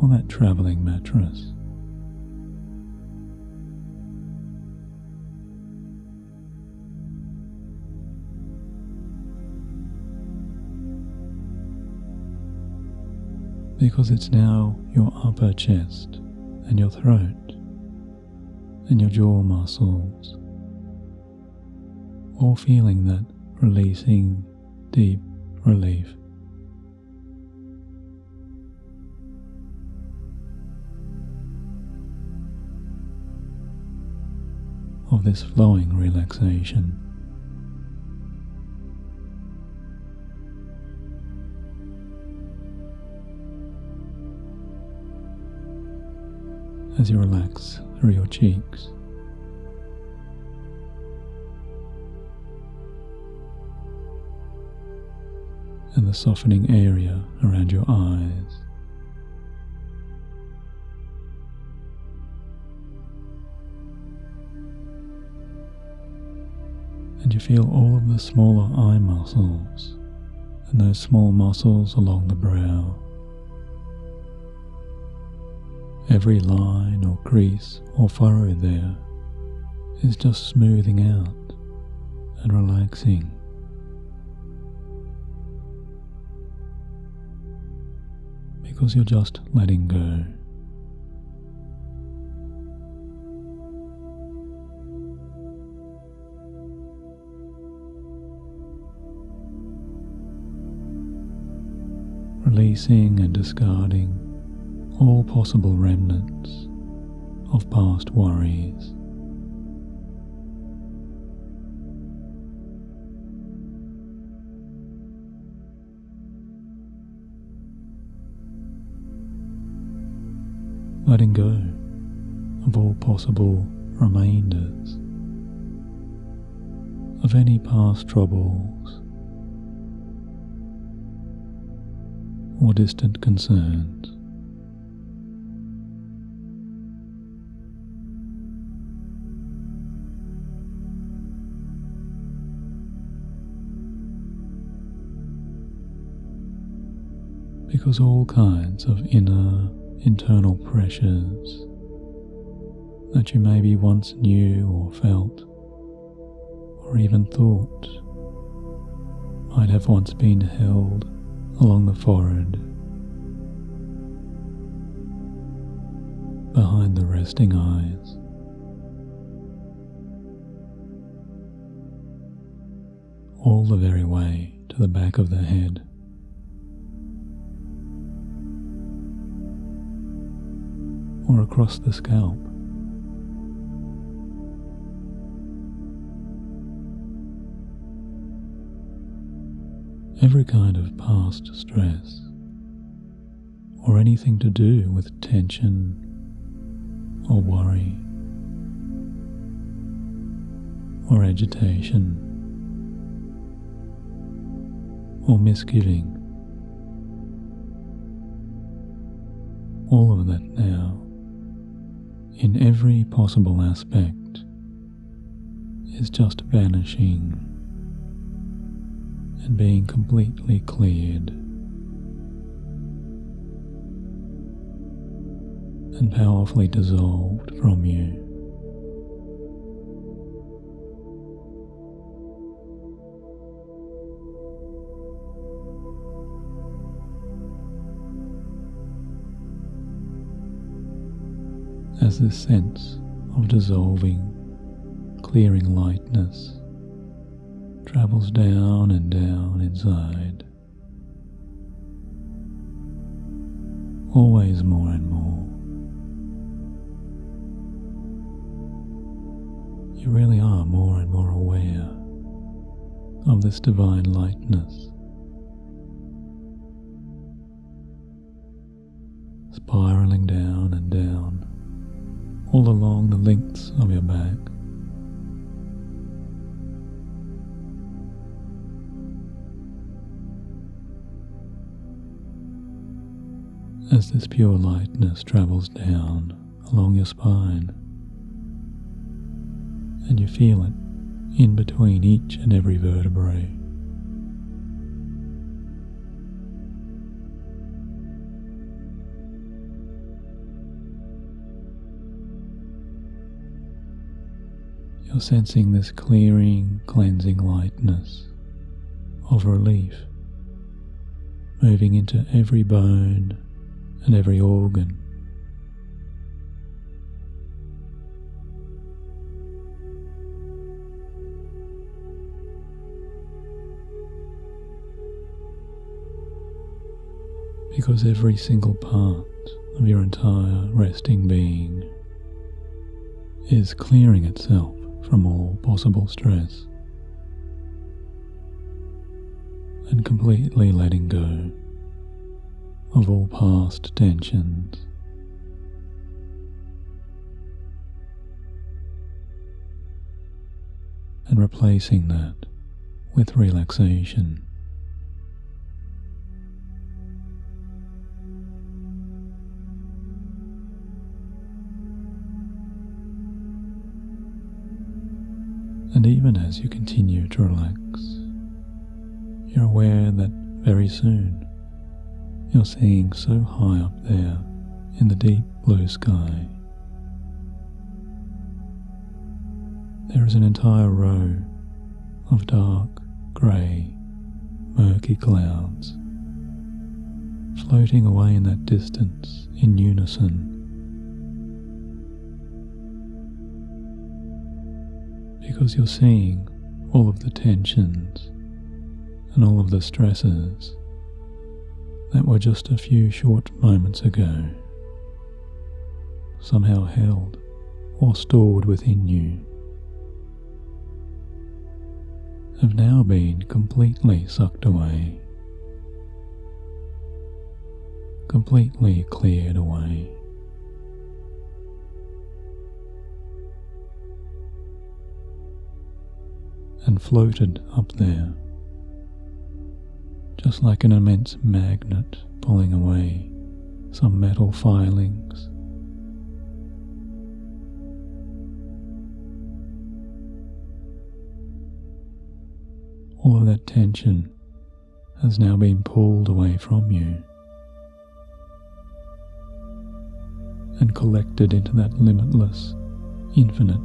or that travelling mattress. Because it's now your upper chest and your throat and your jaw muscles, all feeling that releasing deep relief. Of this flowing relaxation. As you relax through your cheeks, and the softening area around your eyes, and you feel all of the smaller eye muscles and those small muscles along the brow. Every line or crease or furrow there is just smoothing out and relaxing. Because you're just letting go. Releasing and discarding all possible remnants of past worries. Letting go of all possible reminders of any past troubles or distant concerns. Because all kinds of internal pressures that you maybe once knew or felt or even thought might have once been held along the forehead, behind the resting eyes, all the very way to the back of the head. Or across the scalp. Every kind of past stress, or anything to do with tension or worry or agitation or misgiving, all of that now, in every possible aspect, is just vanishing and being completely cleared and powerfully dissolved from you. As this sense of dissolving, clearing lightness travels down and down inside, always more and more, you really are more and more aware of this divine lightness, spiraling down and down all along the lengths of your back, as this pure lightness travels down along your spine, and you feel it in between each and every vertebrae. You're sensing this clearing, cleansing lightness of relief moving into every bone and every organ. Because every single part of your entire resting being is clearing itself from all possible stress and completely letting go of all past tensions. And replacing that with relaxation. And even as you continue to relax, you're aware that very soon you're seeing so high up there in the deep blue sky, there is an entire row of dark, grey, murky clouds floating away in that distance in unison. Because you're seeing all of the tensions and all of the stresses that were just a few short moments ago somehow held or stored within you have now been completely sucked away, completely cleared away. and floated up there, just like an immense magnet pulling away some metal filings. All of that tension has now been pulled away from you and collected into that limitless, infinite,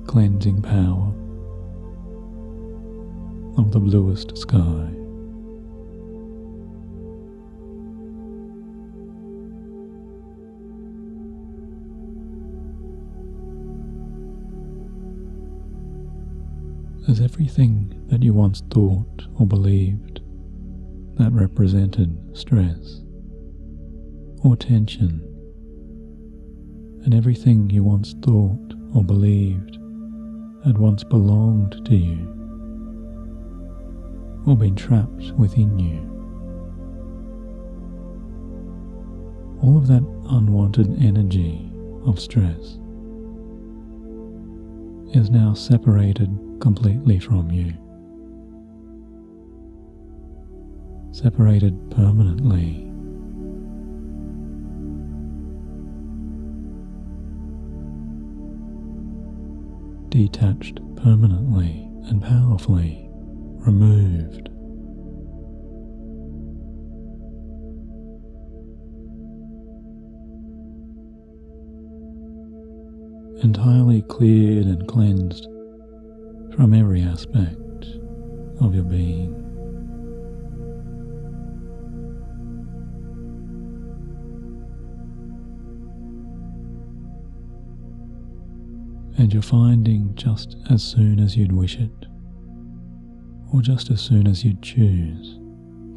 cleansing power of the bluest sky. As everything that you once thought or believed that represented stress or tension, and everything you once thought or believed had once belonged to you or been trapped within you, all of that unwanted energy of stress is now separated completely from you, separated permanently. Detached permanently and powerfully, removed. Entirely cleared and cleansed from every aspect of your being. And you're finding, just as soon as you'd wish it, or just as soon as you'd choose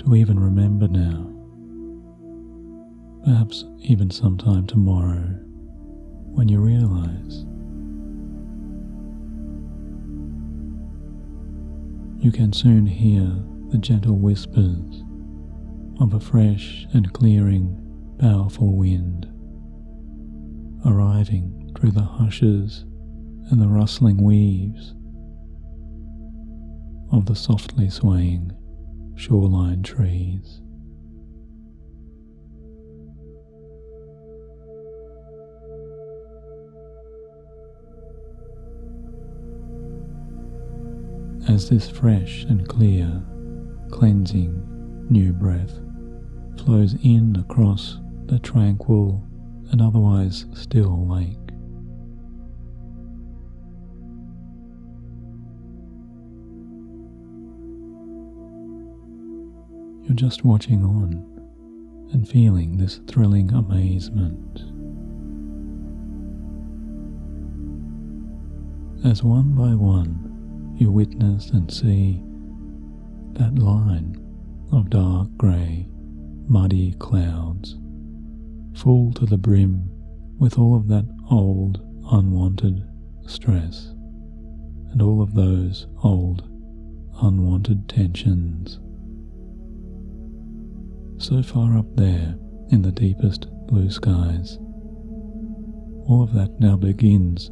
to even remember now, perhaps even sometime tomorrow, when you realize you can soon hear the gentle whispers of a fresh and clearing, powerful wind arriving through the hushes and the rustling weaves of the softly swaying shoreline trees. As this fresh and clear, cleansing, new breath flows in across the tranquil and otherwise still lake, you're just watching on and feeling this thrilling amazement as one by one you witness and see that line of dark grey, muddy clouds, full to the brim with all of that old, unwanted stress and all of those old, unwanted tensions. So far up there in the deepest blue skies, all of that now begins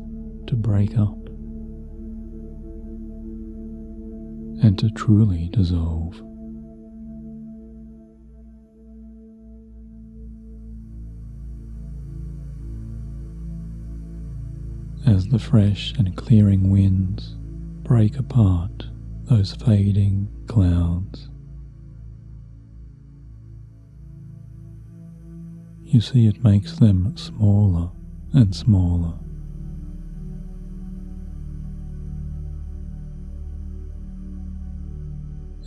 to break up and to truly dissolve. As the fresh and clearing winds break apart those fading clouds, you see it makes them smaller and smaller.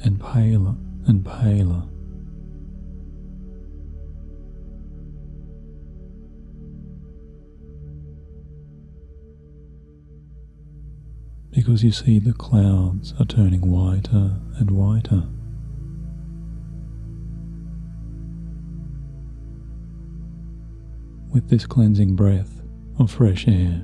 And paler and paler. Because you see the clouds are turning whiter and whiter. With this cleansing breath of fresh air,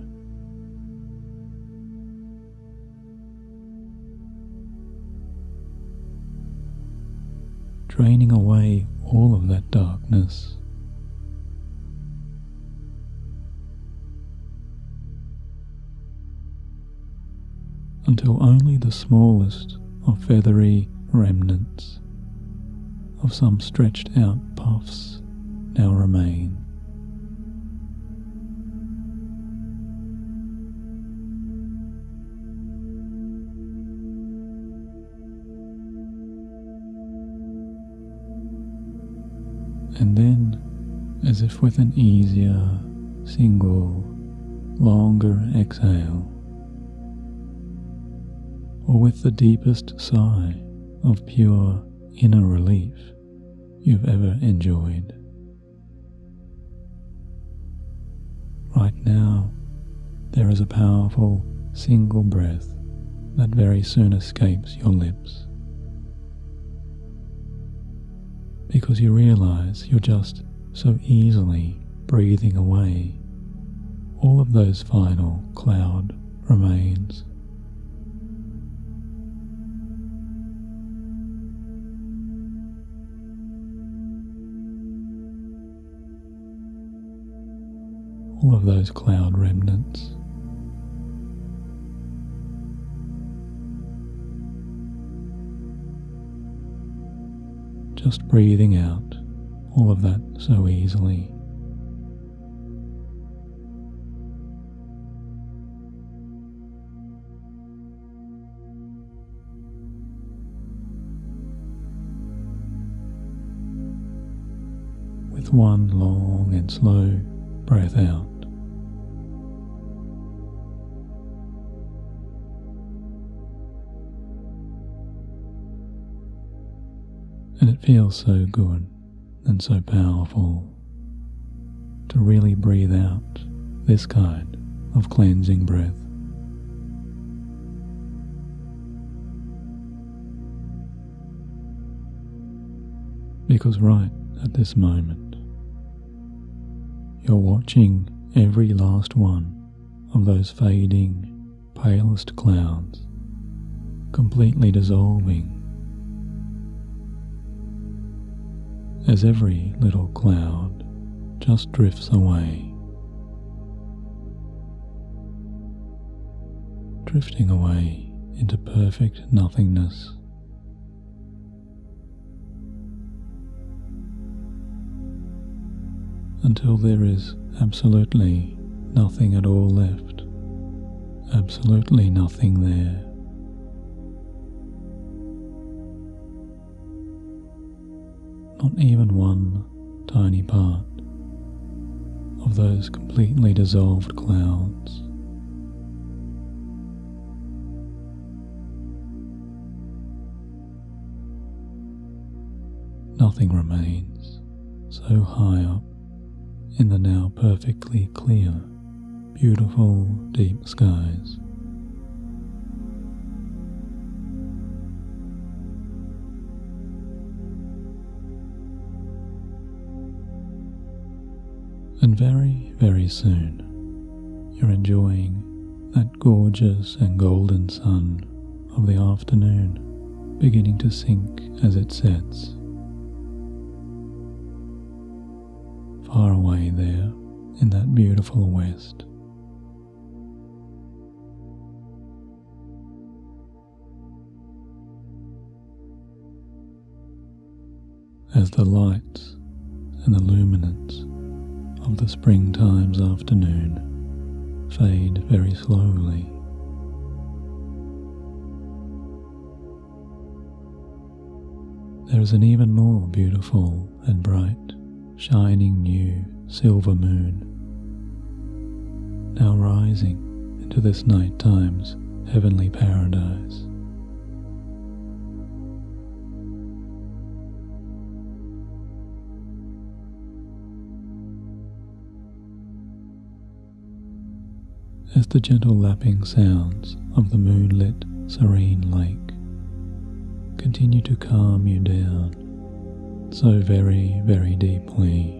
draining away all of that darkness. until only the smallest of feathery remnants of some stretched out puffs now remain. And then, as if with an easier, single, longer exhale, or with the deepest sigh of pure inner relief you've ever enjoyed, right now there is a powerful single breath that very soon escapes your lips, because you realize you're just so easily breathing away all of those final cloud remains. All of those cloud remnants. Just breathing out all of that so easily. With one long and slow breath out. And it feels so good and so powerful to really breathe out this kind of cleansing breath. Because right at this moment, you're watching every last one of those fading, palest clouds completely dissolving, as every little cloud just drifts away, drifting away into perfect nothingness. Until there is absolutely nothing at all left, absolutely nothing there. Not even one tiny part of those completely dissolved clouds. Nothing remains so high up in the now perfectly clear, beautiful deep skies. And very, very soon, you're enjoying that gorgeous and golden sun of the afternoon beginning to sink as it sets. Far away there in that beautiful west. As the lights and the luminance of the springtime's afternoon fade very slowly. There is an even more beautiful and bright, shining new silver moon, now rising into this nighttime's heavenly paradise. As the gentle lapping sounds of the moonlit, serene lake continue to calm you down so very, very deeply.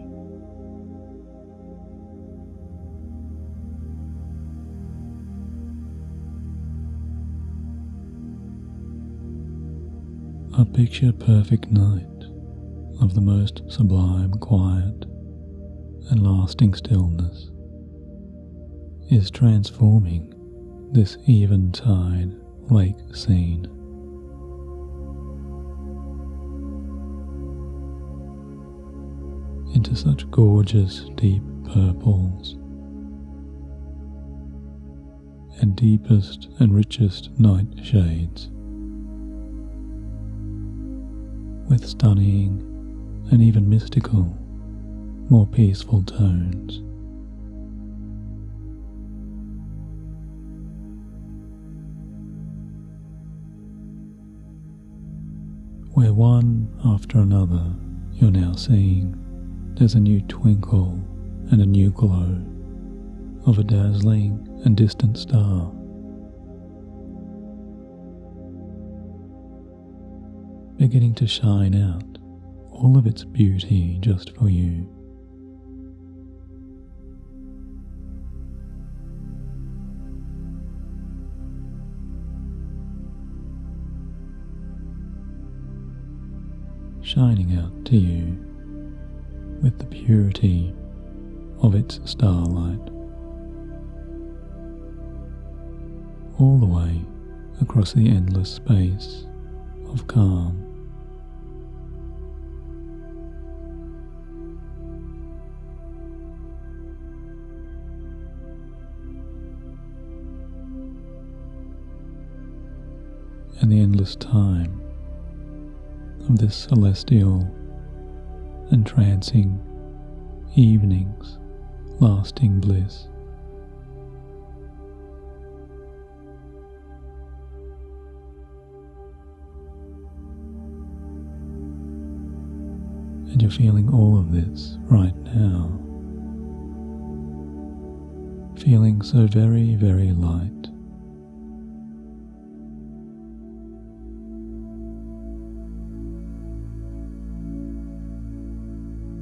A picture-perfect night of the most sublime quiet and lasting stillness is transforming this eventide lake scene. Into such gorgeous deep purples and deepest and richest night shades, with stunning and even mystical, more peaceful tones. Where one after another you're now seeing there's a new twinkle and a new glow of a dazzling and distant star. Beginning to shine out all of its beauty just for you. Shining out to you with the purity of its starlight, all the way across the endless space of calm. And the endless time of this celestial, entrancing evening's lasting bliss. And you're feeling all of this right now, feeling so very, very light.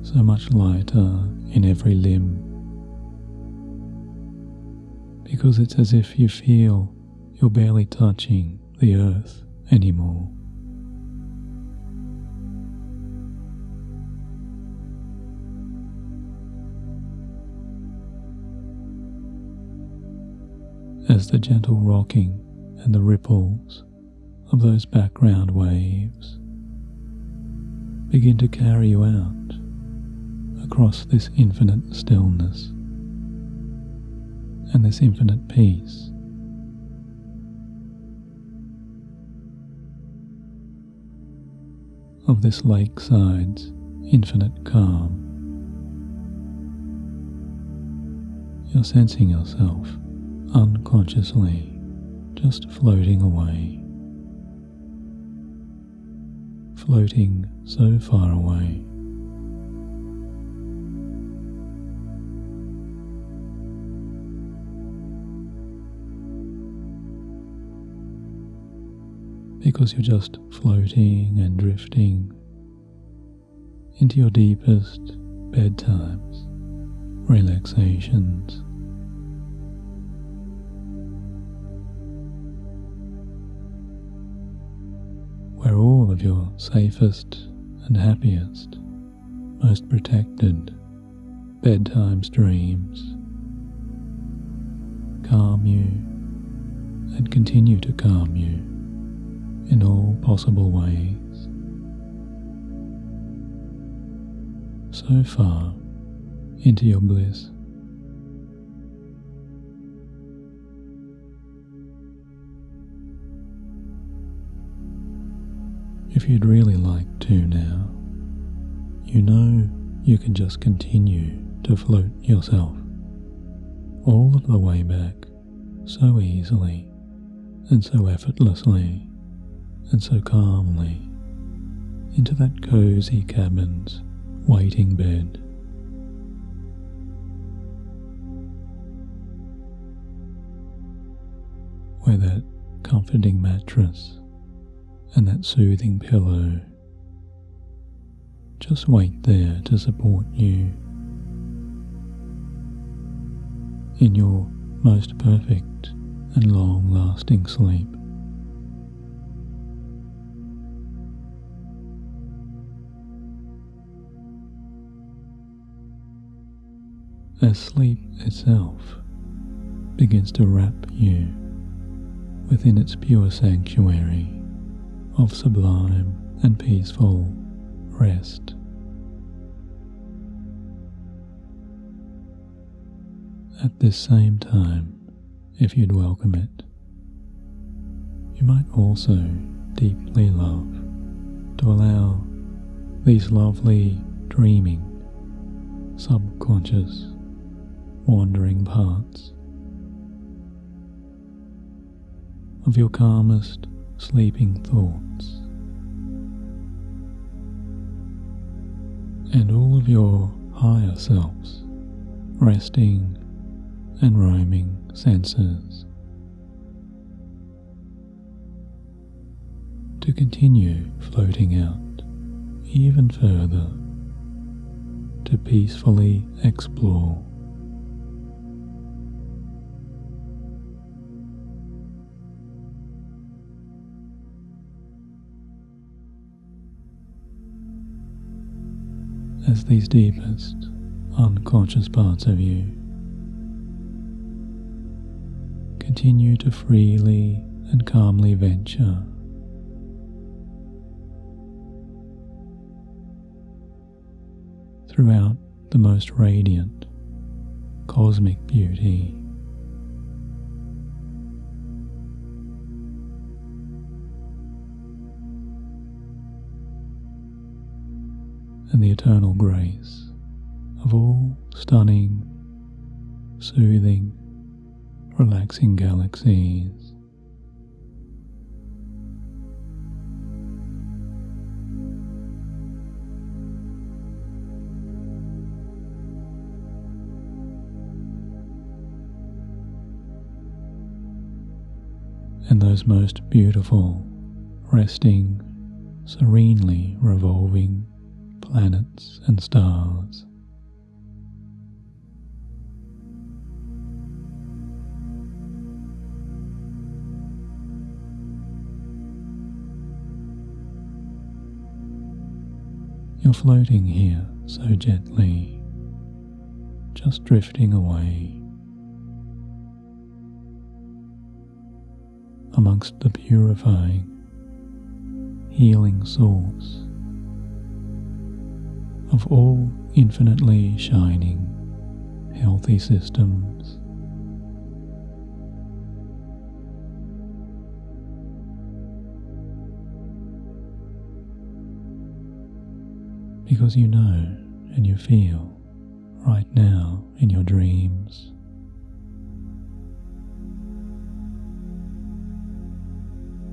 So much lighter in every limb, because it's as if you feel you're barely touching the earth anymore. As the gentle rocking and the ripples of those background waves begin to carry you out across this infinite stillness and this infinite peace. Of this lakeside's infinite calm. You're sensing yourself unconsciously just floating away, floating so far away. Because you're just floating and drifting into your deepest bedtimes, relaxations. Where all of your safest and happiest, most protected bedtime dreams calm you and continue to calm you in all possible ways. So far into your bliss. If you'd really like to now, you know you can just continue to float yourself all of the way back so easily and so effortlessly and so calmly into that cozy cabin's waiting bed. Where that comforting mattress and that soothing pillow just wait there to support you in your most perfect and long-lasting sleep. As sleep itself begins to wrap you within its pure sanctuary of sublime and peaceful rest. At this same time, if you'd welcome it, you might also deeply love to allow these lovely, dreaming, subconscious, wandering parts of your calmest sleeping thoughts and all of your higher selves resting and roaming senses to continue floating out even further to peacefully explore. As these deepest, unconscious parts of you continue to freely and calmly venture throughout the most radiant cosmic beauty. And the eternal grace of all stunning, soothing, relaxing galaxies. And those most beautiful, resting, serenely revolving planets and stars. You're floating here so gently, just drifting away amongst the purifying, healing source of all infinitely shining, healthy systems. Because you know and you feel right now in your dreams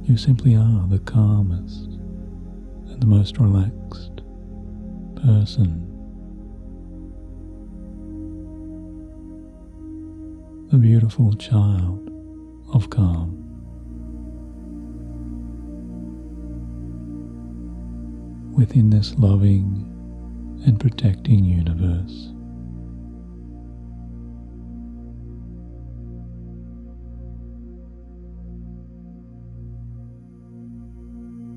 you simply are the calmest and the most relaxed person. The beautiful child of calm. Within this loving and protecting universe.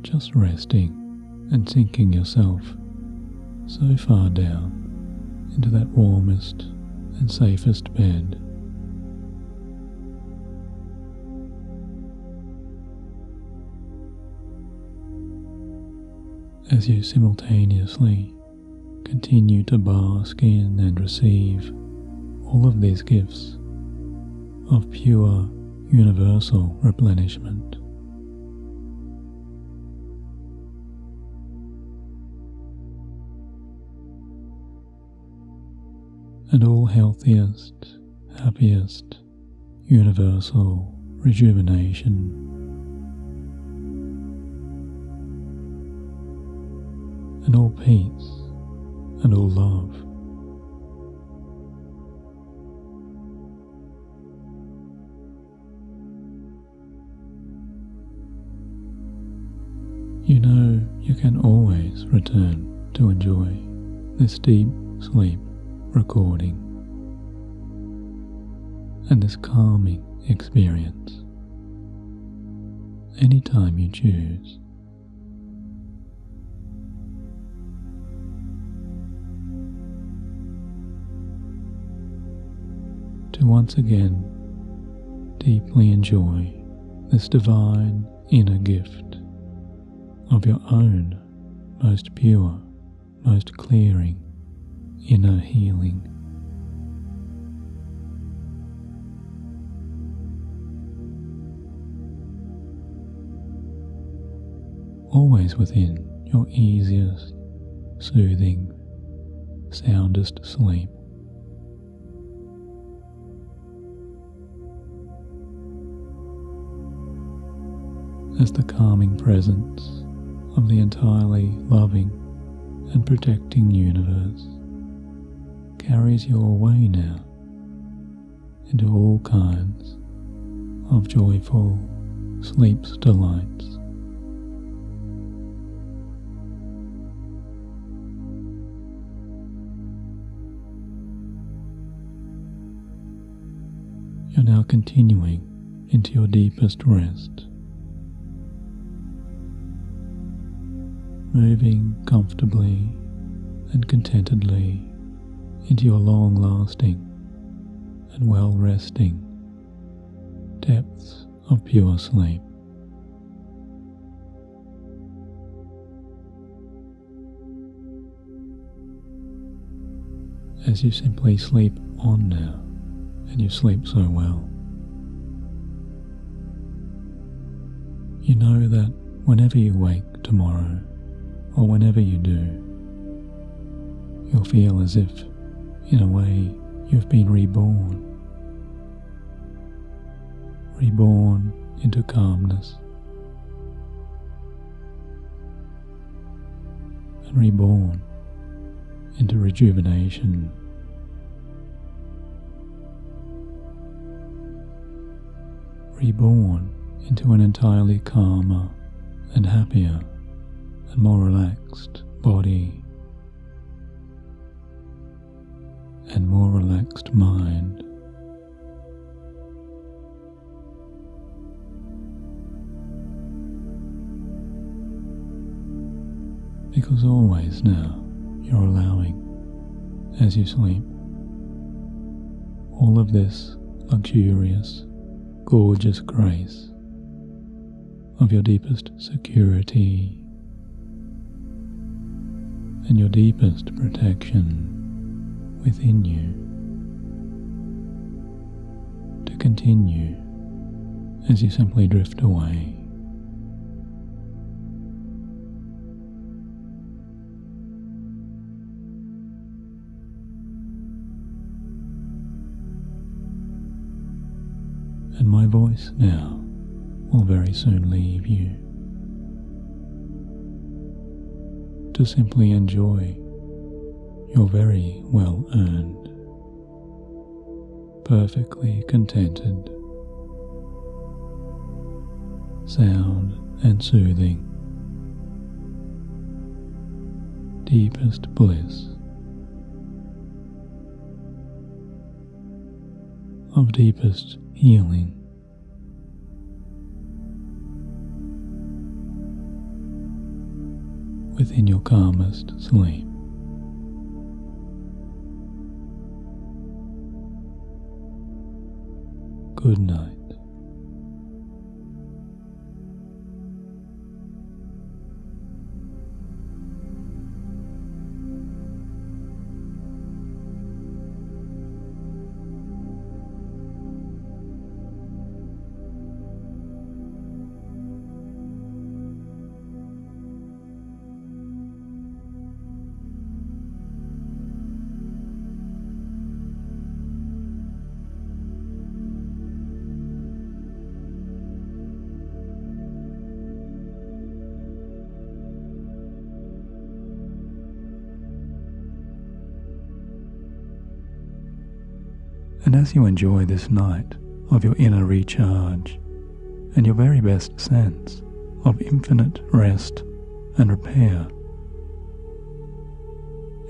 Just resting and sinking yourself so far down into that warmest and safest bed. As you simultaneously continue to bask in and receive all of these gifts of pure, universal replenishment. And all healthiest, happiest, universal rejuvenation. And all peace and all love. You know you can always return to enjoy this deep sleep recording and this calming experience anytime you choose. To once again deeply enjoy this divine inner gift of your own most pure, most clearing inner healing. Always within your easiest, soothing, soundest sleep. As the calming presence of the entirely loving and protecting universe carries you away now into all kinds of joyful sleep's delights. You're now continuing into your deepest rest, moving comfortably and contentedly into your long-lasting and well-resting depths of pure sleep. As you simply sleep on now, and you sleep so well, you know that whenever you wake tomorrow, or whenever you do, you'll feel as if, in a way, you've been reborn into calmness, and reborn into rejuvenation. Reborn into an entirely calmer and happier and more relaxed body and more relaxed mind. Because always now you're allowing, as you sleep, all of this luxurious, gorgeous grace of your deepest security and your deepest protection within you to continue as you simply drift away. And my voice now will very soon leave you to simply enjoy your very well-earned, perfectly contented, sound and soothing, deepest bliss of deepest healing. Within your calmest sleep. Good night. And as you enjoy this night of your inner recharge and your very best sense of infinite rest and repair,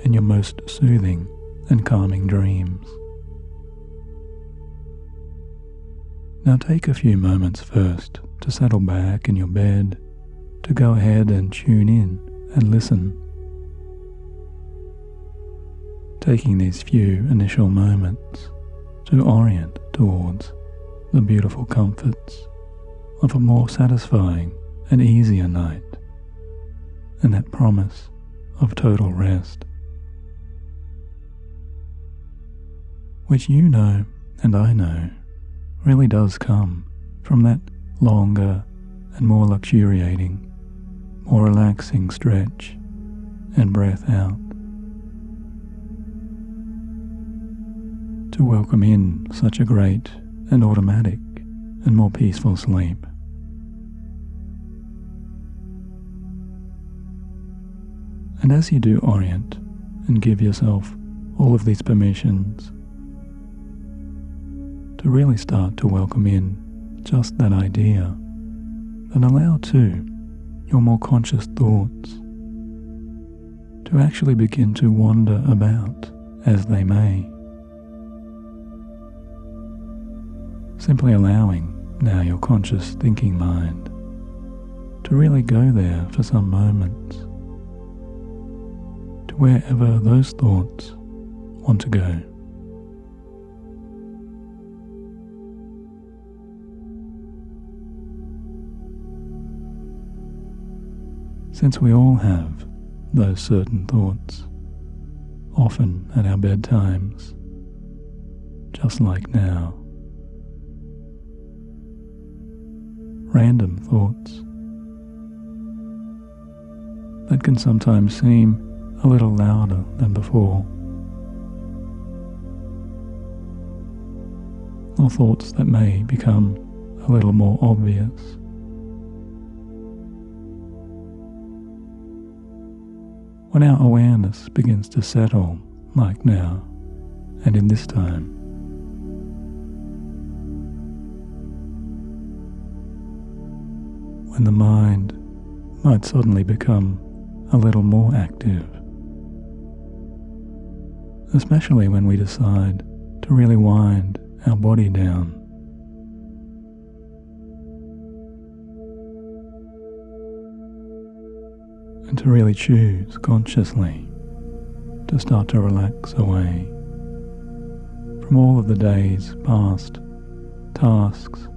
and your most soothing and calming dreams, now take a few moments first to settle back in your bed, to go ahead and tune in and listen. Taking these few initial moments to orient towards the beautiful comforts of a more satisfying and easier night, and that promise of total rest, which you know and I know really does come from that longer and more luxuriating, more relaxing stretch and breath out, to welcome in such a great and automatic and more peaceful sleep. And as you do orient and give yourself all of these permissions to really start to welcome in just that idea, then allow too your more conscious thoughts to actually begin to wander about as they may. Simply allowing now your conscious thinking mind to really go there for some moments, to wherever those thoughts want to go. Since we all have those certain thoughts, often at our bedtimes, just like now, random thoughts that can sometimes seem a little louder than before, or thoughts that may become a little more obvious. When our awareness begins to settle, like now, and in this time, when the mind might suddenly become a little more active, especially when we decide to really wind our body down, and to really choose consciously to start to relax away from all of the day's past tasks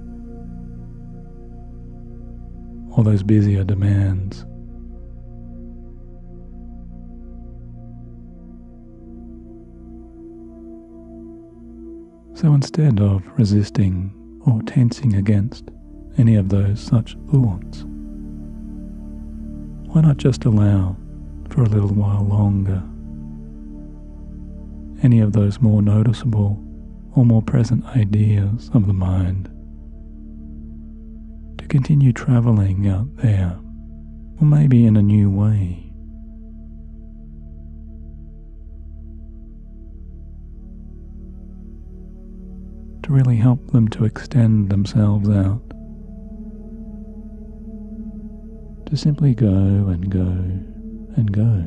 or those busier demands. So instead of resisting or tensing against any of those such thoughts, why not just allow for a little while longer any of those more noticeable or more present ideas of the mind to continue traveling out there, or maybe in a new way, to really help them to extend themselves out, to simply go and go and go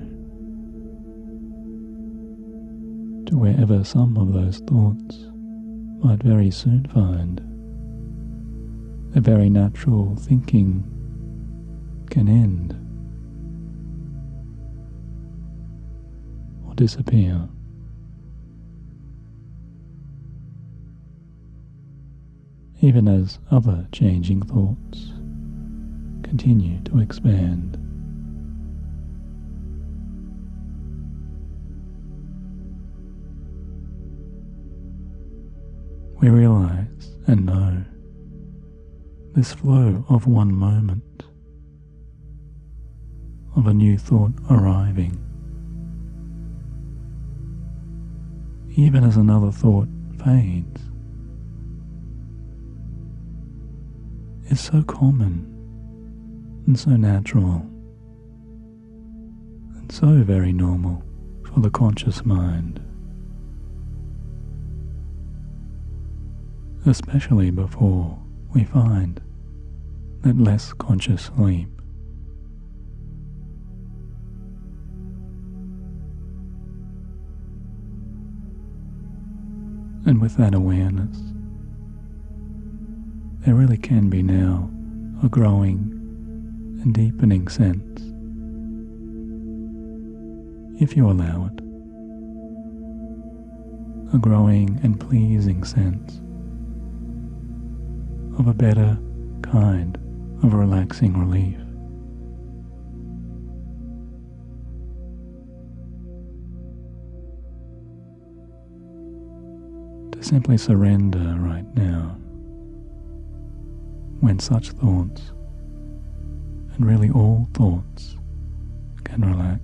to wherever some of those thoughts might very soon find a very natural thinking can end or disappear. Even as other changing thoughts continue to expand. We realize and know this flow of one moment, of a new thought arriving, even as another thought fades, is so common and so natural and so very normal for the conscious mind, especially before we find that less conscious sleep. And with that awareness, there really can be now a growing and deepening sense, if you allow it, a growing and pleasing sense of a better, kind of relaxing relief. To simply surrender right now when such thoughts, and really all thoughts, can relax.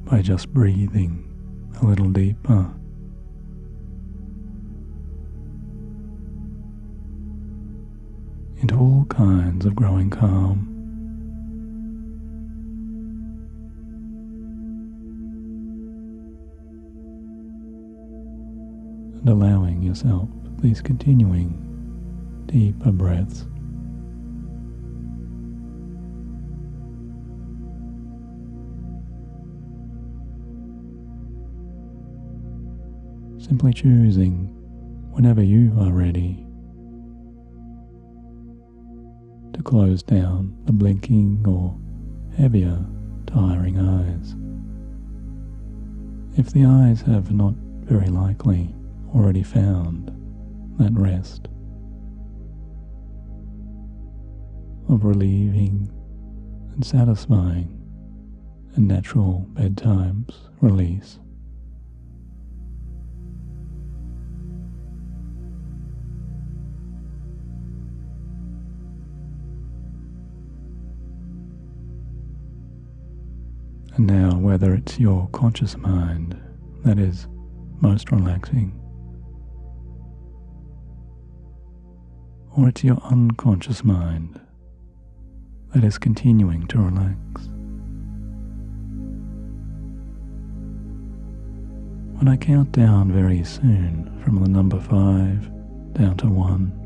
By just breathing a little deeper into all kinds of growing calm. And allowing yourself these continuing deeper breaths. Simply choosing, whenever you are ready, to close down the blinking or heavier, tiring eyes. If the eyes have not very likely already found that rest of relieving and satisfying and natural bedtime's release. And now, whether it's your conscious mind that is most relaxing, or it's your unconscious mind that is continuing to relax, when I count down very soon from the number 5 down to 1,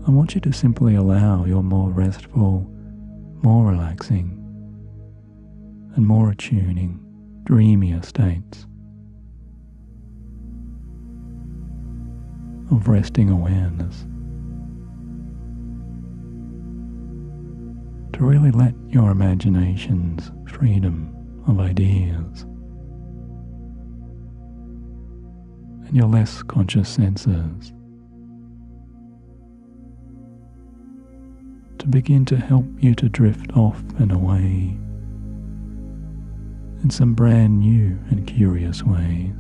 I want you to simply allow your more restful, more relaxing, and more attuning, dreamier states of resting awareness to really let your imagination's freedom of ideas and your less conscious senses to begin to help you to drift off and away in some brand new and curious ways.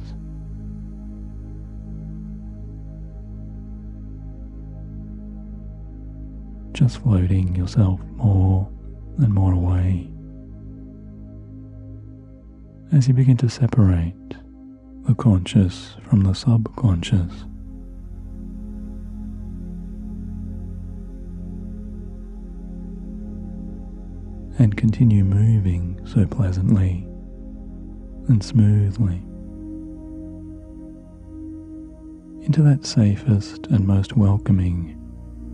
Just floating yourself more and more away as you begin to separate the conscious from the subconscious. And continue moving so pleasantly and smoothly into that safest and most welcoming,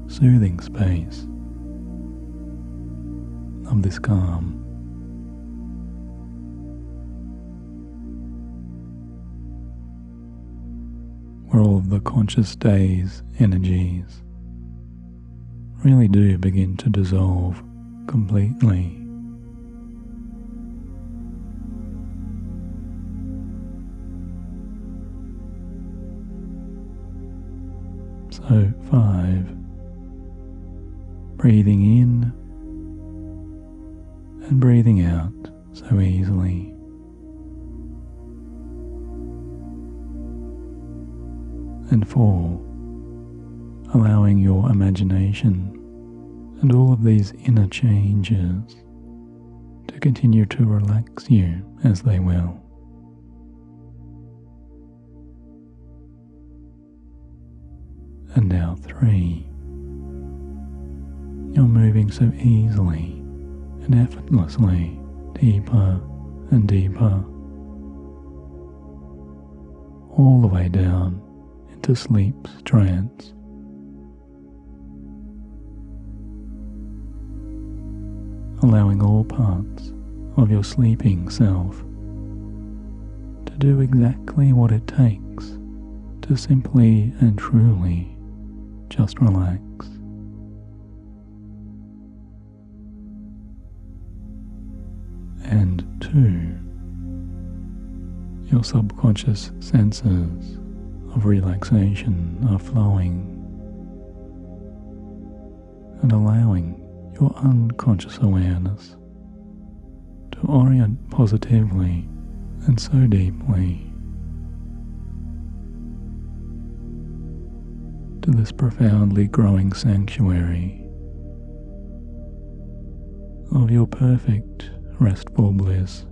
soothing space of this calm. Where all of the conscious day's energies really do begin to dissolve completely. So 5, breathing in and breathing out so easily. And 4, allowing your imagination and all of these inner changes to continue to relax you as they will. And now 3, you're moving so easily and effortlessly deeper and deeper, all the way down into sleep's trance. Allowing all parts of your sleeping self to do exactly what it takes to simply and truly just relax. And 2, 2, your subconscious senses of relaxation are flowing and allowing your unconscious awareness to orient positively and so deeply to this profoundly growing sanctuary of your perfect restful bliss.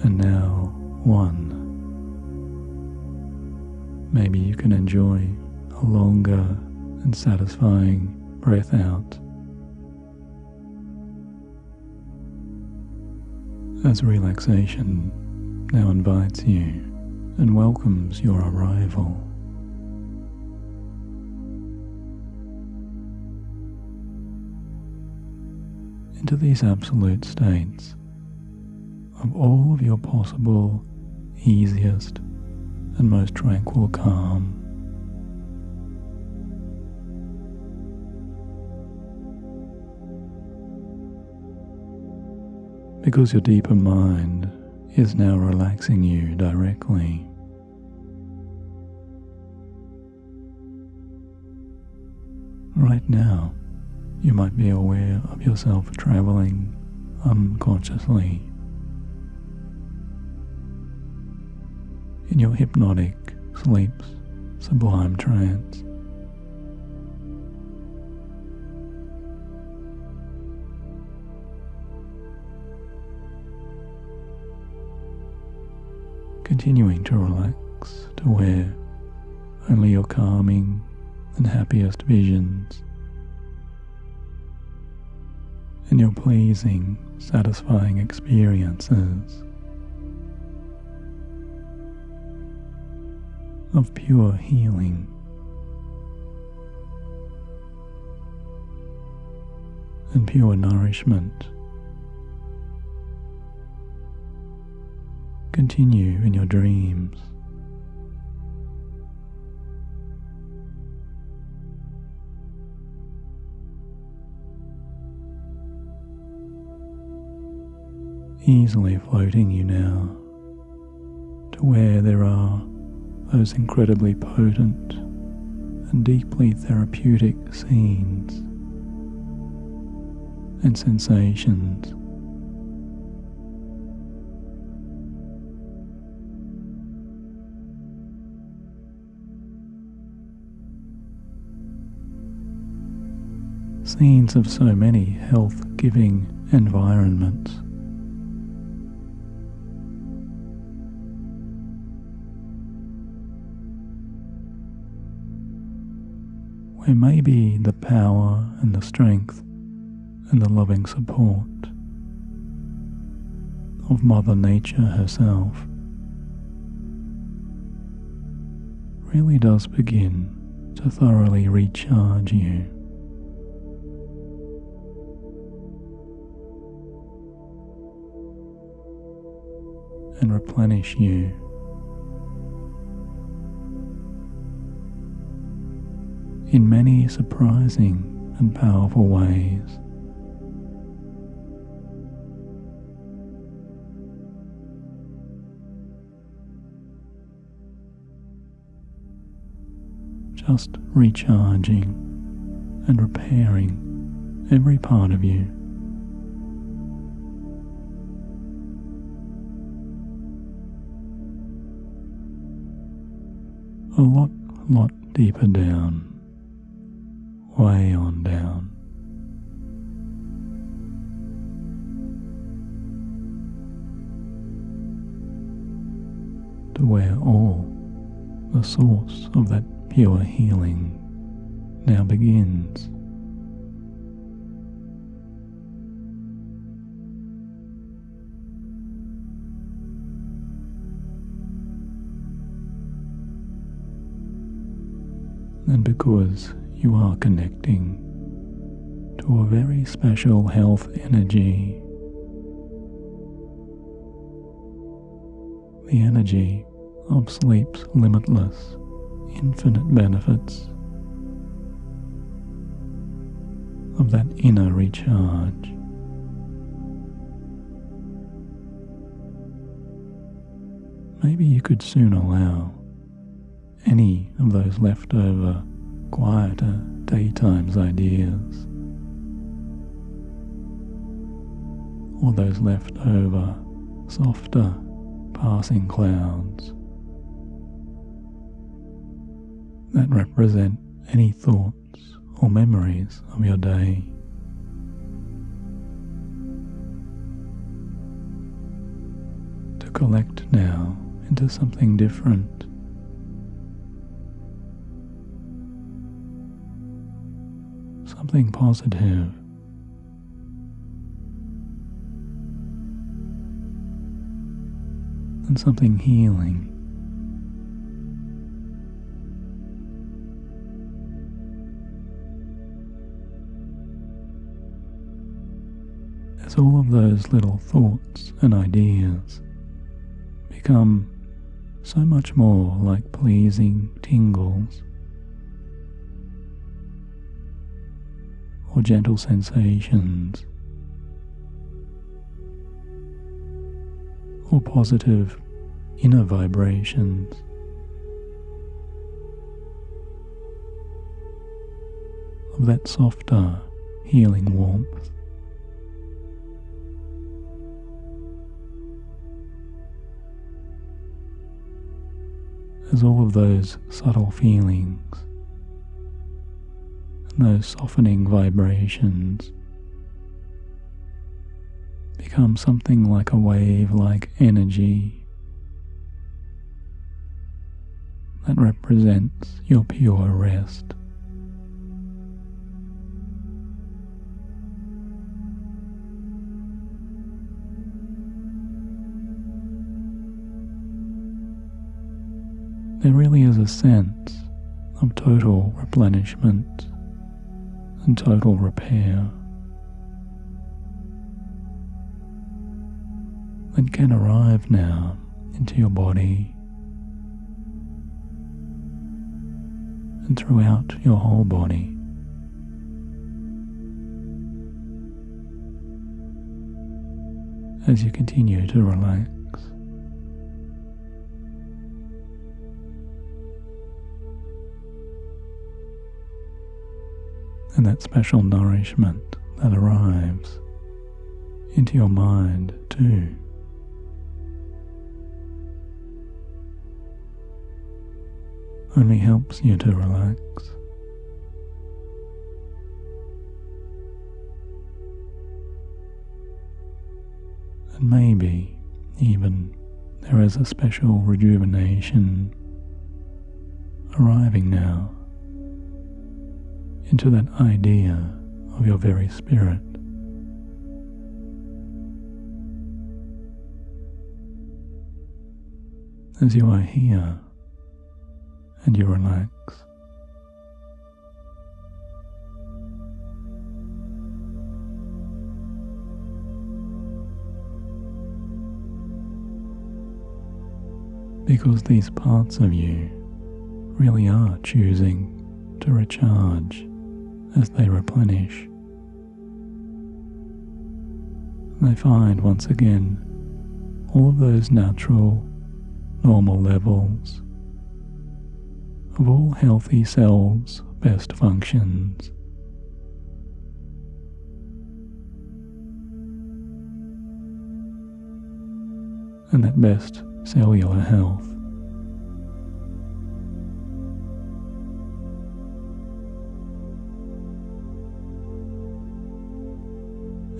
And now 1. Maybe you can enjoy a longer and satisfying breath out as relaxation now invites you and welcomes your arrival. Into these absolute states of all of your possible easiest and most tranquil calm. Because your deeper mind is now relaxing you directly. Right now, you might be aware of yourself traveling unconsciously in your hypnotic sleep's sublime trance. Continuing to relax to where only your calming and happiest visions and your pleasing, satisfying experiences of pure healing and pure nourishment continue in your dreams. Easily floating you now to where there are those incredibly potent and deeply therapeutic scenes and sensations scenes of so many health-giving environments. Where maybe the power and the strength and the loving support of Mother Nature herself really does begin to thoroughly recharge you. And replenish you. In many surprising and powerful ways. Just recharging and repairing every part of you. A lot deeper down, way on down. To where all the source of that pure healing now begins. And because you are connecting to a very special health energy, the energy of sleep's limitless, infinite benefits, of that inner recharge. Maybe you could soon allow any of those leftover, quieter daytime's ideas, or those leftover, softer, passing clouds that represent any thoughts or memories of your day. To collect now into something different. Something positive. And something healing. As all of those little thoughts and ideas become so much more like pleasing tingles or gentle sensations or positive inner vibrations. Of that softer, healing warmth. As all of those subtle feelings and those softening vibrations become something like a wave-like energy that represents your pure rest. There really is a sense of total replenishment and total repair that can arrive now into your body and throughout your whole body. As you continue to relax. And that special nourishment that arrives into your mind too. Only helps you to relax. And maybe even there is a special rejuvenation arriving now into that idea of your very spirit. As you are here and you relax, because these parts of you really are choosing to recharge as they replenish. They find once again all of those natural, normal levels of all healthy cells' best functions. And that best cellular health.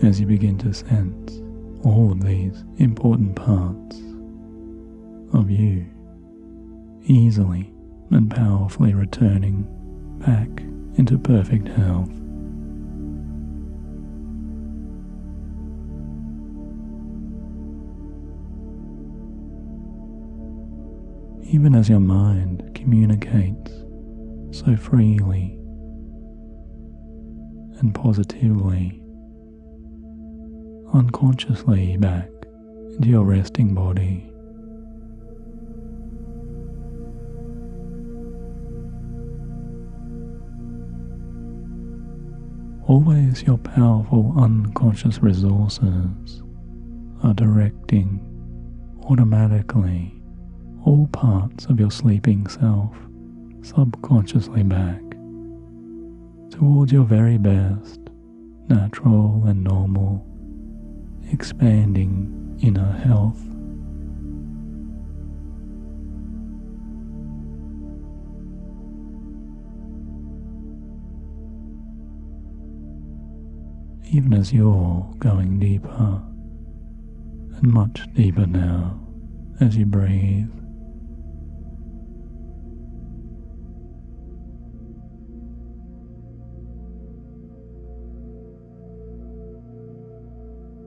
As you begin to sense all of these important parts of you easily and powerfully returning back into perfect health. Even as your mind communicates so freely and positively, unconsciously back into your resting body. always your powerful unconscious resources are directing automatically all parts of your sleeping self subconsciously back towards your very best, natural and normal, expanding inner health. Even as you're going deeper and much deeper now as you breathe,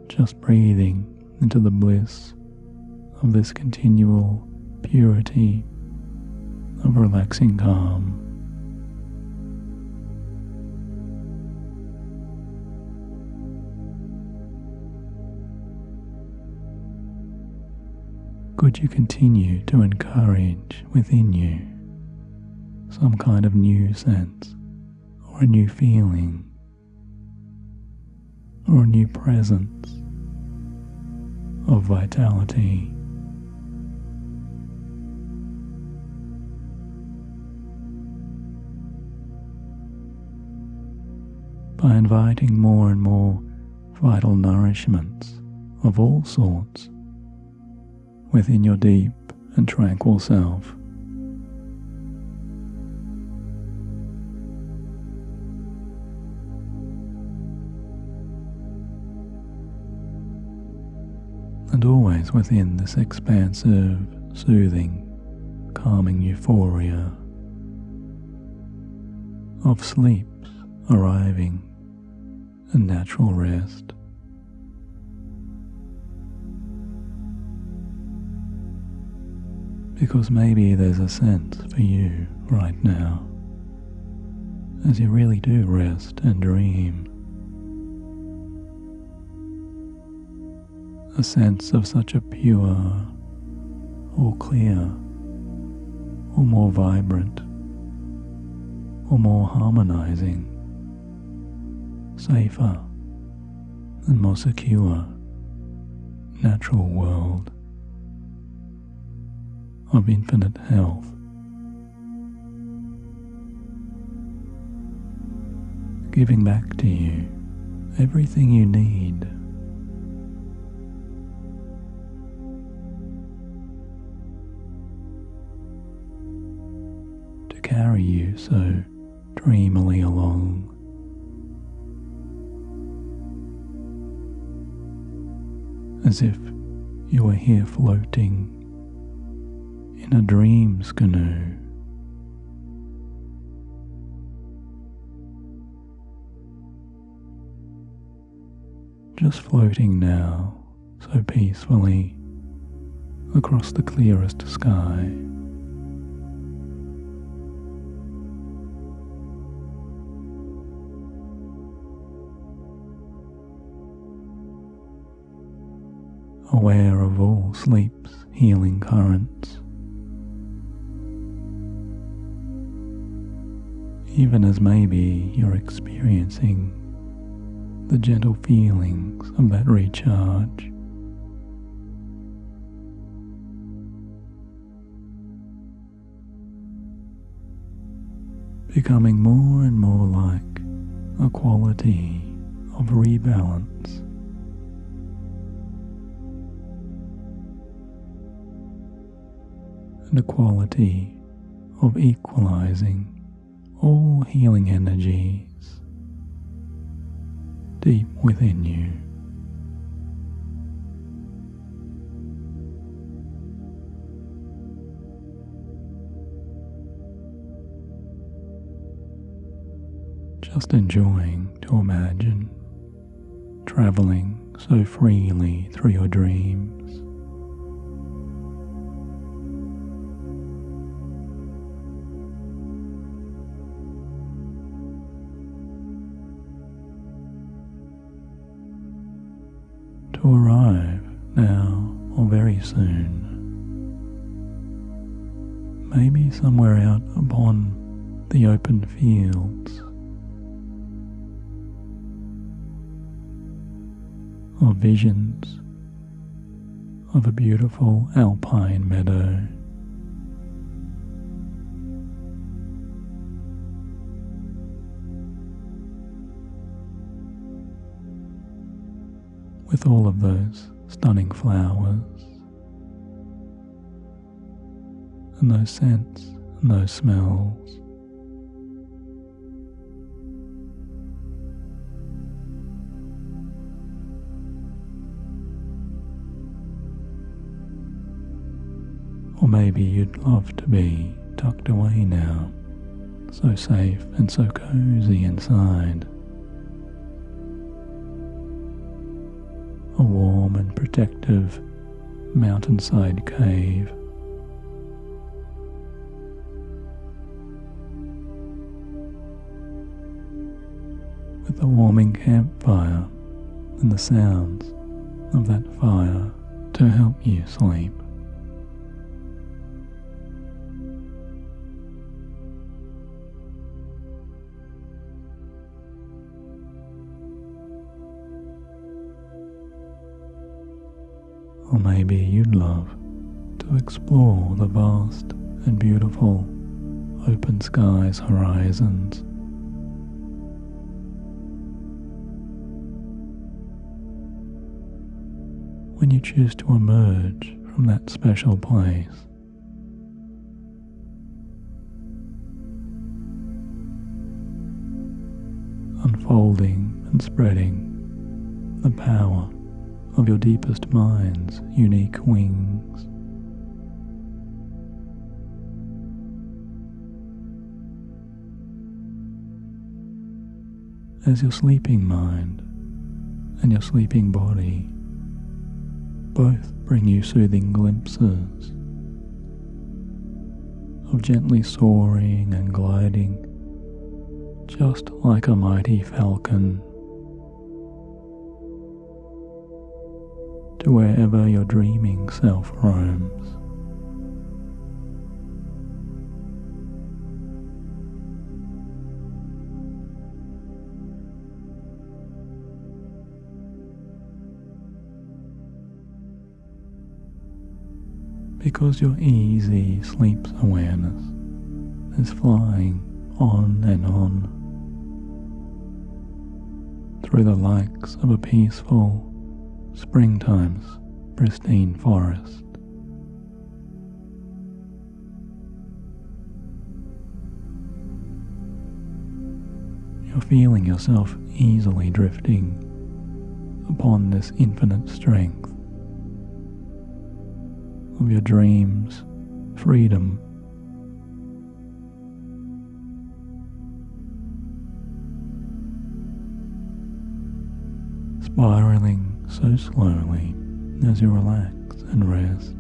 just breathing into the bliss of this continual purity of relaxing calm. Could you continue to encourage within you some kind of new sense or a new feeling or a new presence of vitality? By inviting more and more vital nourishments of all sorts within your deep and tranquil self. And always within this expansive, soothing, calming euphoria of sleep's arriving and natural rest. Because maybe there's a sense for you right now, as you really do rest and dream, a sense of such a pure, or clear, or more vibrant, or more harmonizing, safer, and more secure natural world of infinite health. Giving back to you everything you need to carry you so dreamily along. As if you were here floating in a dream's canoe. Just floating now so peacefully across the clearest sky. Aware of all sleep's healing currents, even as maybe you're experiencing the gentle feelings of that recharge. Becoming more and more like a quality of rebalance. And a quality of equalizing all healing energies deep within you. Just enjoying to imagine traveling so freely through your dreams. To arrive now or very soon, maybe somewhere out upon the open fields of visions of a beautiful alpine meadow. With all of those stunning flowers and those scents and those smells. Or maybe you'd love to be tucked away now, so safe and so cozy inside. A warm and protective mountainside cave. With a warming campfire and the sounds of that fire to help you sleep. Or maybe you'd love to explore the vast and beautiful open skies horizons. When you choose to emerge from that special place, unfolding and spreading the power of your deepest mind's unique wings. As your sleeping mind and your sleeping body both bring you soothing glimpses of gently soaring and gliding, just like a mighty falcon, to wherever your dreaming self roams. Because your easy sleep's awareness is flying on and on through the likes of a peaceful springtime's pristine forest. You're feeling yourself easily drifting upon this infinite strength of your dreams, freedom, spiraling so slowly as you relax and rest.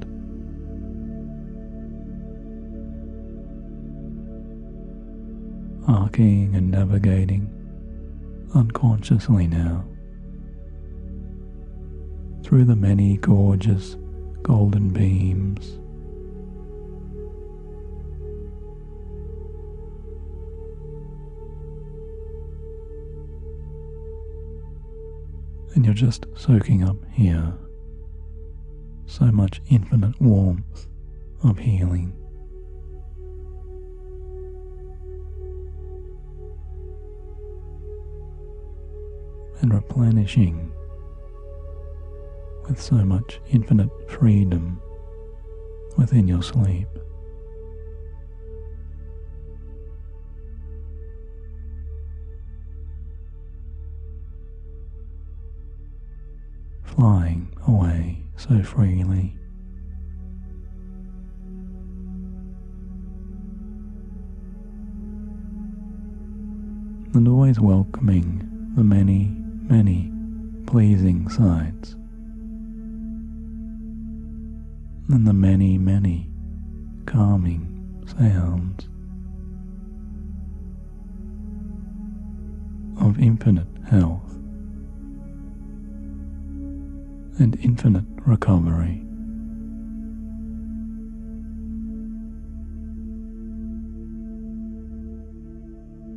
Arcing and navigating unconsciously now through the many gorgeous golden beams, and you're just soaking up here so much infinite warmth of healing. And replenishing with so much infinite freedom within your sleep. Flying away so freely. And always welcoming the many, many pleasing sights and the many, many calming sounds of infinite health and infinite recovery.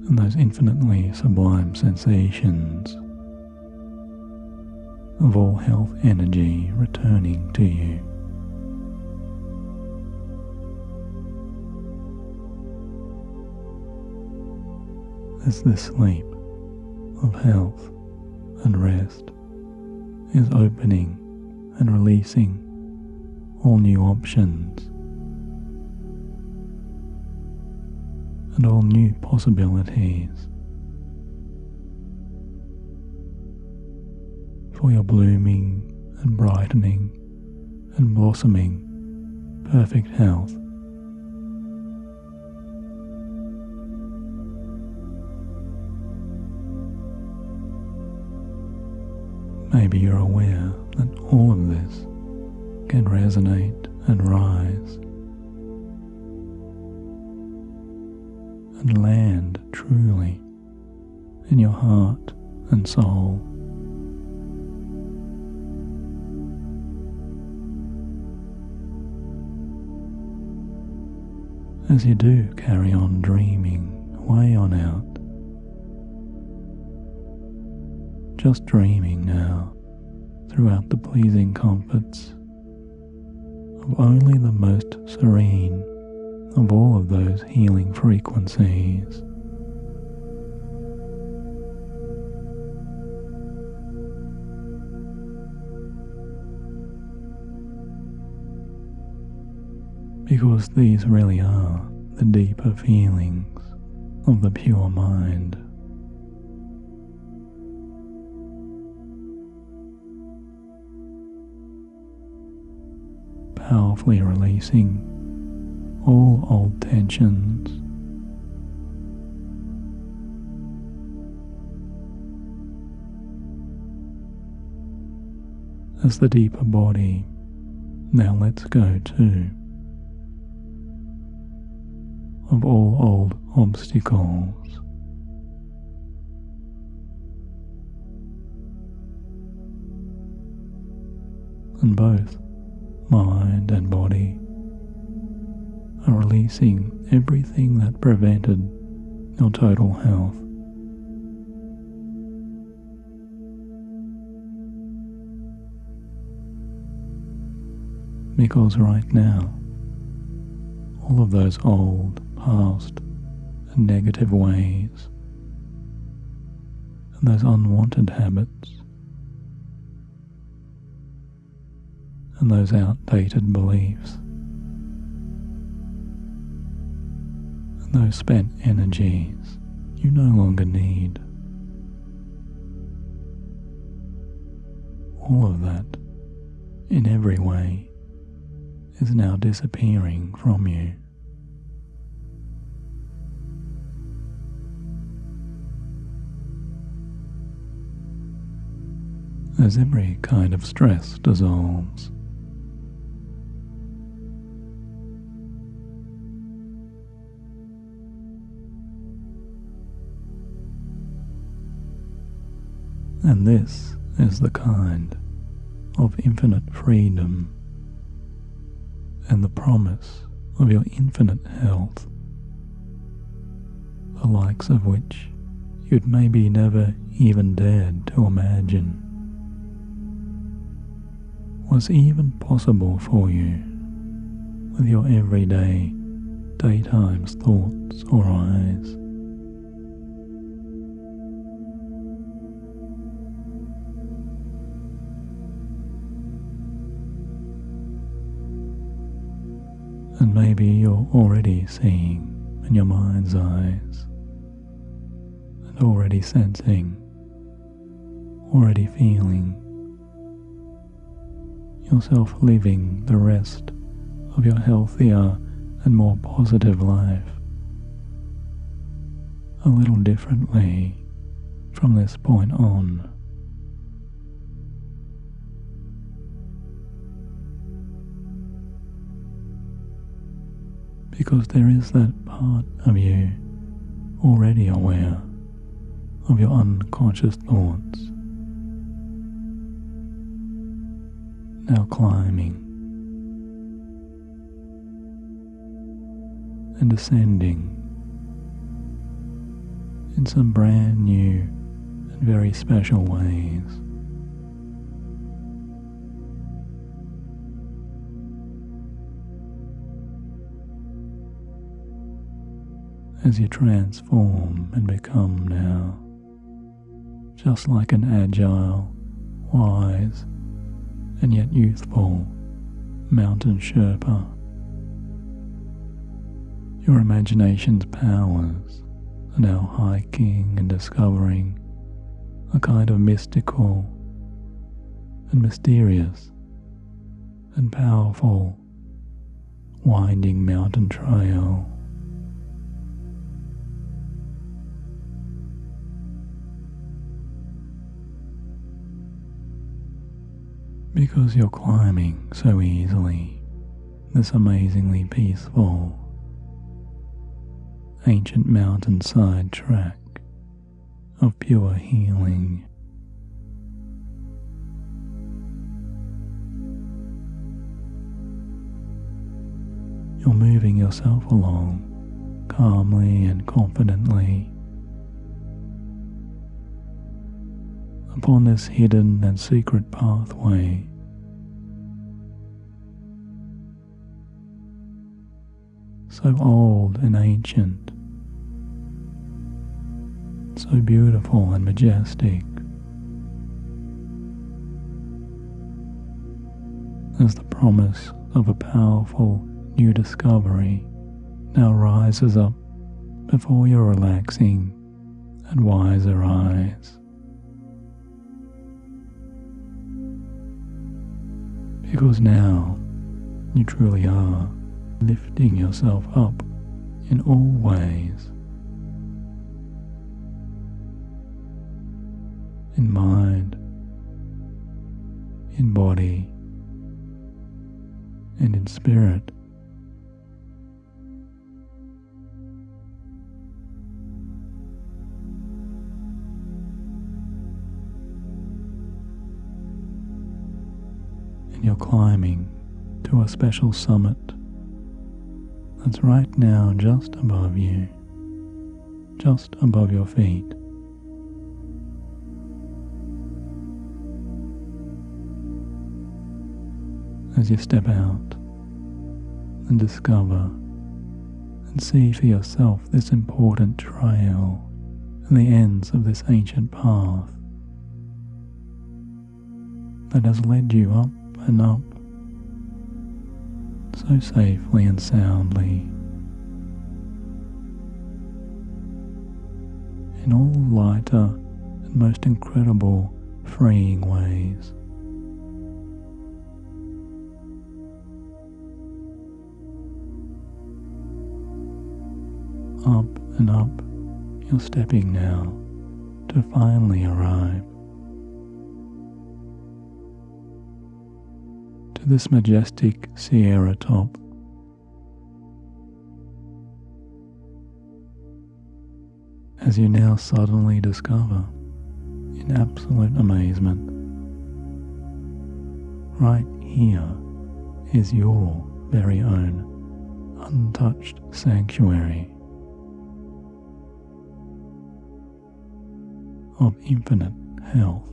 And those infinitely sublime sensations of all health energy returning to you. As this sleep of health and rest is opening and releasing all new options and all new possibilities for your blooming and brightening and blossoming perfect health. Maybe you're aware that all of this can resonate and rise and land truly in your heart and soul. As you do carry on dreaming way on out, just dreaming now throughout the pleasing comforts of only the most serene of all of those healing frequencies. Because these really are the deeper feelings of the pure mind. Powerfully releasing all old tensions as the deeper body now lets go too of all old obstacles. And both mind and body are releasing everything that prevented your total health. Because right now, all of those old, past, and negative ways, and those unwanted habits, and those outdated beliefs, and those spent energies you no longer need. All of that, in every way, is now disappearing from you. As every kind of stress dissolves, and this is the kind of infinite freedom and the promise of your infinite health, the likes of which you'd maybe never even dared to imagine was even possible for you with your everyday, daytime's thoughts or eyes. And maybe you're already seeing in your mind's eyes, and already sensing, already feeling yourself living the rest of your healthier and more positive life a little differently from this point on. Because there is that part of you already aware of your unconscious thoughts, now climbing and ascending in some brand new and very special ways. as you transform and become now, just like an agile, wise, and yet youthful mountain Sherpa. Your imagination's powers are now hiking and discovering a kind of mystical and mysterious and powerful winding mountain trail. Because you're climbing so easily this amazingly peaceful ancient mountainside track of pure healing. You're moving yourself along calmly and confidently upon this hidden and secret pathway. So old and ancient, so beautiful and majestic, as the promise of a powerful new discovery now rises up before your relaxing and wiser eyes. Because now you truly are lifting yourself up in all ways, in mind, in body, and in spirit. And you're climbing to a special summit that's right now just above you, just above your feet. As you step out and discover and see for yourself this important trail and the ends of this ancient path that has led you up and up so safely and soundly in all lighter and most incredible freeing ways. Up and up you're stepping now to finally arrive to this majestic Sierra top. As you now suddenly discover, in absolute amazement, right here is your very own untouched sanctuary of infinite health.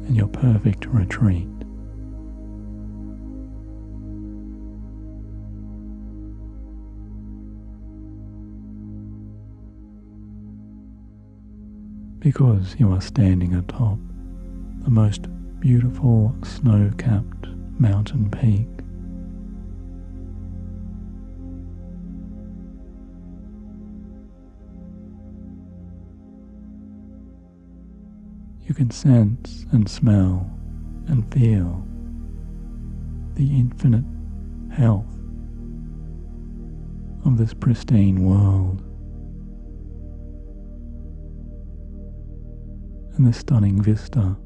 And your perfect retreat. Because you are standing atop the most beautiful snow-capped mountain peak. You can sense and smell and feel the infinite health of this pristine world and this stunning vista.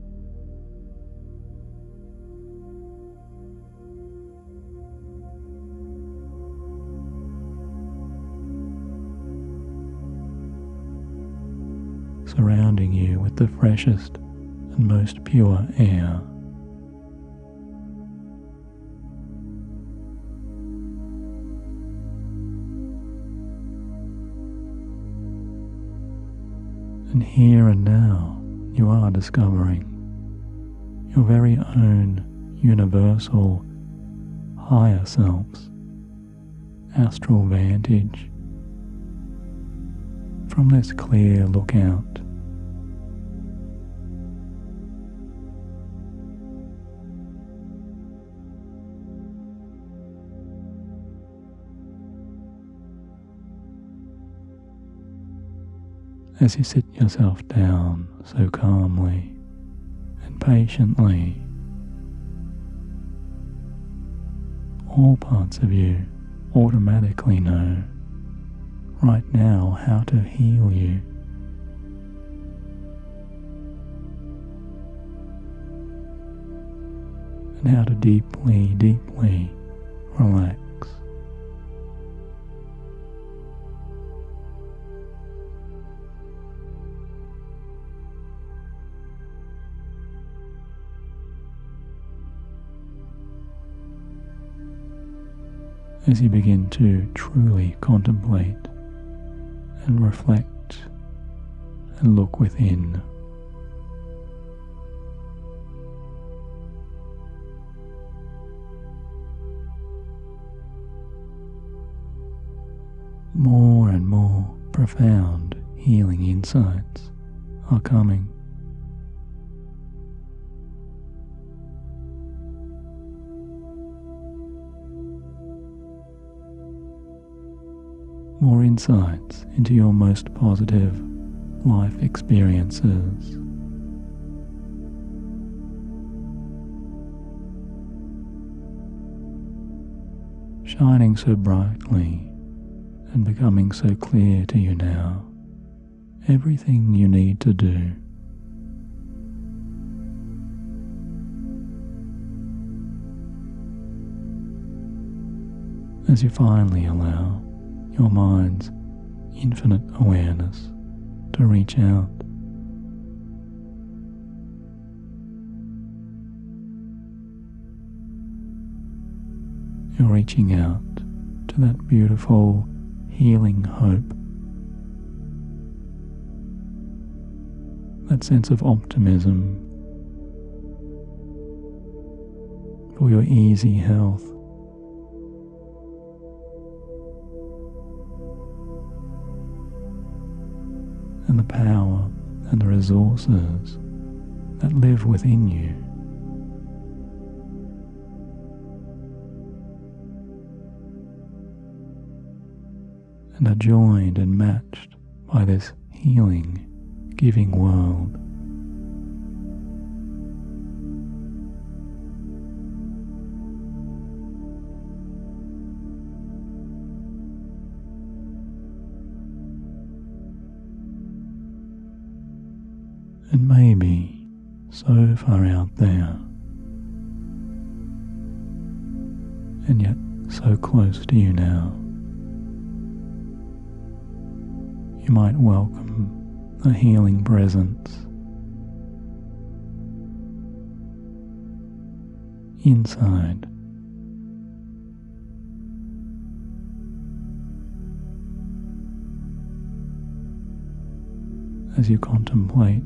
Surrounding you with the freshest and most pure air. And here and now you are discovering your very own universal higher selves, astral vantage. From this clear lookout, as you sit yourself down so calmly and patiently, all parts of you automatically know right now how to heal you. And how to deeply, deeply relax. As you begin to truly contemplate and reflect and look within, more and more profound healing insights are coming. More insights into your most positive life experiences. Shining so brightly and becoming so clear to you now, everything you need to do. As you finally allow your mind's infinite awareness to reach out. You're reaching out to that beautiful healing hope, that sense of optimism for your easy health. And the power and the resources that live within you. And are joined and matched by this healing, giving world. And maybe so far out there, and yet so close to you now, you might welcome a healing presence inside. As you contemplate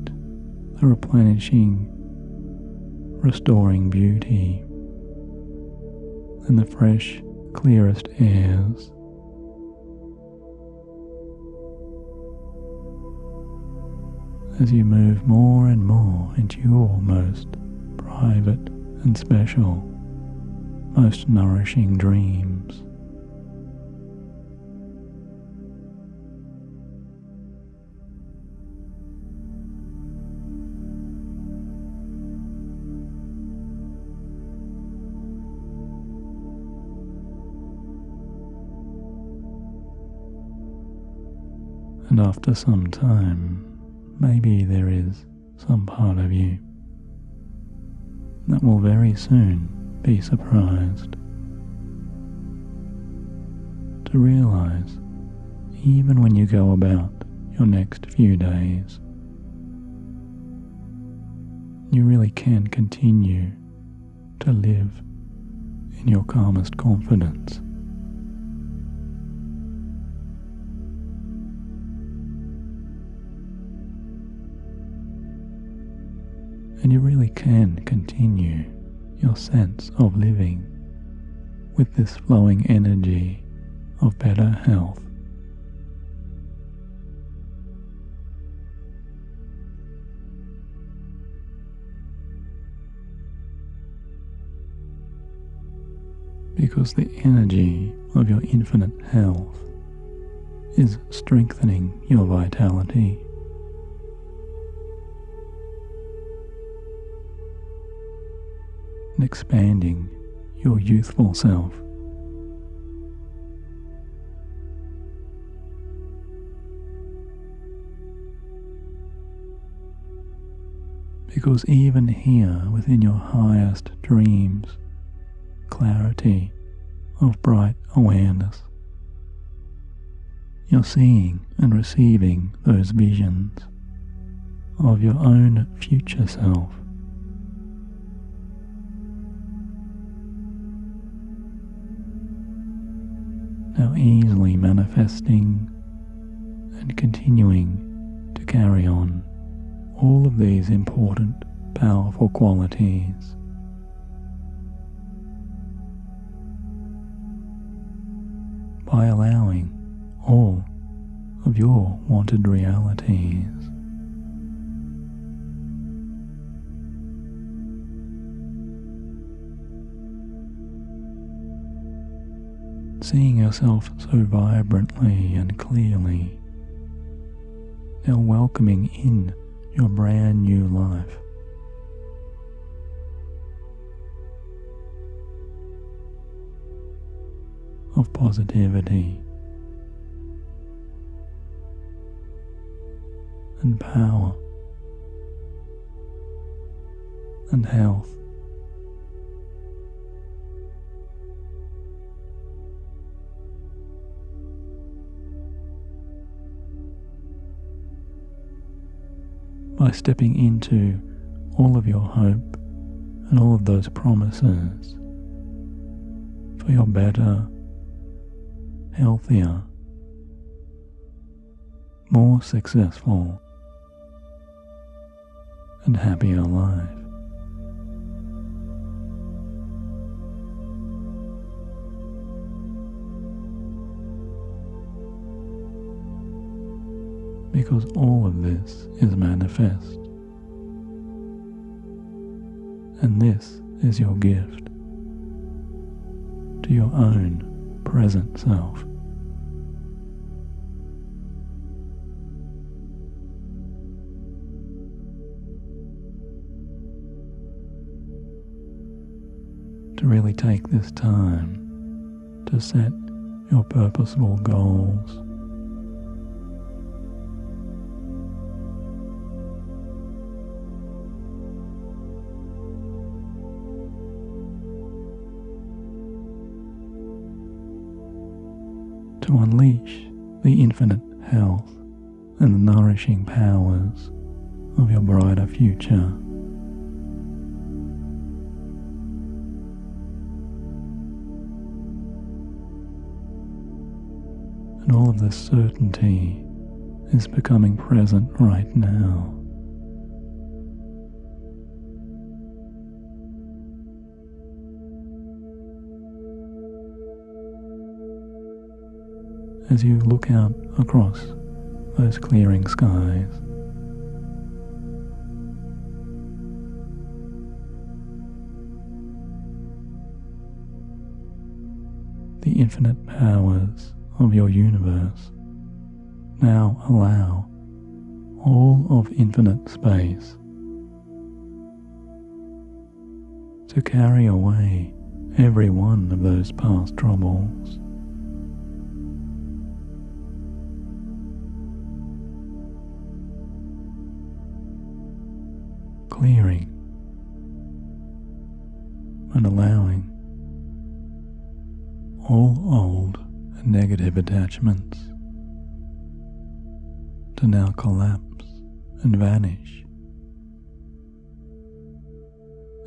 the replenishing, restoring beauty and the fresh, clearest airs. As you move more and more into your most private and special, most nourishing dreams. And after some time, maybe there is some part of you that will very soon be surprised to realize, even when you go about your next few days, you really can continue to live in your calmest confidence. And you really can continue your sense of living with this flowing energy of better health. Because the energy of your infinite health is strengthening your vitality. And expanding your youthful self. Because even here within your highest dreams, clarity of bright awareness, you're seeing and receiving those visions of your own future self. Now easily manifesting and continuing to carry on all of these important, powerful qualities. By allowing all of your wanted realities seeing yourself so vibrantly and clearly, now welcoming in your brand new life. Of positivity and power and health. By stepping into all of your hope and all of those promises for your better, healthier, more successful and happier life. Because all of this is manifest, and this is your gift to your own present self. To really take this time to set your purposeful goals, to unleash the infinite health and the nourishing powers of your brighter future. And all of this certainty is becoming present right now. As you look out across those clearing skies, the infinite powers of your universe now allow all of infinite space to carry away every one of those past troubles. Clearing and allowing all old and negative attachments to now collapse and vanish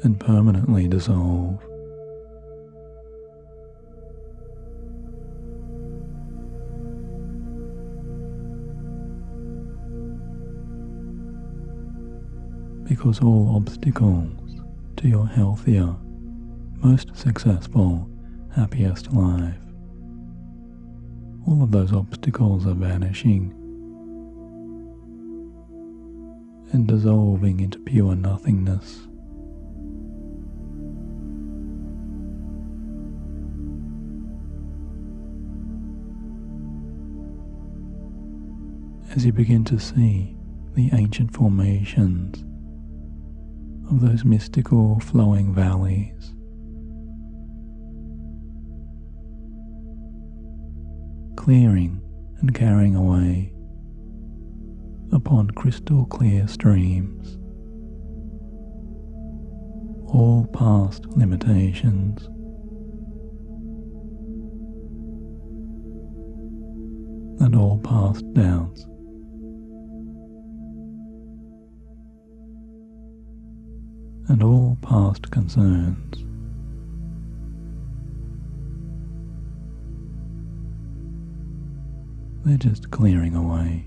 and permanently dissolve. Because all obstacles to your healthier, most successful happiest life. All of those obstacles are vanishing and dissolving into pure nothingness. As you begin to see the ancient formations of those mystical flowing valleys, clearing and carrying away upon crystal clear streams all past limitations, and all past doubts. And all past concerns. They're just clearing away.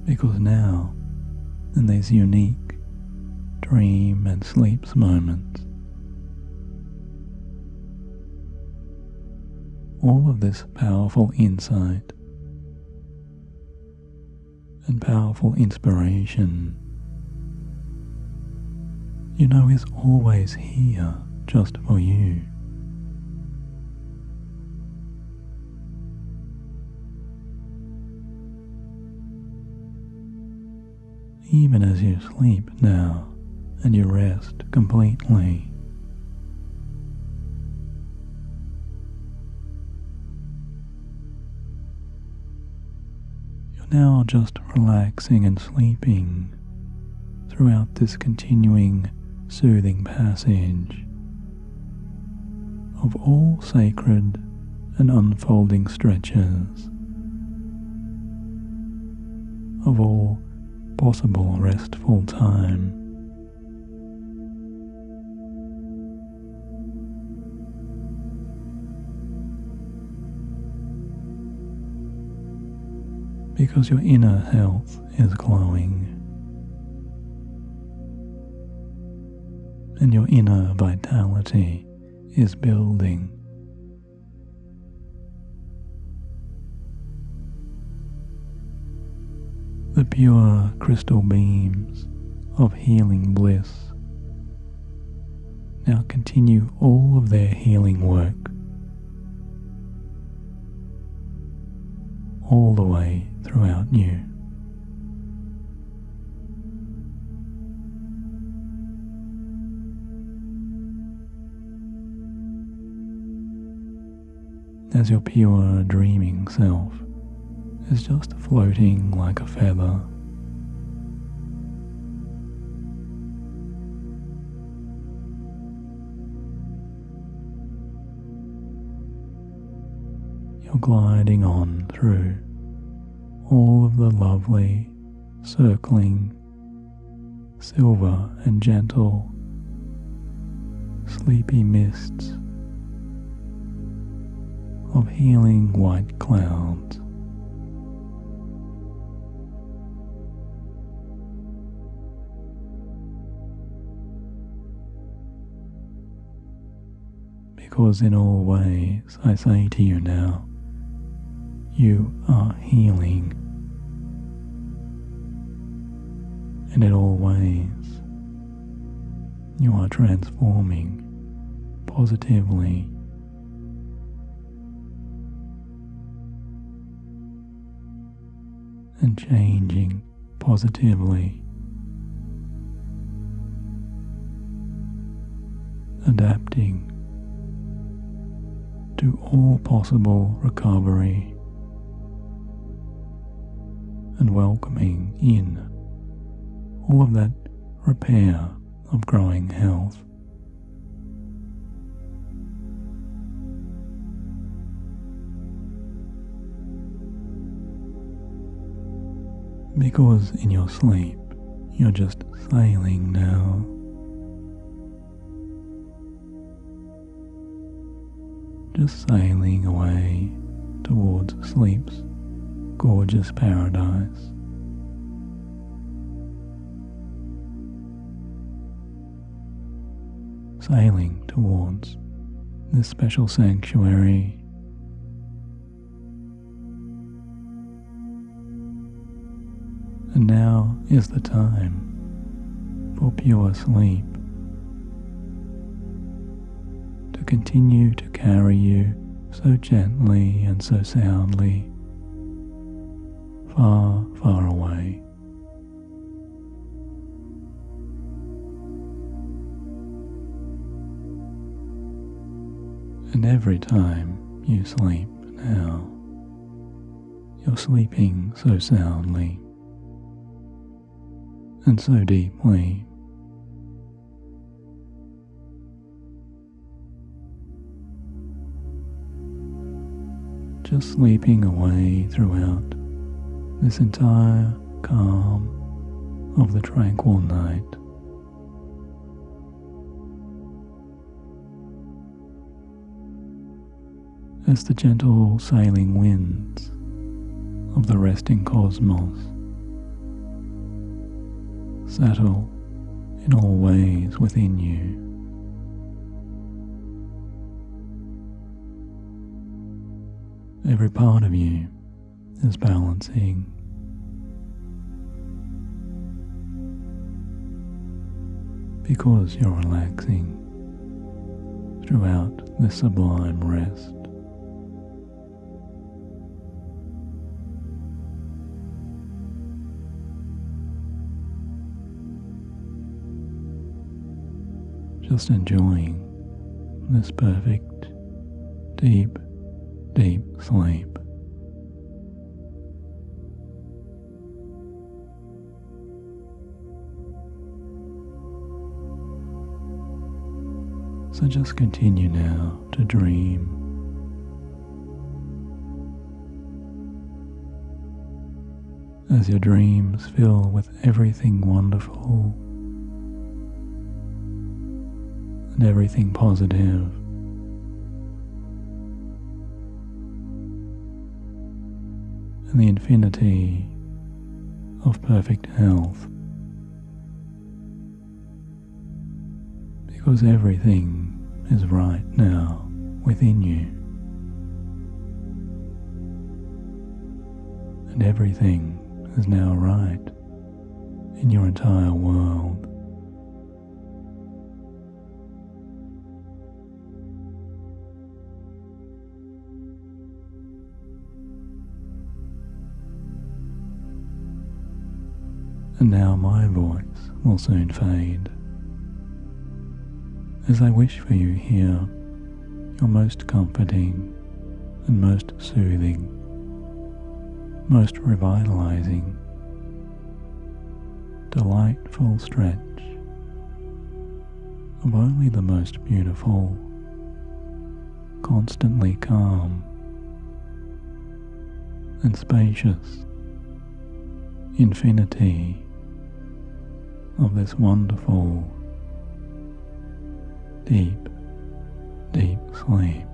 Because now, in these unique dream and sleeps moments, all of this powerful insight and powerful inspiration, is always here just for you. Even as you sleep now and you rest completely, now just relaxing and sleeping throughout this continuing soothing passage of all sacred and unfolding stretches of all possible restful time. Because your inner health is glowing and your inner vitality is building. The pure crystal beams of healing bliss now continue all of their healing work all the way throughout you. As your pure dreaming self is just floating like a feather, you're gliding on through all of the lovely, circling, silver and gentle, sleepy mists of healing white clouds. Because in all ways, I say to you now, you are healing. And in all ways, you are transforming positively. And changing positively. Adapting to all possible recovery and welcoming in all of that repair of growing health. Because in your sleep, you're just sailing now. Just sailing away towards sleep's gorgeous paradise. Sailing towards this special sanctuary, and now is the time for pure sleep to continue to carry you so gently and so soundly far, far away. And every time you sleep now, you're sleeping so soundly and so deeply. Just sleeping away throughout this entire calm of the tranquil night. As the gentle sailing winds of the resting cosmos settle in all ways within you. Every part of you is balancing. Because you're relaxing throughout this sublime rest. Just enjoying this perfect, deep, deep sleep. So just continue now to dream. As your dreams fill with everything wonderful and everything positive, and the infinity of perfect health, because everything is right now within you, and everything is now right in your entire world. And now my voice will soon fade, as I wish for you here your most comforting and most soothing, most revitalizing, delightful stretch of only the most beautiful, constantly calm and spacious infinity of this wonderful, deep, deep sleep.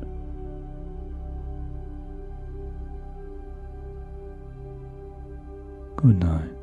Good night.